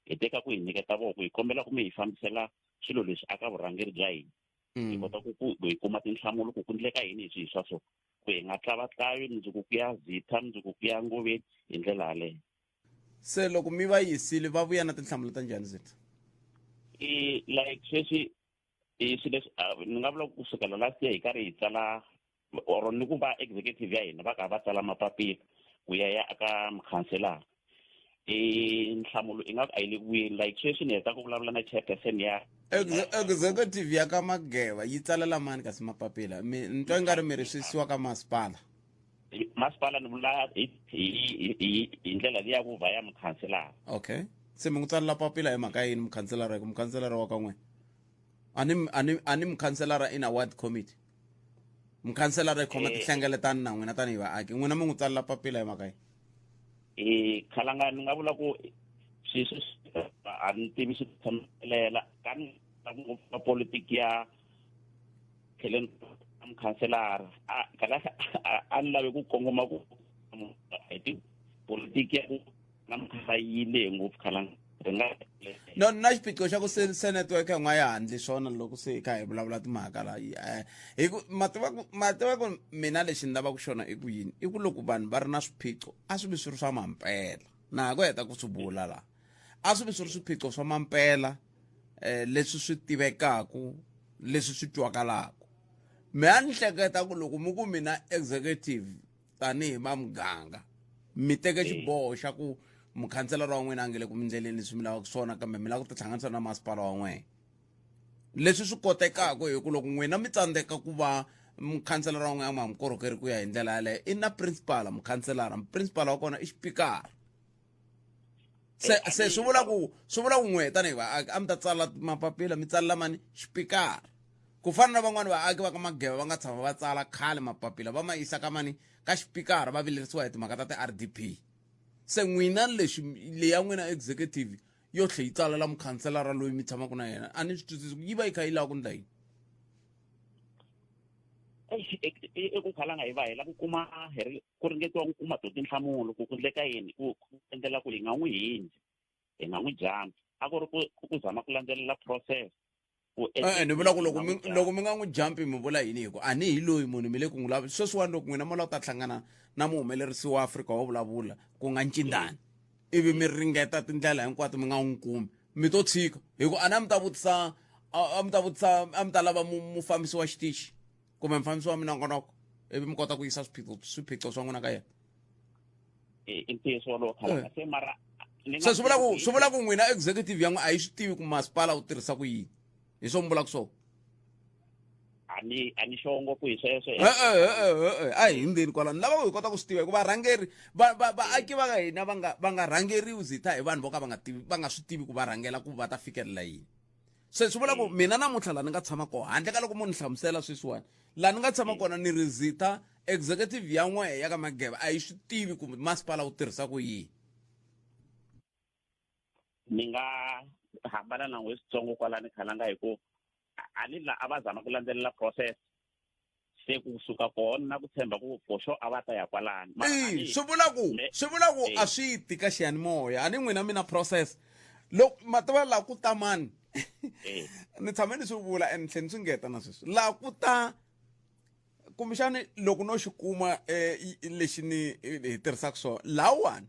hi teka ku hi nyiketa voko hi kombela ku mi hi fambisela swilo leswi aka vurhangeri bya hina hi kota ku hi kuma tinhlamulo ku endleka yini hi swilo swa so ku hi nga tlavatlavi mundzuku ku ya zitha mundzuku ku ya ngoveni hi ndlela yaleyo se loko mi va yisile va vuya na tinhlamulo ta njhani zitha like sweswi swilo ni nga vula ku sukela last year hi karhi hi tsala or ni ku va executive ya hina va kha va tsala mapapila ku ya aka mukhanselara nhlamulo i nga ku a yi le ku vuyeni like sweswi ni heta ku vulavula na chairperson ya executive ya ka Mageba yi tsalela mani kasi mapapila ni twa nga ri mi ri swisiwa ka masipala ni vula hi ndlela leyi ya ku vhaya mukhanselara okay se mi n'wi tsalela papila hi mhaka yini mukhanselara wa ka n'wina a ni mukhanselara in a ward committee mukhanselara i khoma tihlengeletani na n'wina tanihi vaaki n'wina mi n'wi tsalela papila hi mhaka yini khalanga ni nga vula ku sweswi a ni tivi swi tshamiselela ka ni ngopfu politiki ya tlheleni mukhanselara a ni lavi ku kongoma ku hi tipolitiki ya ku na mukhanselara yi lehe ngopfu khalanga no na xiphiqo xa ku se network ya n'wa ya handle swona loko se hi kha hi vulavula timhaka la hi ku mativa ku mina lexi ni lavaka xona i ku yini i ku loko vanhu va ri na swiphiqo a swi vi swi ri swa mampela na ku heta ku swi bula laha a swi vi swi ri swiphiqo swa mampela leswi swi tivekaku leswi swi twakalaku me a ni hleketa ku loko mi ku mina executive tanihi va muganga mi teke xiboho xa ku mukhanselara wa n'wina a nge le ku mi ndleleni leswi mi lavaka swona kambe mi lava ku tihlanganisa na masipala wa n'wina leswi swi kotekaku hi ku loko n'wina mi tsandzeka ku va mukhanselara wa n'wina ma mukorhokeri ku ya hi ndlela yaleyo i na principal wa kona i xipikara se swi vula ku n'we tanihi vaaki a mi ta tsala mapapila mi tsalela mani xipikara ku fana na van'wani vaaki va ka Mageba va nga tshama va tsala khale mapapila va ma yisa ka mani ka xipikara va vilerisiwa hi timhaka ta ti-RDP se n'wina lexi leya n'wina executive yo tlhe yi tsalela mukhanselara loyi mi tshamaka na yena a ni swi twisisi yi va yi kha yi lava ku ndla yini ku khalanga hi va hela ku kuma ku ringetiwa ku kuma tinhlamulo ku endleka yini ku endlela ku hi nga n'wi hindzi hi nga n'wi jambi a ku ri ku zama ku landzelela process ni vula ku loko mi nga n'wi jampi mi vula yini hikuva a ni hi loyi munhu mi le ku n'wi lavi sweswiwani loko n'wina mo lava ku ta hlangana na muhumelerisi wa Afrika wo vulavula ku nga ncindani ivi mi ringeta tindlela hinkwato mi nga n'wi kumi mi to tshika hikuva a na mi ta vutisa a mi ta lava mufambisi wa xitichi kumbe mufambisi wa minongonoko ivi mi kota ku yisa swiphiqo swa n'wina ka yena i ntiyiso wolowo khalanga se mara se swi vula ku n'wina executive ya n'wi a yi swi tivi ku masipala wu tirhisa ku yini hi swo mi vulaka swona a ni xongo ku hi sweswo a hi hindzeni kwala ni lava ku hi kota ku swi tiva hikuva varhangeri vaaki va ka hina va nga rhangeriwi zita hi vanhu vo ka va nga swi tivi ku va rhangela ku va ta fikelela yini se swi vula ku mina namuntlha laha ni nga tshama kona handle ka loko mo ni hlamusela sweswiwani laha ni nga tshama kona ni rizita executive ya n'wehe ya ka Mageba a yi swi tivi ku masipala wu tirhisa ku yini ni nga hambana na n'we switsongo kwalani khalanga hi ku a ni la a va zama ku landzelela process se kusuka kona na ku tshemba ku for a va ta ya kwalani swi vula ku a swi ti ka xiyanimoya a ni n'wina mina process loko mativa laha ku ta mani ni tshame ni swi vula and tlhela ni swi ngeta na sweswi laha ku ta kumbexani loko no xi kuma lexi ni hi tirhisaka swona lawani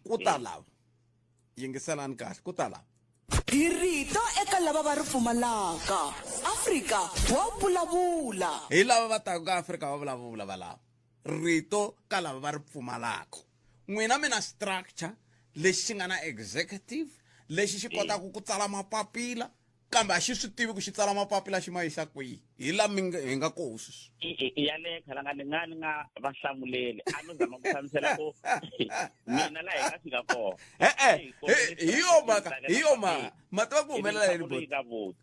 ku ta lava yingiselani kahle ku ta lava hi rito eka lava va ri pfumalaka Afrika wa vulavula hi lava va taka ka Afrika va vulavula va lava rito ka lava va ri pfumalaka n'wina mina structure lexi xi nga na executive lexi xi kotaka ku tsala mapapila kambe a xi swi tivi ku xi tsala mapapila xi ma yisa kwihi hi la hi nga koho sweswi yaleyo khalanga ni nga va hlamuleli a no zama ku hlamusela ku mina la hi nga fika kona hi yo maka mativa ku humelela yini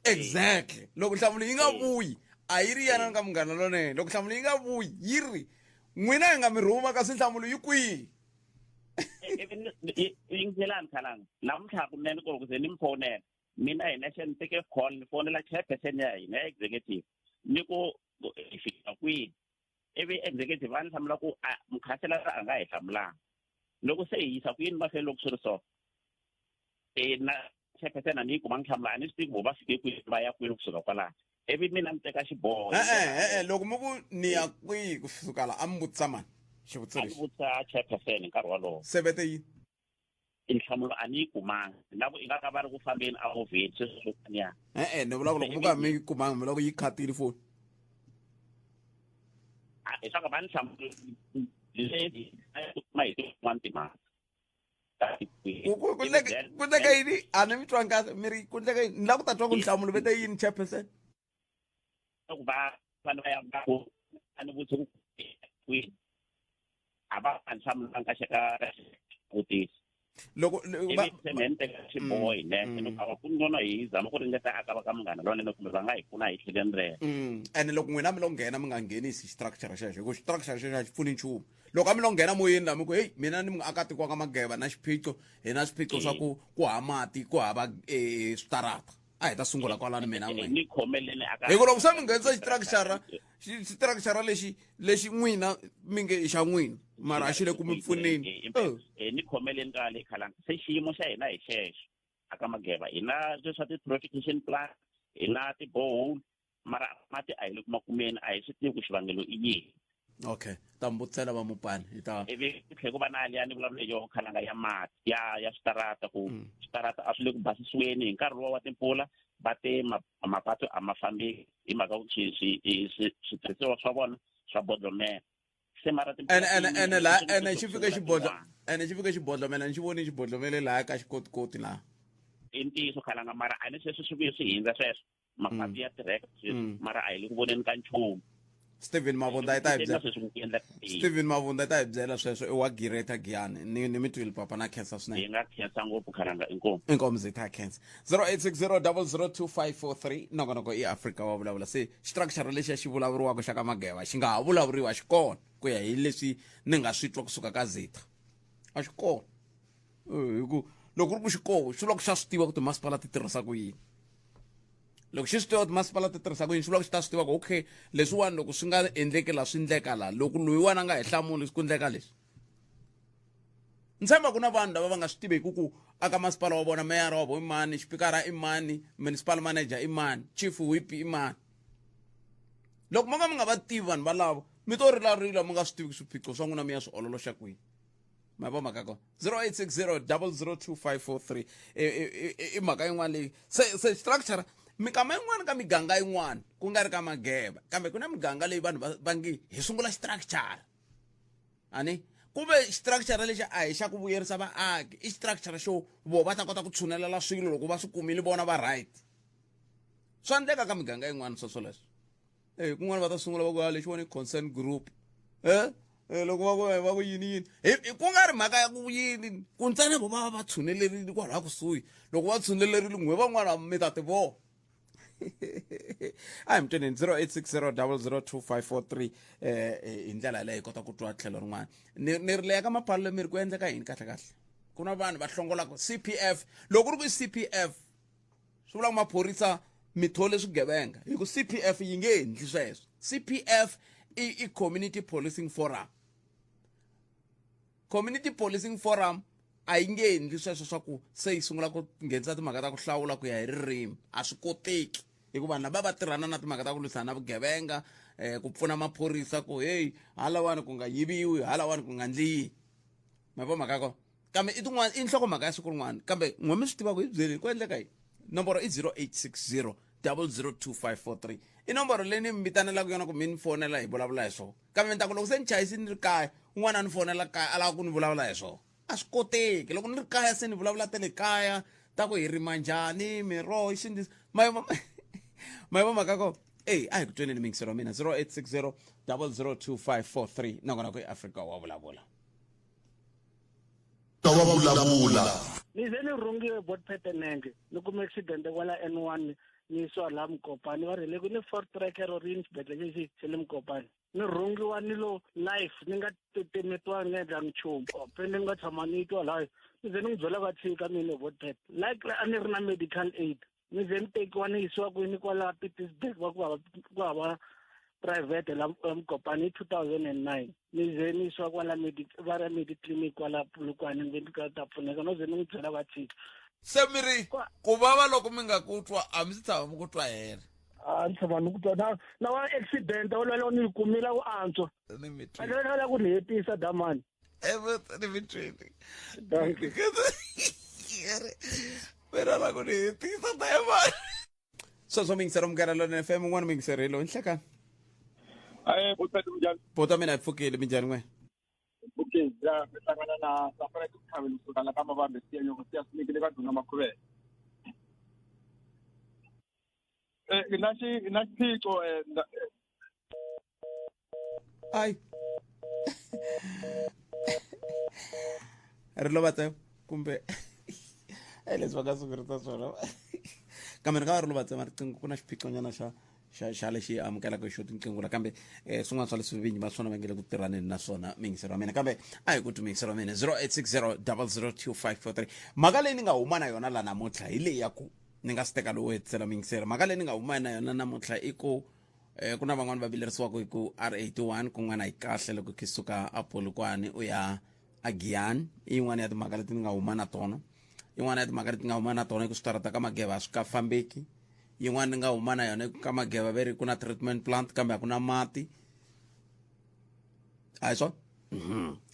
exactly loko nhlamulo yi nga vuyi a yi ri yana ka munghana lonene loko nhlamulo yi nga vuyi yi ri n'wina hi nga mi rhuma kasi nhlamulo yi kwihi yingiselani khalanga namuntlha kunene ku loko ze ni mi fonela mina hi nexe ni teke call ni fonela chairperson ya hina ya executive ni ku hi fika kwihi ivi executive va ni hlamula ku mukhanselara a nga hi hlamulanga loko se hi yisa kwini mahlweni loko swi ri so na chairperson a ni yi kuma nihlamula a ni swi tivi ku va fike kwini va ya kwini kusuka kwalaha ivi mina ni teka xiboho loko mi ku ni ya kwihi kusuka la a mi vutisa mani xivutiso lexi a ni vutisa chairperson hi nkarhi walowo sevete yini inhlamulo a ni yi kumanga lavo i nga ka va ri ku fambeni a movheni sweswo niya ni vula ku loko mi nga mi yi kumanga mi loko yi khatile foni hi swa ku va ni hlamula leti ma hi tin'wani timhaka ku ndleka yini a ni mi twangi kahle mi ri ku ndleka yini ni lava ku ta twa ku nhlamulo vete yini chairperson ku vanhu va ya ku a ni vutise ku kwini a va a ni hlamulanga ka vutisi loko xiboho hi nexe no kava ku nona hi zama ku ringeta aka va ka munghana lonene kumbe va nga hi pfuna hi tlheleni rero ene loko n'wina mi lo nghena mi nga nghenisi structure xexo hikuva structure xexo a xi pfuni nchumu loko a mi lo nghena moyeni laha mi ku heyi mina ni muakatiko wa ka Mageba na xiphiqo hi na swiphiqo swa ku hava mati ku hava switarata a hi ta sungula kwalani mina ni khomeleni aka hikuva loko se mi nghenisa xistructure lexi n'wina mi nge i xa n'wina mara a xi le ku mi pfuneni ni khomeleni ka le khalanga se xiyimo xa hina hi xexo aka Mageba hi na leswa ti-purification plant hi na ti-borehole mara mati a hi le ku makumeni a hi swi tivi ku xivangelo i yini okay ta mi vutisela va mupani hi ta ivi ku tlhe ku va na aliya ni vulavula yo khalanga ya mati ya switarata ku switarata a swi le ku basisiweni hi nkarhi wa timpfula va te mapatu a ma fambi hi mhaka ku switirhisiwa swa vona swa bodlomela se mara ene xi fike xibodlomela ni xi voni xibodlomele laha ka xikotikoti laha i ntiyiso khalanga mara a ni sweswi swi vuye swi hindza sweswo mapatu ya tirheka sweswi mara a hi le ku voneni ka nchumu Steven Mavunda yi ta hi byela sweswo i wa Gireta Giyani ni mi twile papa na khensa swinene hi nga khensa ngopfu khalanga inkomu zita ya khensa 0860002543 nongonoko i Afrika wa vulavula se structure lexi a xi vulavuriwaka xa ka Mageba xi nga ha vulavuriwa xi kona ku ya hi leswi ni nga swi twa kusuka ka Zita a xi kona loko ri ku xikoho swi vula ku xa swi tiva ku timasipala ti tirhisa ku yini loko xi swi tiva ku timasipala ti tirhisa ku yini swi vula ku xi ta swi tiva ku okay leswiwani loko swi nga endleki la swi endleka la loko loyiwani a nga hi hlamuli ku endleka leswi ni tshemba ku na vanhu lava va nga swi tiveki ku aka masipala wa vona meyara wa vo i mani xipikara i mani municipal manager i mani chief whip i mani loko mo ka mi nga va tivi vanhu valavo mi to rilarila mi nga swi tivi swiphiqo swa n'wina mi ya swi ololoxa kwini ma vo mhaka kona 0860 002543 i mhaka yin'wana leyi se structure mikama yin'wana ka miganga yin'wana ku nga ri ka mageba kambe ku na miganga leyi vanhu va ngi hi sungula structure ani kuve structure lexi a hi xa ku vuyerisa vaaki i structure xo vo va ta kota ku tshunelela swilo loko va swi kumile vona va right swa endleka ka miganga yin'wana sweswoleswo kun'wana va ta sungula va ku lexiwani i concern group loko va ku yini ku nga ri mhaka ya ku yini ku ntsena vo va va tshunelerile kwalaha kusuhi loko va tshunelerile n'we van'wana mi ta ti vona a hi mi tweneni 0860 002543 hi ndlela leyi hi kota ku twa tlhelo rin'wana ni ri leya ka mapalelo mi ri ku endleka yini kahle kahle ku na vanhu va hlongolaka CPF loko ri ku CPF swi vula ku maphorisa mi thole swigevenga hi ku CPF yi nge endli sweswo CPF i community policing forum a yi nge endli sweswo swa ku se yi sungula ku nghenisa timhaka ta ku hlawula ku ya hi ririmi a swi koteki hikuva vanhu lava va tirhana na timhaka ta ku lwisana na vugevenga ku pfuna maphorisa ku hey halawani ku nga yiviwi halawani ku nga ndliyi ma vo mhaka kona kambe i tin'wana i nhlokomhaka ya siku rin'wana kambe n'we mi swi tiva ku hi byeleni ku endleka yini nomboro i 0860 002543 i nomboro leyi ni mi vitanelaka yona ku mi ni fonela hi vulavula hi swona kambe ni ta ku loko se ni chayisi ni ri kaya un'wana a ni fonela kaya a lava ku ni vulavula hi swona a swi koteki loko ni ri kaya se ni vulavula ta le kaya ta ku hi rima njhani miroho i xindisi ma vo mhaka kona a hi ku tweneni mingisero wa mina 0860 002543 nakona ku i Africa wa vulavula ni ze ni rhungiwe botpete nenge ni kume accident kwala N1 ni swa la Mkopani va rile ku ni Fort Tracker or in xibedhlele lexi xe le Mkopani ni rhungiwa ni lo life ni nga temetwa ngedla nchumu pe ni nga tshama ni twa laha ni ze ni n'wi byela va tshika mina botpete like a ni ri na medical aid ni ze ni tekiwa ni yisiwa kwini kwala Pietersburg va ku hava private la Mkopani 2009 ni ze ni swa kwala va mediclinic kwala Polokwane ni ka ta pfuneka no ze ni n'wi byela va tshika se miri ku vava loko mi nga ku twa a mi si tshama mi ku twa hela a ni tshama ni ku twa na wa accident ololo ni kumila ku antswa a lela ku ni hetisa damani ni mi twini pero la ku ni hetisa damani so mingisero mkaralo na FM n'wana mingiserelo nhlekani bota mina pfukile minjhani n'we okay ya hlangana na safari ku khavela kusukala kama vambe siyenyo ku siya sinikile ka duna makhuvela inaxiphiqo ai ri lovatsa kumbe leswi va nga sungurisa swona kambe ni nga va ri lovatsa mariqingho ku na xiphiqonyana xa lexi amukelaka xo tinqingula kambe swin'wana swa leswi vinyi va swona va nge le ku tirhaneni na swona mingisero wa mina kambe a hi ku twi mingisero wa mina 0860 002543 mhaka leyi ni nga huma na yona la namuntlha hi leyi ya ku ni nga swi teka lowu hetisela mingisero mhaka leyi ni nga huma na yona namuntlha i ku ku na van'wana va vilerisiwaka hi ku R81 kun'wana hi kahle loko ki suka a Polokwane u ya a Giyani i yin'wana ya timhaka leti ni nga huma na tona yin'wana ya timhaka leti nga huma na tona i ku switarata ka Mageva a swi ka fambeki yin'wana ni nga huma na yona ka Mageva veri ku na treatment plant kambe a ku na mati a hi swona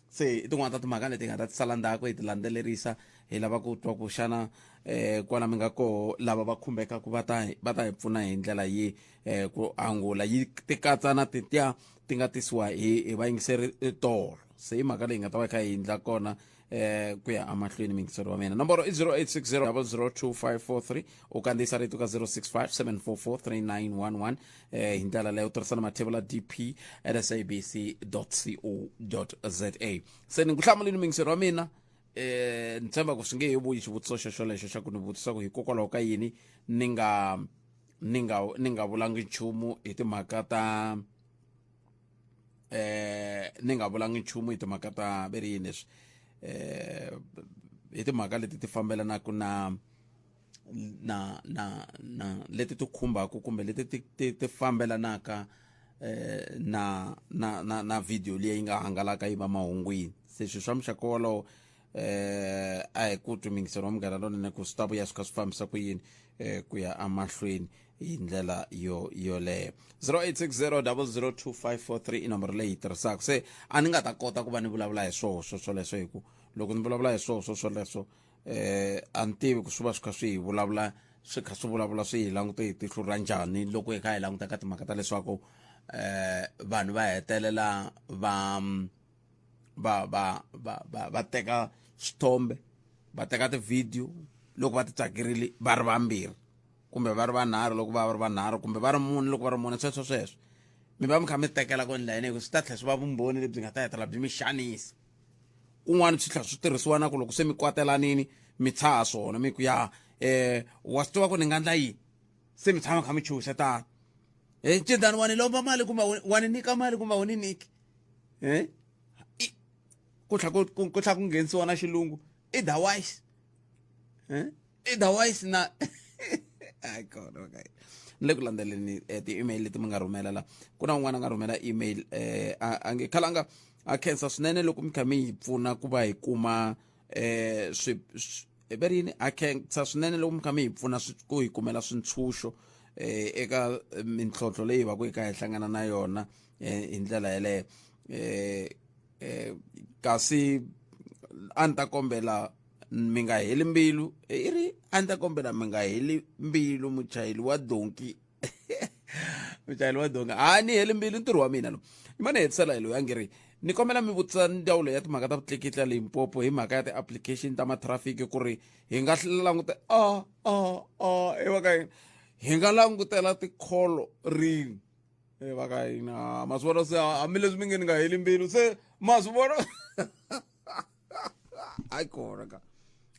se i tin'wana ta timhaka leti nga ta sala ndzhaku hi ti landzelerisa hi lava ku twa ku xana kwala mi nga koho lava va khumbekaka va ta hi pfuna hi ndlela yi ku angula yi ti katsa na titiya ti nga tisiwa hi vayingiseri tolo se hi mhaka leyi nga ta va kha hi ndla kona ku ya amahlweni mingiseri wa mina nomboro i 0860 002543 u kandziyisa rito ka 065 hi ndlela leyo u tirhisa na mathebula dp@sabc.co.za se ni ku hlamuleni mingiseri wa mina ni tshemba ku swi nge he vuyi xivutiso xexolexo xa ku ni vutisa ku hikokwalaho ka yini ni nga vulangi nchumu hi timhaka ta ni nga vulangi nchumu hi timhaka ta veri yini leswi hi timhaka leti ti fambelanaka na leti ti khumbaka kumbe leti ti fambelanaka na video leyi nga hangalaka yi va mahungwini. Se swilo swa muxaka wolowo a hi ku twimingiseriwa Munghana Lonene ku swi ta vuya swi kha swi fambisa ku yini ku ya amahlweni hi ndlela yoleyo. 0860002543 i nomboro leyi tirhisaka. Se a ni nga ta kota ku va ni vulavula hi swoleswo hi ku loko ni vulavula hi swoleswo a ni tivi ku swi va swi kha swi vulavula swi hi langute hi tihlo ra njhani loko hi kha hi languta ka timhaka ta leswaku vanhu va hetelela va teka swithombe va teka ti-video loko va ti tsakerile va ri vambirhi kumbe va ri vanharhu loko va ri vanharhu kumbe va ri mune loko va ri mune sweswo mi va mi kha mi tekela ku endla yini hi ku swi ta tlhela swi va vumbhoni lebyi nga ta hetela byi mi xanisa. Kun'wana swi tlhela swi tirhisiwa na ku loko se mi kwatelanini mi tshaha swona mi ku ya wa swi tiva ku ni nga endla yini se mi tshama kha mi chuhisetana Ncindani wa ni lomba mali kumbe wa ni nyika mali kumbe wa ni nyiki ku tlha ku nghenisiwa na xilungu otherwise na ay kona okay ni le ku landzeleni ti-email leti mi nga rhumela la ku na un'wana a nga rhumela email a nge khalanga a khensa swinene loko mi kha mi hi pfuna ku va hi kuma verini a khensa swinene loko mi kha mi hi pfuna ku hi kumela swintshuxo eka mintlhontlho leyi va ku hi ka hi hlangana na yona hi ndlela yeleyo kasi a ni ta kombela mi nga heli mbilu a ni ta kombela mi nga heli mbilu muchayeli wa donki muchayeli wa donki a ni heli mbilu ntirho wa mina lo ima ni hetisela hi loyi a nge ri ni kombela mi vutisa ndzawulo ya timhaka ta vutleketli Limpopo hi mhaka ya ti-application ta matrafiki ku ri hi nga languta hi nga langutela tikholo rini va ka hina ma swi vona se hambileswi mi nge ni nga heli mbilu se ma swi vona hayi kona ka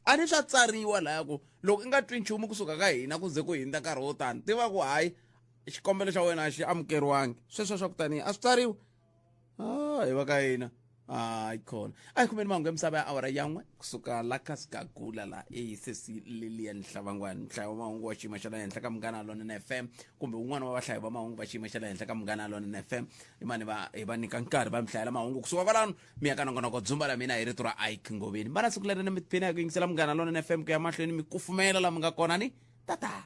a ni swa tsariwa laya ku loko i nga twi nchumu kusuka ka hina ku ze ku hundza nkarhi wo tani tiva ku hayi xikombelo xa wena a xi amukeriwangi sweswo swa ku tanihi a swi tsariwa hi va ka hina hayi khona a hi khumeni mahungu ya misava ya awara yan'we kusuka la ka Sigagula la sesi Lilian Hlavangwani nhlayo wa mahungu wa xiyimo xa le henhla ka Munghana Lonene FM kumbe un'wana wa vahlayi va mahungu va xiyimo xa le henhla ka Munghana Lonene FM hi va nyika nkarhi va mi hlayela mahungu kusuka kwalano mi ya ka nongonoko dzumba la mina hi rito ra Ike Ngobeni va na siku leri ni mi tiphina hi ku yingisela Munghana Lonene FM ku ya mahlweni mi kufumela la mi nga kona ni tata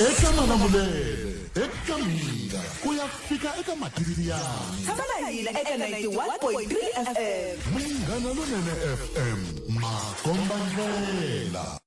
eka Malamulele eka mina ku ya fika eka Matiriyani tshama na hina eka 91.3 FM Munghana Lonene FM makomba ndlela.